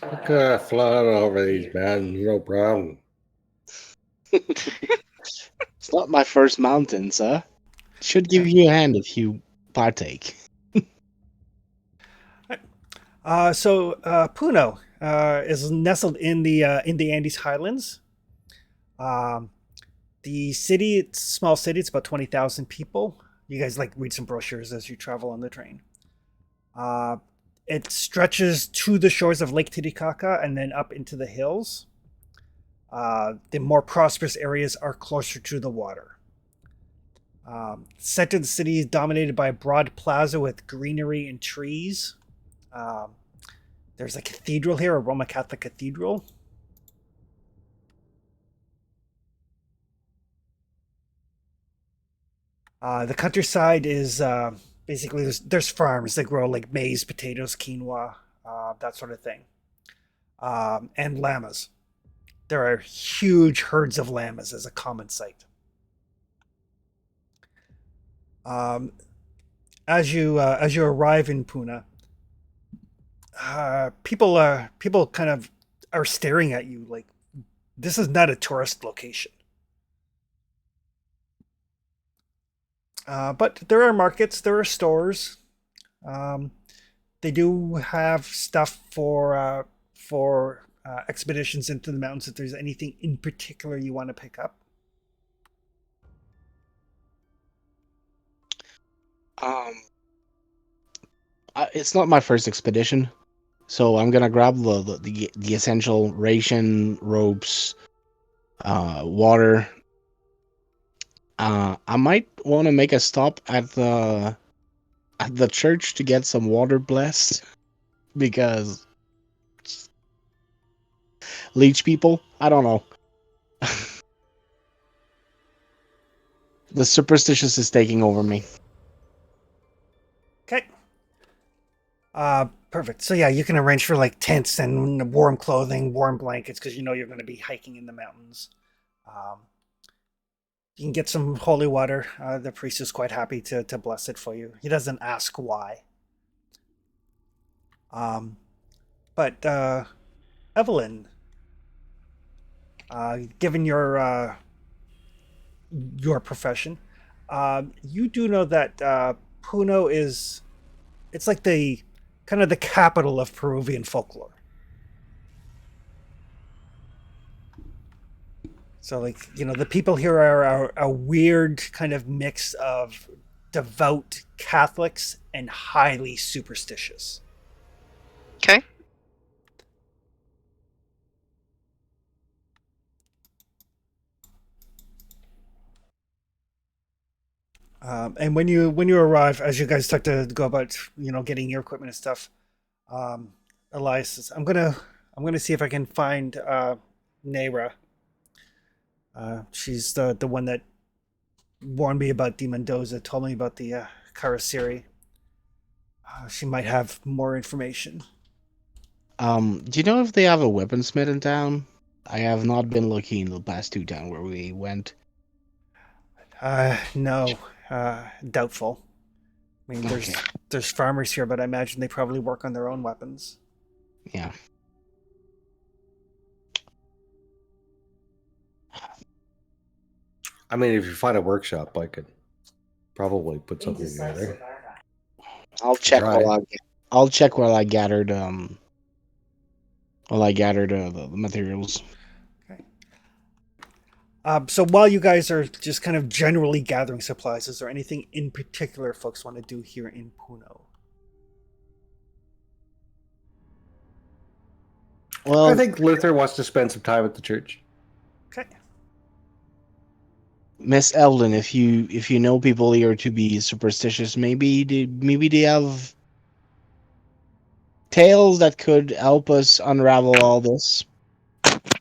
Look at flying over these mountains, no problem. It's not my first mountain, sir. Should give you a hand if you partake. So Puno is nestled in the Andes Highlands. The city, it's a small city. It's about 20,000 people. You guys like read some brochures as you travel on the train. It stretches to the shores of Lake Titicaca and then up into the hills. The more prosperous areas are closer to the water. Center of the city is dominated by a broad plaza with greenery and trees. There's a cathedral here, a Roman Catholic cathedral. The countryside is basically there's farms that grow like maize, potatoes, quinoa, that sort of thing, and llamas. There are huge herds of llamas as a common sight. As you arrive in Puna, people kind of are staring at you like this is not a tourist location. But there are markets, there are stores. They do have stuff for expeditions into the mountains. If there's anything in particular you want to pick up. It's not my first expedition, so I'm gonna grab the essential ration, ropes, water. I might want to make a stop at the church to get some water blessed because leech people. I don't know. The superstitious is taking over me. Okay. Perfect. So yeah, you can arrange for like tents and warm clothing, warm blankets, because you know you're going to be hiking in the mountains. Um, you can get some holy water. The priest is quite happy to bless it for you. He doesn't ask why. But Evelyn, given your profession, you do know that Puno is it's like the kind of the capital of Peruvian folklore. So, like, the people here are a weird kind of mix of devout Catholics and highly superstitious. Okay. And when you arrive, as you guys start to go about, getting your equipment and stuff, Elias says, I'm gonna see if I can find Naira. She's the one that warned me about the Mendoza, told me about the Karasiri. She might have more information. Do you know if they have a weaponsmith in town? I have not been looking the past two towns where we went. No, doubtful. I mean, Okay. there's farmers here, but I imagine they probably work on their own weapons. Yeah. I mean, if you find a workshop, I could probably put something together. I'll check Try. I'll check while I gathered the materials. Okay. So while you guys are just kind of generally gathering supplies, is there anything in particular folks want to do here in Puno? Well, I think Luther wants to spend some time at the church. Okay. Miss Evelyn, if you know people here to be superstitious, maybe they have tales that could help us unravel all this.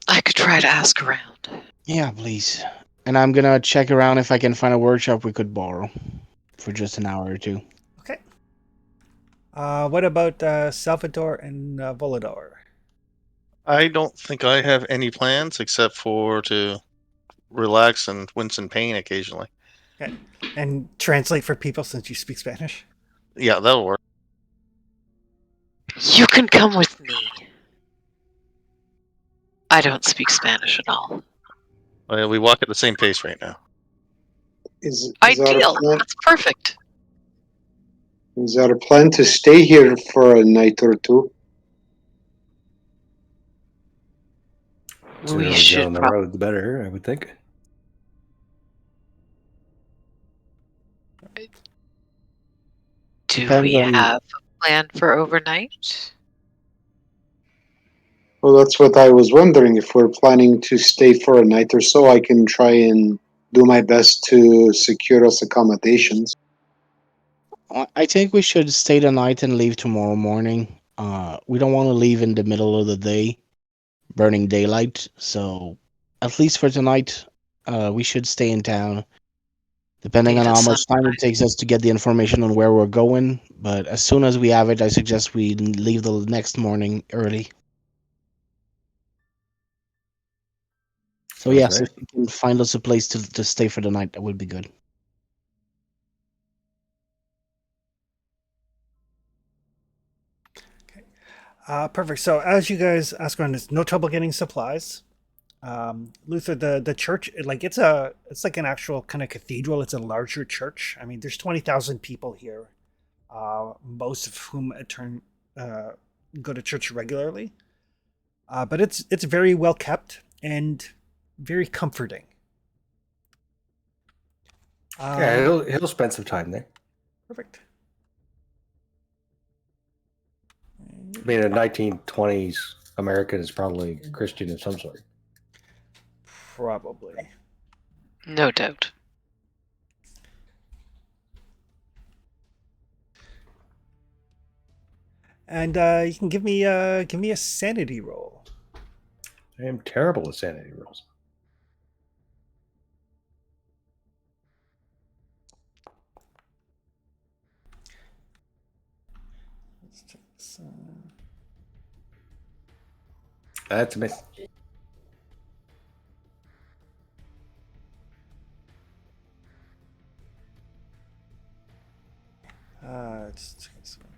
I could try to ask around. Yeah, please. And I'm gonna check around if I can find a workshop we could borrow for just an hour or two. Okay. What about Salvador and Volador? I don't think I have any plans except for to relax and wince in pain occasionally. Okay. And translate for people since you speak Spanish. Yeah, that'll work. You can come with me. I don't speak Spanish at all. We walk at the same pace right now. Is that a Ideal. plan? That's perfect. Is that a plan to stay here for a night or two? Sooner We we get should on the probably. road, the better, I would think. Do Depends we on. have a plan for overnight? Well, that's what I was wondering. If we're planning to stay for a night or so, I can try and do my best to secure us accommodations. I think we should stay the night and leave tomorrow morning. We don't want to leave in the middle of the day, burning daylight. So, at least for tonight, we should stay in town. Depending Leave on at how much time it sunrise. takes us to get the information on where we're going. But as soon as we have it, I suggest we leave the next morning early. So Sounds yes, right. if you can find us a place to stay for the night, that would be good. Perfect. So as you guys ask around, there's no trouble getting supplies. Luther, the church, it's like an actual kind of cathedral. It's a larger church. I mean, there's 20,000 people here, most of whom uh, go to church regularly. But it's very well kept and very comforting. Yeah, Um, he'll spend some time there. Perfect. I mean, a 1920s American is probably Christian of some sort. Probably. No doubt. And you can give me a sanity roll. I am terrible at sanity rolls. Let's check this. That's a miss. Let's check this one.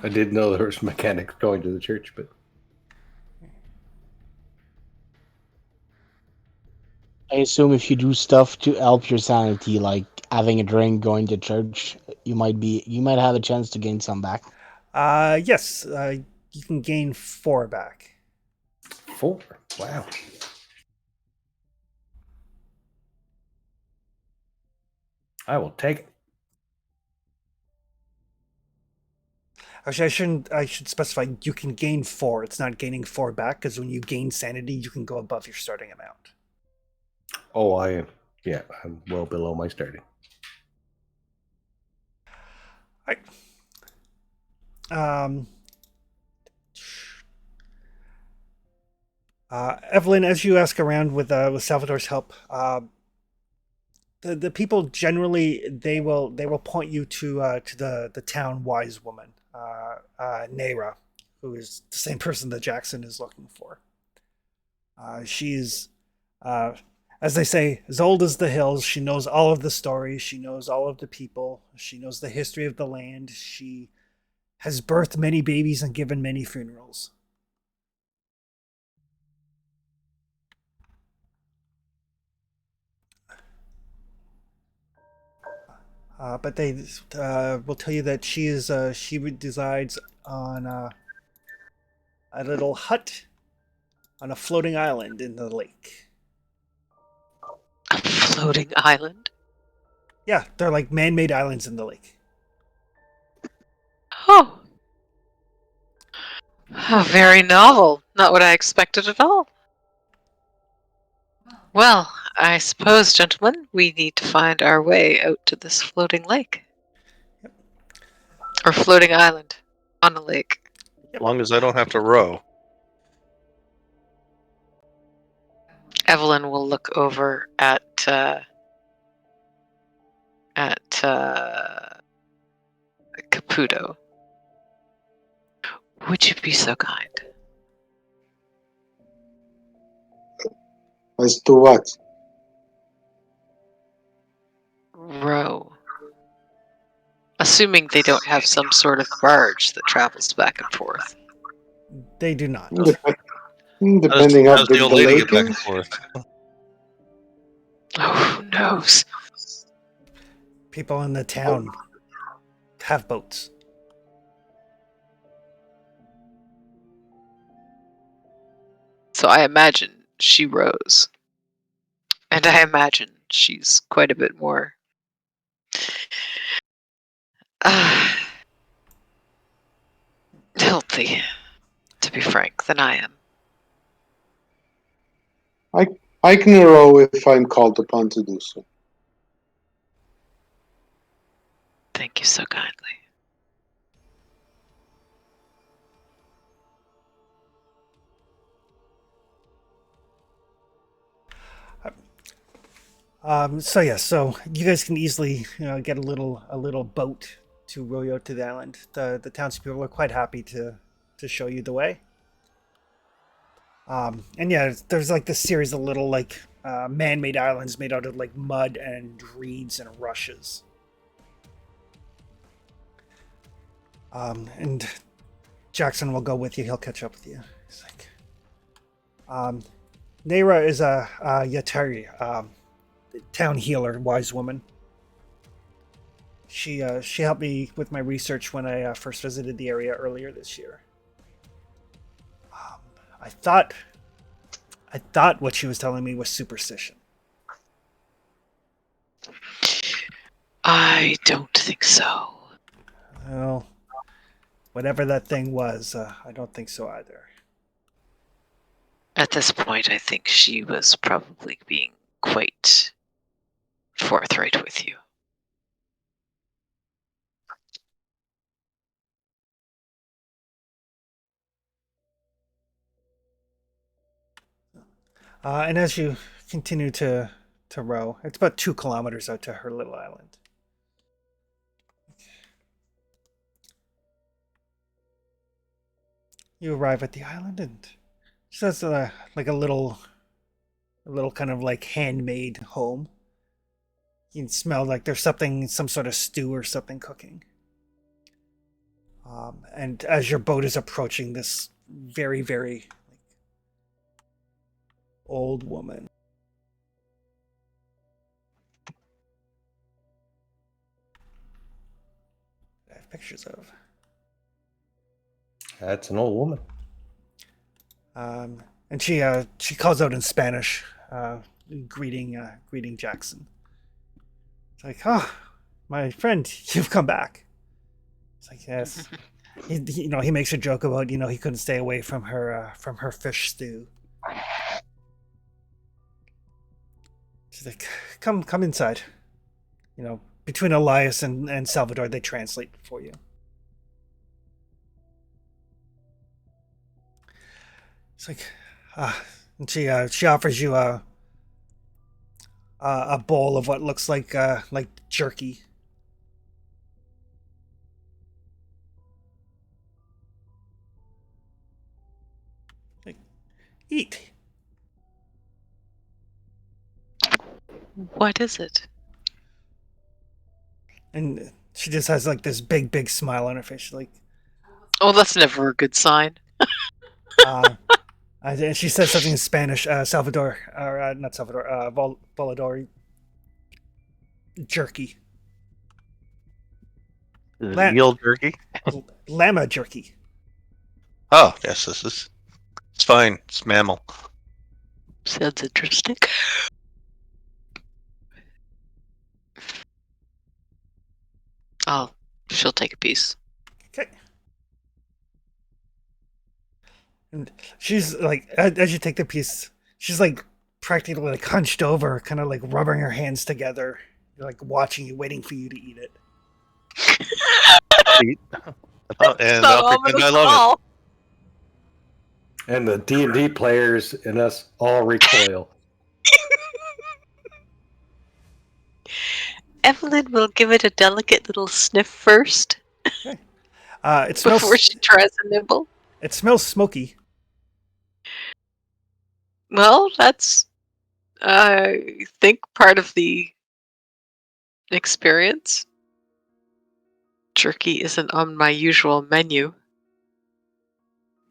I did know there was mechanics going to the church, but I assume if you do stuff to help your sanity, like having a drink, going to church, you might have a chance to gain some back. Yes, you can gain 4 back. 4. Wow. I will take it. Actually, I shouldn't. I should specify you can gain 4. It's not gaining 4 back because when you gain sanity, you can go above your starting amount. Oh, I'm well below my starting. All right. Evelyn, as you ask around with Salvador's help, the people generally they will point you to the town wise woman, Naira, who is the same person that Jackson is looking for. She's, uh, as they say, as old as the hills. She knows all of the stories. She knows all of the people. She knows the history of the land. She has birthed many babies and given many funerals. But they will tell you that she resides on a little hut on a floating island in the lake. A floating island? Yeah, they're like man-made islands in the lake. Oh. How very novel. Not what I expected at all. Well, I suppose, gentlemen, we need to find our way out to this floating lake. Or floating island on a lake. As long as I don't have to row. Evelyn will look over at Caputo. Would you be so kind? As to what? Row. Assuming they don't have some sort of barge that travels back and forth. They do not. Depending how How's the big old the lady lake get back and is. forth? Oh, who knows? People in the town have boats. So I imagine she rows. And I imagine she's quite a bit more healthy, to be frank, than I am. I can row if I'm called upon to do so. Thank you so kindly. So you guys can easily get a little boat to row you out to the island. The townspeople are quite happy to show you the way. And yeah, there's like this series of little like man-made islands made out of like mud and reeds and rushes. And Jackson will go with you. He'll catch up with you. He's like, Naira is a Yatari, town healer, wise woman. She helped me with my research when I first visited the area earlier this year. I thought what she was telling me was superstition. I don't think so. Well, whatever that thing was, I don't think so either. At this point, I think she was probably being quite forthright with you. And as you continue to row, it's about 2 kilometers out to her little island. You arrive at the island, and she has like a little kind of like handmade home. You can smell like there's some sort of stew or something cooking. And as your boat is approaching this very, very old woman, I have pictures of. That's an old woman. And she calls out in Spanish, greeting Jackson. It's like, oh, my friend, you've come back. It's like, yes. He makes a joke about he couldn't stay away from her fish stew. She's like, come inside. Between Elias and Salvador, they translate for you. It's like, and she offers you a bowl of what looks like jerky. Like, eat. What is it? And she just has like this big smile on her face, like, Oh, that's never a good sign. and she says something in Spanish. Salvador, or not Salvador, Volador. Jerky. Eel jerky. Llama jerky. Oh, yes, it's fine. It's mammal. Sounds interesting. Oh, she'll take a piece. Okay. And she's like, as you take the piece, she's like practically like hunched over, kind of like rubbing her hands together, like watching you, waiting for you to eat it. And I'll pretend I love And the D&D players and us all recoil. Evelyn will give it a delicate little sniff first. Okay. It smells. Before she tries a nibble. It smells smoky. Well, that's, I think, part of the experience. Jerky isn't on my usual menu.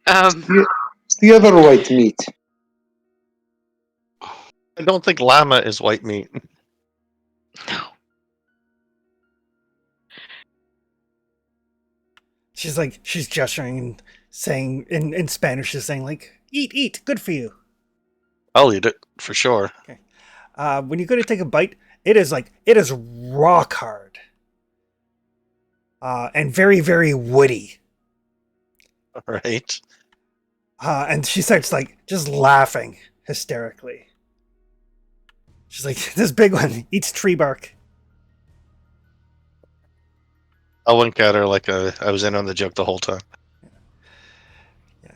It's the other white meat. I don't think llama is white meat. No. She's gesturing and saying in Spanish, she's saying like, eat, good for you. I'll eat it for sure. Okay. When you go to take a bite, it is rock hard. And very, very woody. Right. And she starts like just laughing hysterically. She's like, this big one eats tree bark. I'll wink at her like I was in on the joke the whole time. Yeah.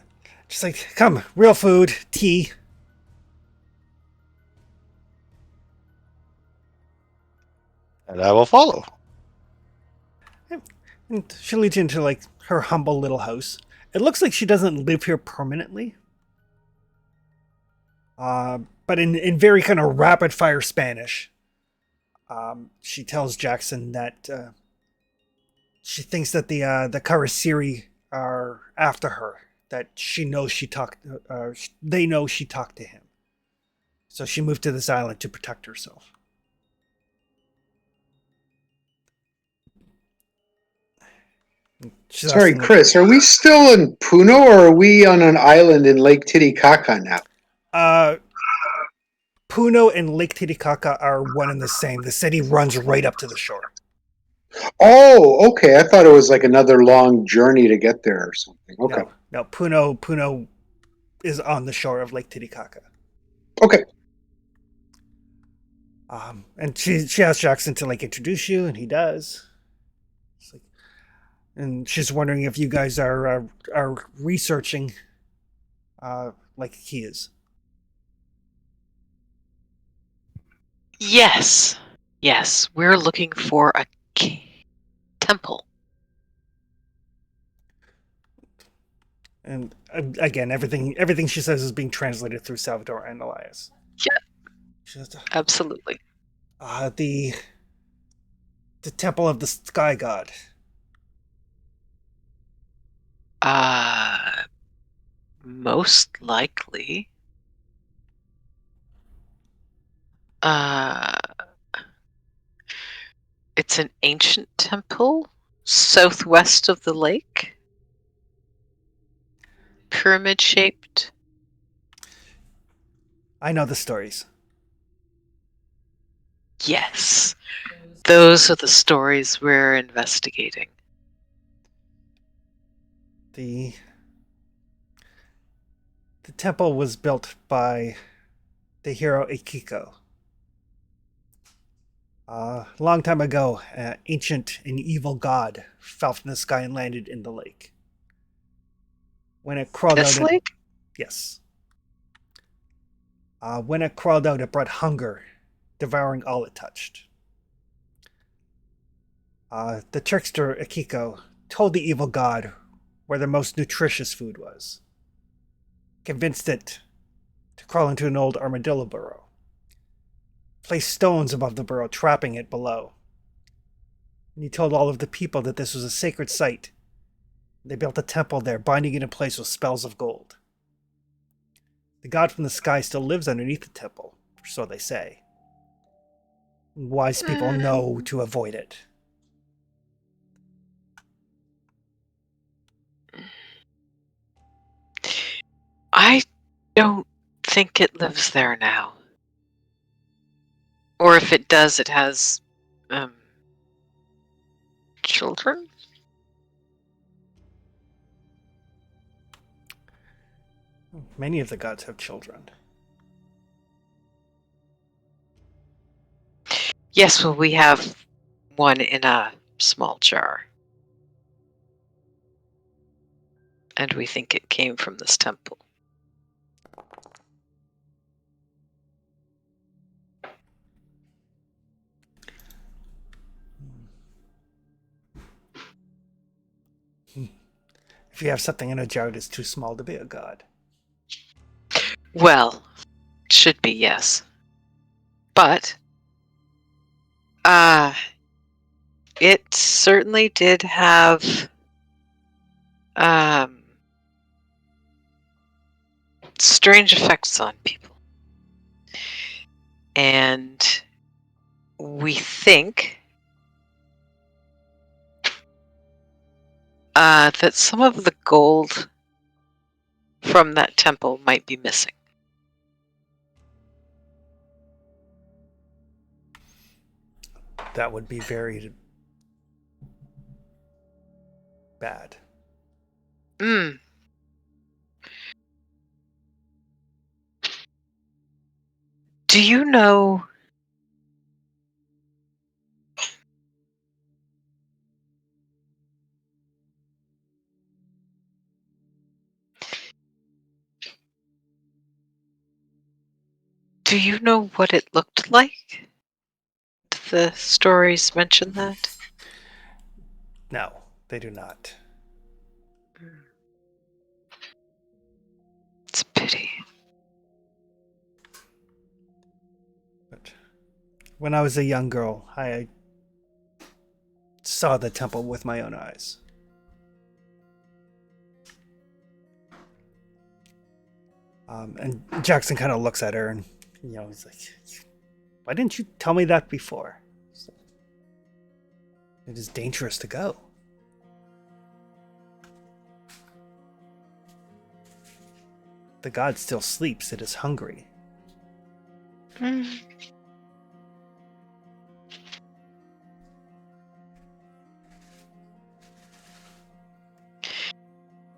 She's like, come, real food, tea. And I will follow. And she leads you into like her humble little house. It looks like she doesn't live here permanently. But in very kind of rapid fire Spanish, she tells Jackson that she thinks that the Karasiri are after her. That she knows they know she talked to him. So she moved to this island to protect herself. She's Sorry, asking, like, Chris, are we still in Puno or are we on an island in Lake Titicaca now? Puno and Lake Titicaca are one and the same. The city runs right up to the shore. Oh, okay. I thought it was like another long journey to get there or something. Okay. No, Puno is on the shore of Lake Titicaca. Okay. And she asks Jackson to like introduce you, and he does. It's like, and she's wondering if you guys are researching, like he is. Yes. We're looking for a temple. And again, everything she says is being translated through Salvador and Elias. Yeah. Just, Absolutely. The temple of the sky god. Most likely. It's an ancient temple southwest of the lake. Pyramid shaped. I know the stories. Yes. Those are the stories we're investigating. The temple was built by the hero Akiko. A long time ago, an ancient and evil god fell from the sky and landed in the lake. When it crawled This out, lake? yes. When it crawled out, it brought hunger, devouring all it touched. The trickster Akiko told the evil god where the most nutritious food was, convinced it to crawl into an old armadillo burrow, placed stones above the burrow, trapping it below. And he told all of the people that this was a sacred site. They built a temple there, binding it in place with spells of gold. The god from the sky still lives underneath the temple, or so they say. Wise people know to avoid it. I don't think it lives there now. Or if it does, it has children? Many of the gods have children. Yes, well, we have one in a small jar. And we think it came from this temple. If you have something in a jar, it is too small to be a god. Well, should be, yes. But, it certainly did have, strange effects on people. And we think that some of the gold from that temple might be missing. That would be very bad. Mm. Do you know what it looked like? Did the stories mention that? No, they do not. It's a pity. But when I was a young girl, I saw the temple with my own eyes. And Jackson kind of looks at her and, he's like, why didn't you tell me that before? It is dangerous to go. The god still sleeps. It is hungry.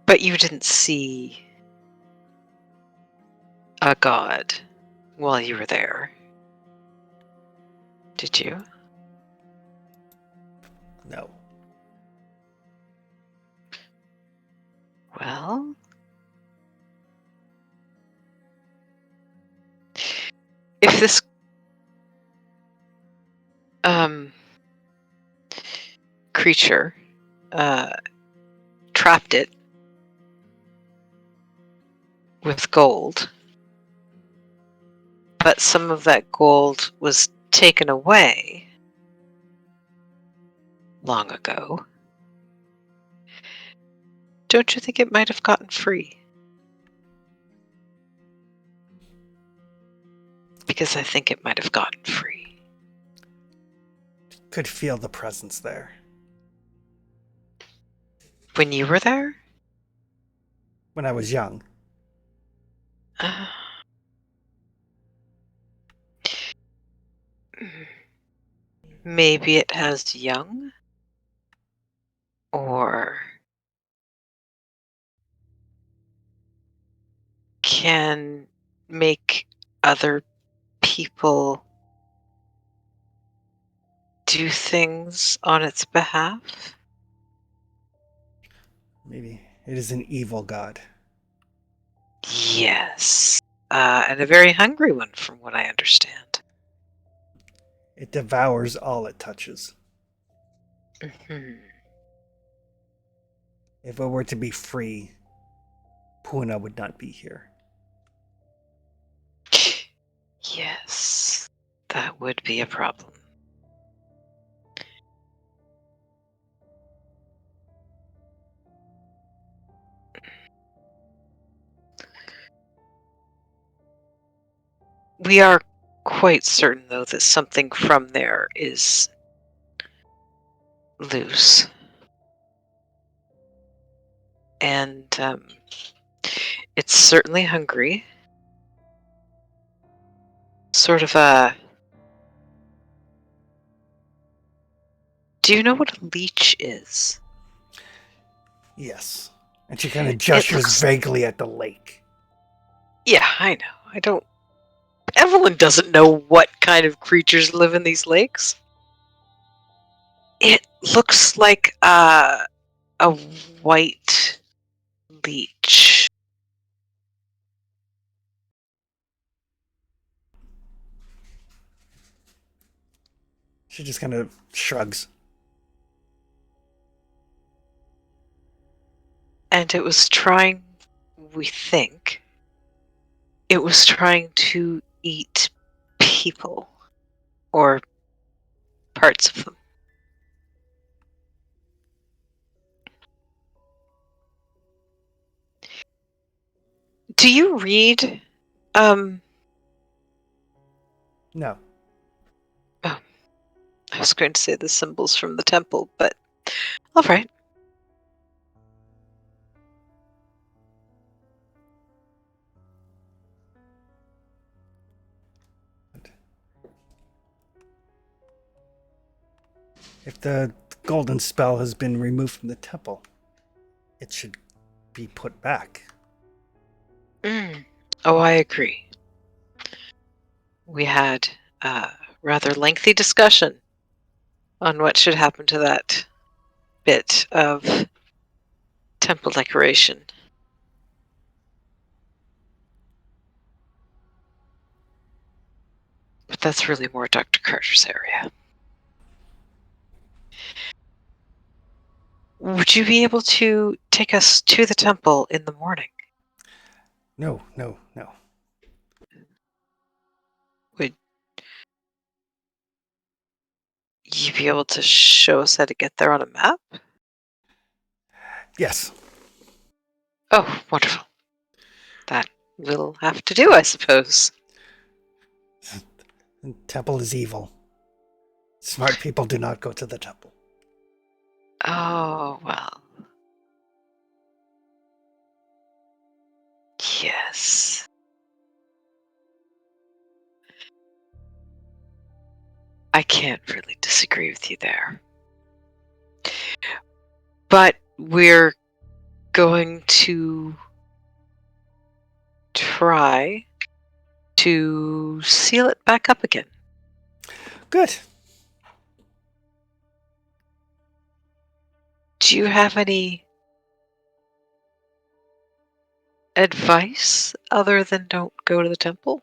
But you didn't see a god while you were there, did you? No. Well, if this creature trapped it with gold, but some of that gold was taken away long ago, don't you think it might have gotten free? Because I think it might have gotten free. Could feel the presence there. When you were there? When I was young. Uh, maybe it has young? Or can make other people do things on its behalf? Maybe it is an evil god. Yes. And a very hungry one, from what I understand. It devours all it touches. Mhm. If it were to be free, Puna would not be here. Yes, that would be a problem. We are quite certain, though, that something from there is loose. And it's certainly hungry. Sort of a... Do you know what a leech is? Yes. And she kind of It gestures looks... vaguely at the lake. Yeah, I know. I don't... Evelyn doesn't know what kind of creatures live in these lakes. It looks like a white leech. She just kind of shrugs. And it was trying, we think, it was trying to eat people. Or parts of them. Do you read, No. oh, I was going to say the symbols from the temple, but all right. If the golden spell has been removed from the temple, it should be put back. Oh, I agree. We had a rather lengthy discussion on what should happen to that bit of temple decoration. But that's really more Dr. Carter's area. Would you be able to take us to the temple in the morning? No. Would you be able to show us how to get there on a map? Yes. Oh, wonderful. That will have to do, I suppose. The temple is evil. Smart people do not go to the temple. Oh, well. Yes. I can't really disagree with you there. But we're going to try to seal it back up again. Good. Do you have any advice other than don't go to the temple?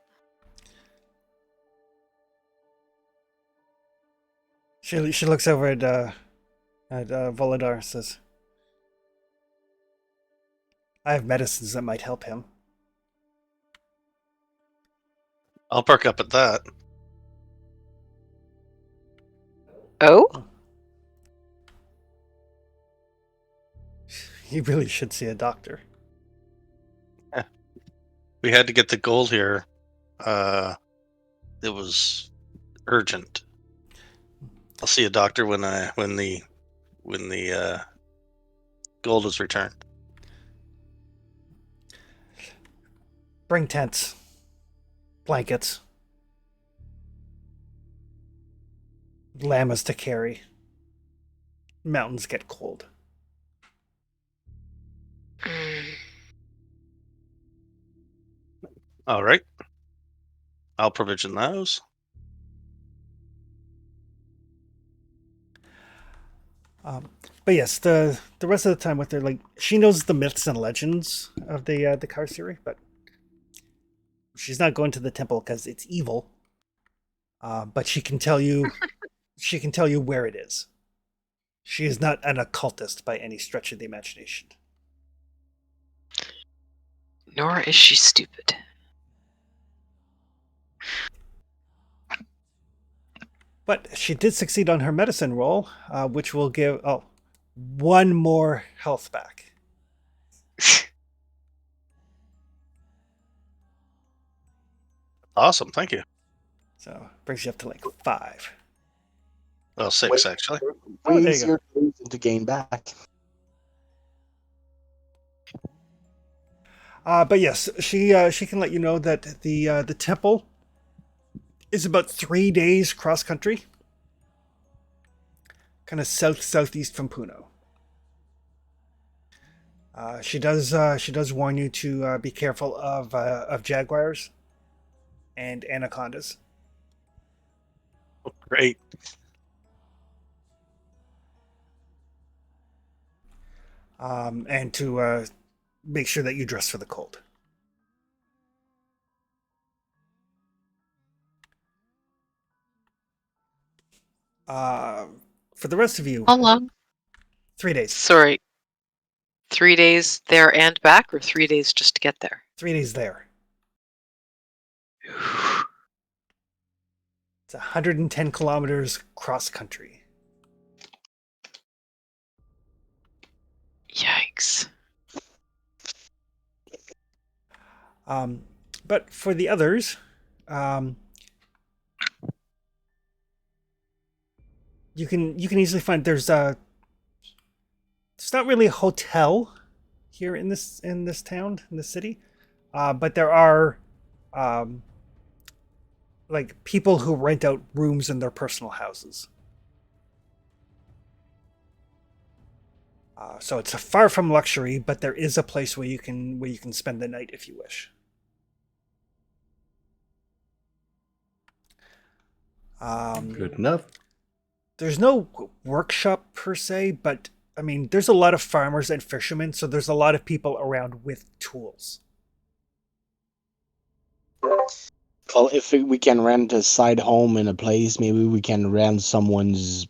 She looks over at Volodar, says, I have medicines that might help him. I'll perk up at that. Oh? You really should see a doctor. We had to get the gold here. It was urgent. I'll see a doctor when the gold is returned. Bring tents, blankets, llamas to carry. Mountains get cold. All right. I'll provision those. But yes, the rest of the time, what they're like, she knows the myths and legends of the Karsiri, but she's not going to the temple because it's evil. But she can tell you where it is. She is not an occultist by any stretch of the imagination. Nor is she stupid. But she did succeed on her medicine roll, which will give one more health back. Awesome. Thank you. So brings you up to like 5. Well, 6 actually. Oh, there you Ways your reason to gain back. But yes, she can let you know that the temple is about 3 days cross country, kind of southeast from Puno. She does warn you to be careful of jaguars and anacondas. Great. And to make sure that you dress for the cold. For the rest of you, How long? 3 days. Sorry. 3 days there and back, or 3 days just to get there? 3 days there. It's 110 kilometers cross country. Yikes. But for the others, you can easily find there's not really a hotel here in this town, in this city, but there are like people who rent out rooms in their personal houses. So it's far from luxury, but there is a place where you can spend the night if you wish. Good enough. There's no workshop per se, but I mean, there's a lot of farmers and fishermen, so there's a lot of people around with tools. Well, if we can rent a side home in a place, maybe we can rent someone's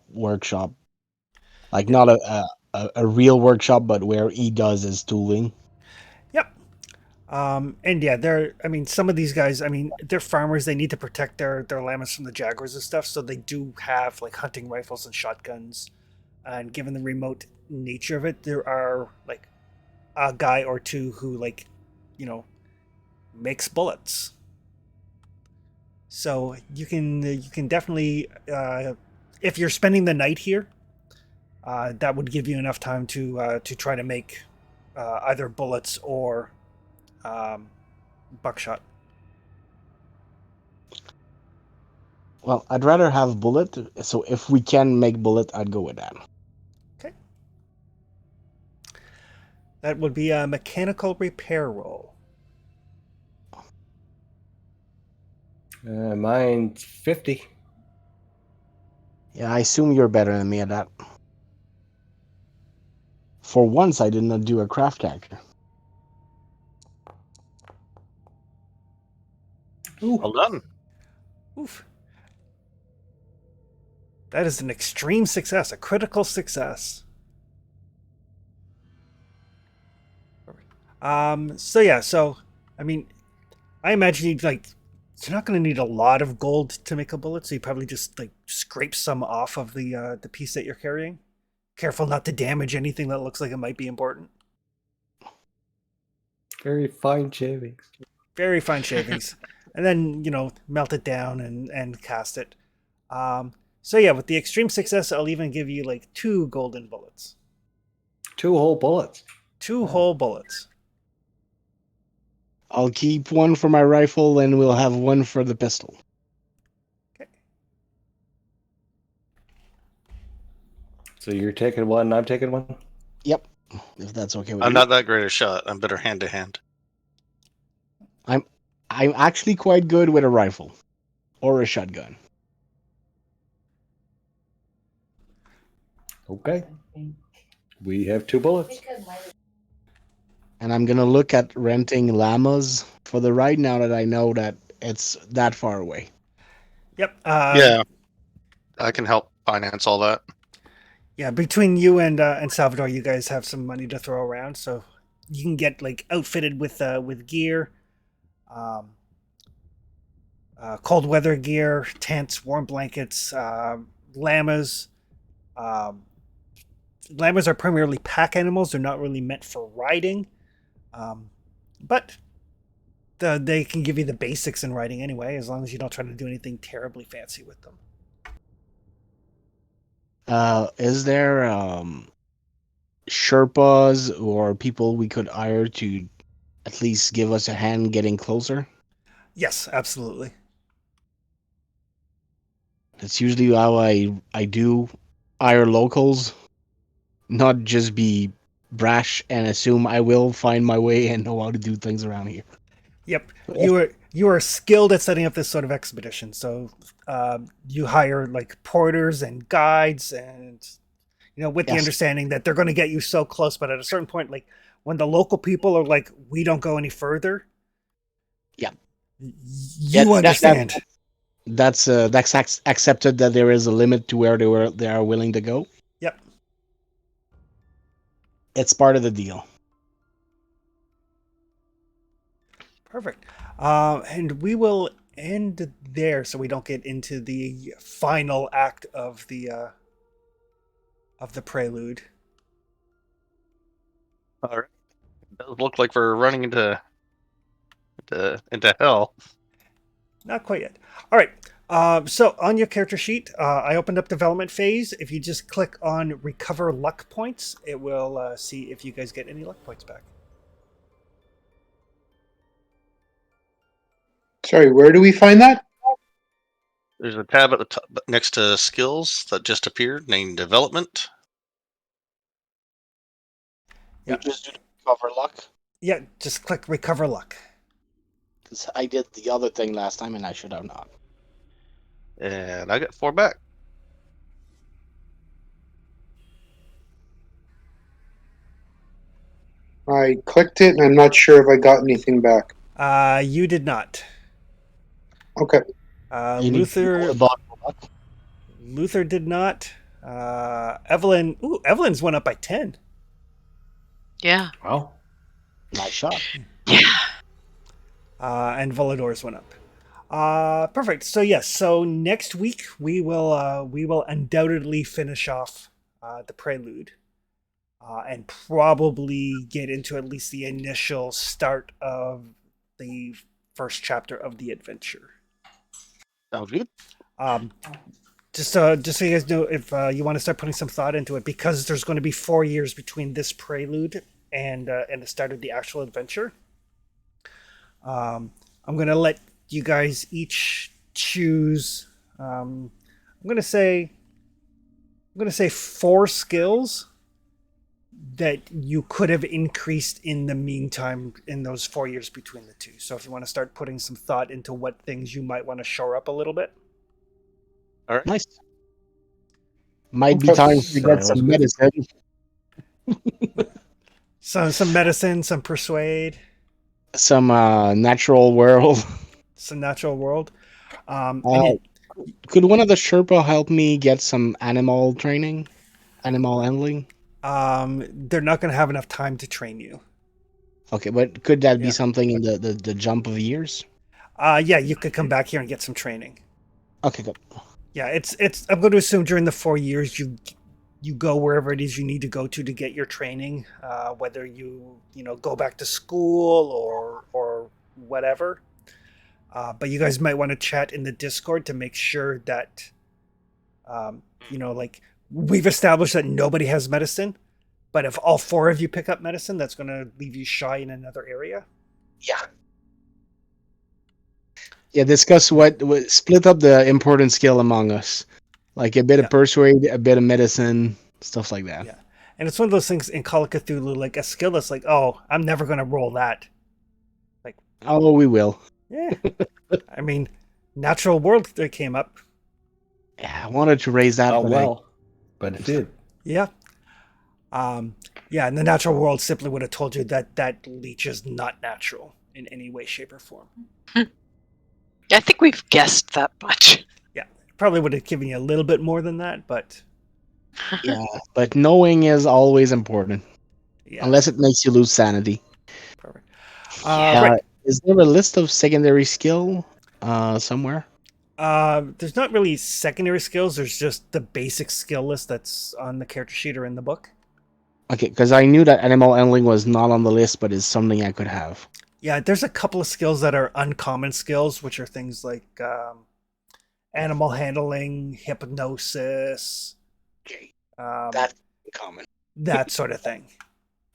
workshop. Like not a real workshop, but where he does his tooling. Yep. And yeah, some of these guys, they're farmers. They need to protect their llamas from the jaguars and stuff. So they do have like hunting rifles and shotguns. And given the remote nature of it, there are like a guy or two who makes bullets. So you can definitely, if you're spending the night here, that would give you enough time to try to make either bullets or buckshot. Well, I'd rather have bullet. So if we can make bullet, I'd go with that. Okay. That would be a mechanical repair roll. Mine's 50. Yeah, I assume you're better than me at that. For once, I did not do a craft character. Ooh. Well done. Oof. That is an extreme success, a critical success. So I imagine you're not going to need a lot of gold to make a bullet, so you probably just like scrape some off of the piece that you're carrying, Careful not to damage anything that looks like it might be important. Very fine shavings. Very fine shavings. And then, melt it down and cast it. So yeah, with the extreme success, I'll even give you like 2 golden bullets. 2 whole bullets. 2 whole bullets. I'll keep one for my rifle, and we'll have one for the pistol. Okay. So you're taking one, I'm taking one? Yep, if that's okay with I'm you. not that great a shot. I'm better hand to hand. I'm actually quite good with a rifle or a shotgun. Okay. We have 2 bullets. And I'm gonna look at renting llamas for the ride now that I know that it's that far away. Yep. Yeah, I can help finance all that. Yeah, between you and Salvador, you guys have some money to throw around, so you can get like outfitted with gear, cold weather gear, tents, warm blankets, llamas. Um, Llamas are primarily pack animals; they're not really meant for riding, but they can give you the basics in riding anyway, as long as you don't try to do anything terribly fancy with them. Is there Sherpas or people we could hire to at least give us a hand getting closer? Yes, absolutely. That's usually how I do hire locals, not just be brash and assume I will find my way and know how to do things around here. Yep, you are skilled at setting up this sort of expedition. So you hire like porters and guides, and with the Yes. understanding that they're going to get you so close, but at a certain point, like when the local people are like, "We don't go any further," Yeah. you understand. That's accepted that there is a limit to where they are willing to go. Yep. It's part of the deal. Perfect. And we will end there, so we don't get into the final act of the prelude. All right. It does look like we're running into hell. Not quite yet. All right. So on your character sheet, I opened up development phase. If you just click on recover luck points, it will see if you guys get any luck points back. Sorry, where do we find that? There's a tab at the top next to skills that just appeared named development. Yeah. You just do the cover luck. Yeah, just click recover luck. Because I did the other thing last time and I should have not. And I got 4 back. I clicked it and I'm not sure if I got anything back. You did not. Okay. You need to Luther. roll the bottom luck. Luther did not. Evelyn. Ooh, Evelyn's went up by 10. Yeah. Wow. Nice shot. Yeah. And Volador's went up. Perfect. So yes. So next week we will undoubtedly finish off the prelude, and probably get into at least the initial start of the first chapter of the adventure. Sounds good. Just so you guys know, if you want to start putting some thought into it, because there's going to be 4 years between this prelude and the start of the actual adventure. I'm going to let you guys each choose. I'm going to say 4 skills that you could have increased in the meantime in those 4 years between the two. So if you want to start putting some thought into what things you might want to shore up a little bit. All right. Nice. Might be Okay. time to get Sounds some good. medicine. So some medicine, some persuade, Some natural world. some natural world. And Could one of the Sherpa help me get some animal training? Animal handling? they're not going to have enough time to train you. Okay, but could that be Yeah. something in the jump of years? Yeah, you could come back here and get some training. Okay, good. Yeah, it's. I'm going to assume during the 4 years you you go wherever it is you need to go to get your training, whether you go back to school or whatever. But you guys might want to chat in the Discord to make sure that like we've established that nobody has medicine. But if all 4 of you pick up medicine, that's going to leave you shy in another area. Yeah. Yeah, discuss what split up the important skill among us. Like a bit Yeah. of persuade, a bit of medicine, stuff like that. Yeah. And it's one of those things in Call of Cthulhu, like a skill that's like, oh, I'm never going to roll that. Like, Oh, we will. yeah. I mean, Natural World that came up. Yeah, I wanted to raise that. Oh but well, but it did. Yeah. Yeah, and the Natural World simply would have told you that leech is not natural in any way, shape, or form. I think we've guessed that much. Yeah. Probably would have given you a little bit more than that, but yeah, but knowing is always important. yeah. Unless it makes you lose sanity. Perfect. Right. Is there a list of secondary skill somewhere? There's not really secondary skills. There's just the basic skill list that's on the character sheet or in the book. Okay, because I knew that animal handling was not on the list, but is something I could have. Yeah, there's a couple of skills that are uncommon skills, which are things like animal handling, hypnosis. Okay, That's uncommon. That sort of thing.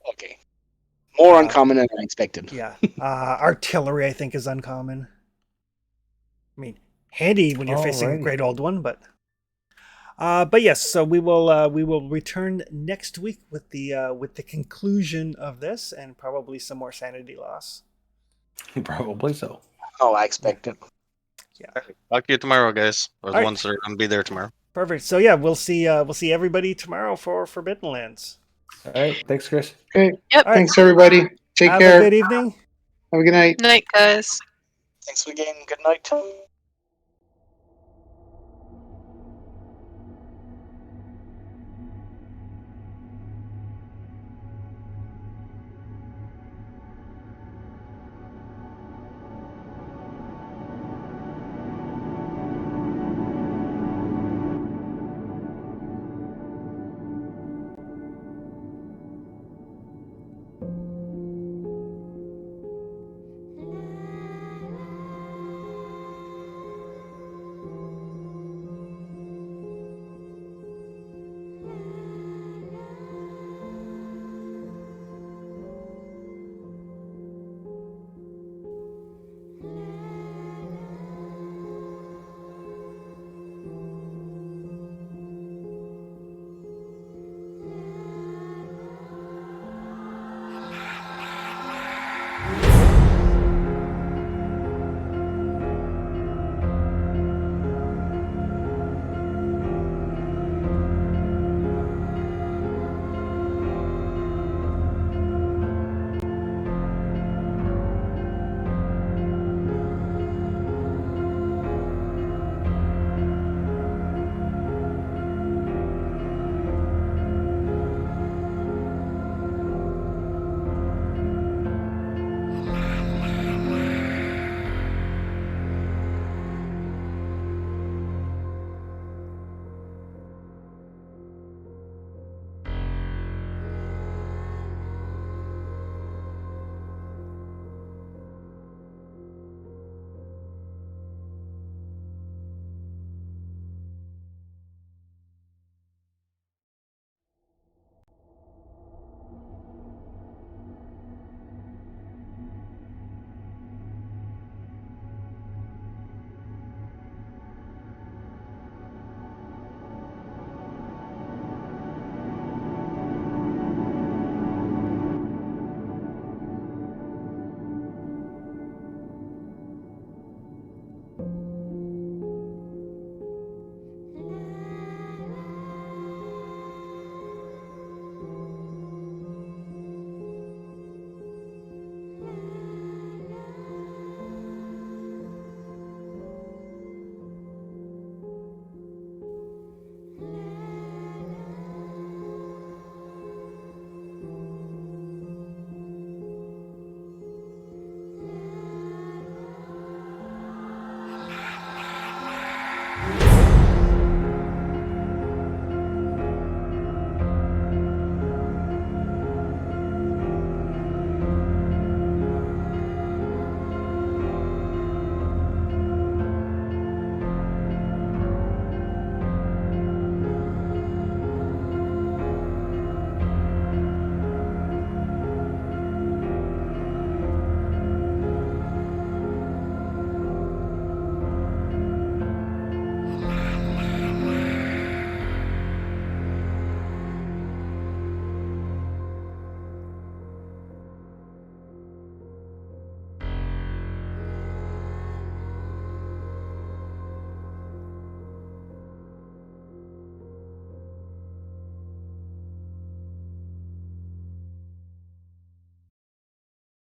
Okay, more uncommon than I expected. Yeah, artillery I think is uncommon. I mean, handy when you're facing a great old one, but yes. So we will return next week with the conclusion of this and probably some more sanity loss. Probably so. Oh, I expect it. Yeah. Talk to you tomorrow, guys. Or the All right. ones that are going to be there tomorrow. Perfect. So yeah, we'll see everybody tomorrow for Forbidden Lands. All right. Thanks, Chris. Okay. Yep. All right. Thanks, everybody. Take Have care. a good evening. Have a good night. Night, guys. Thanks again. Good night.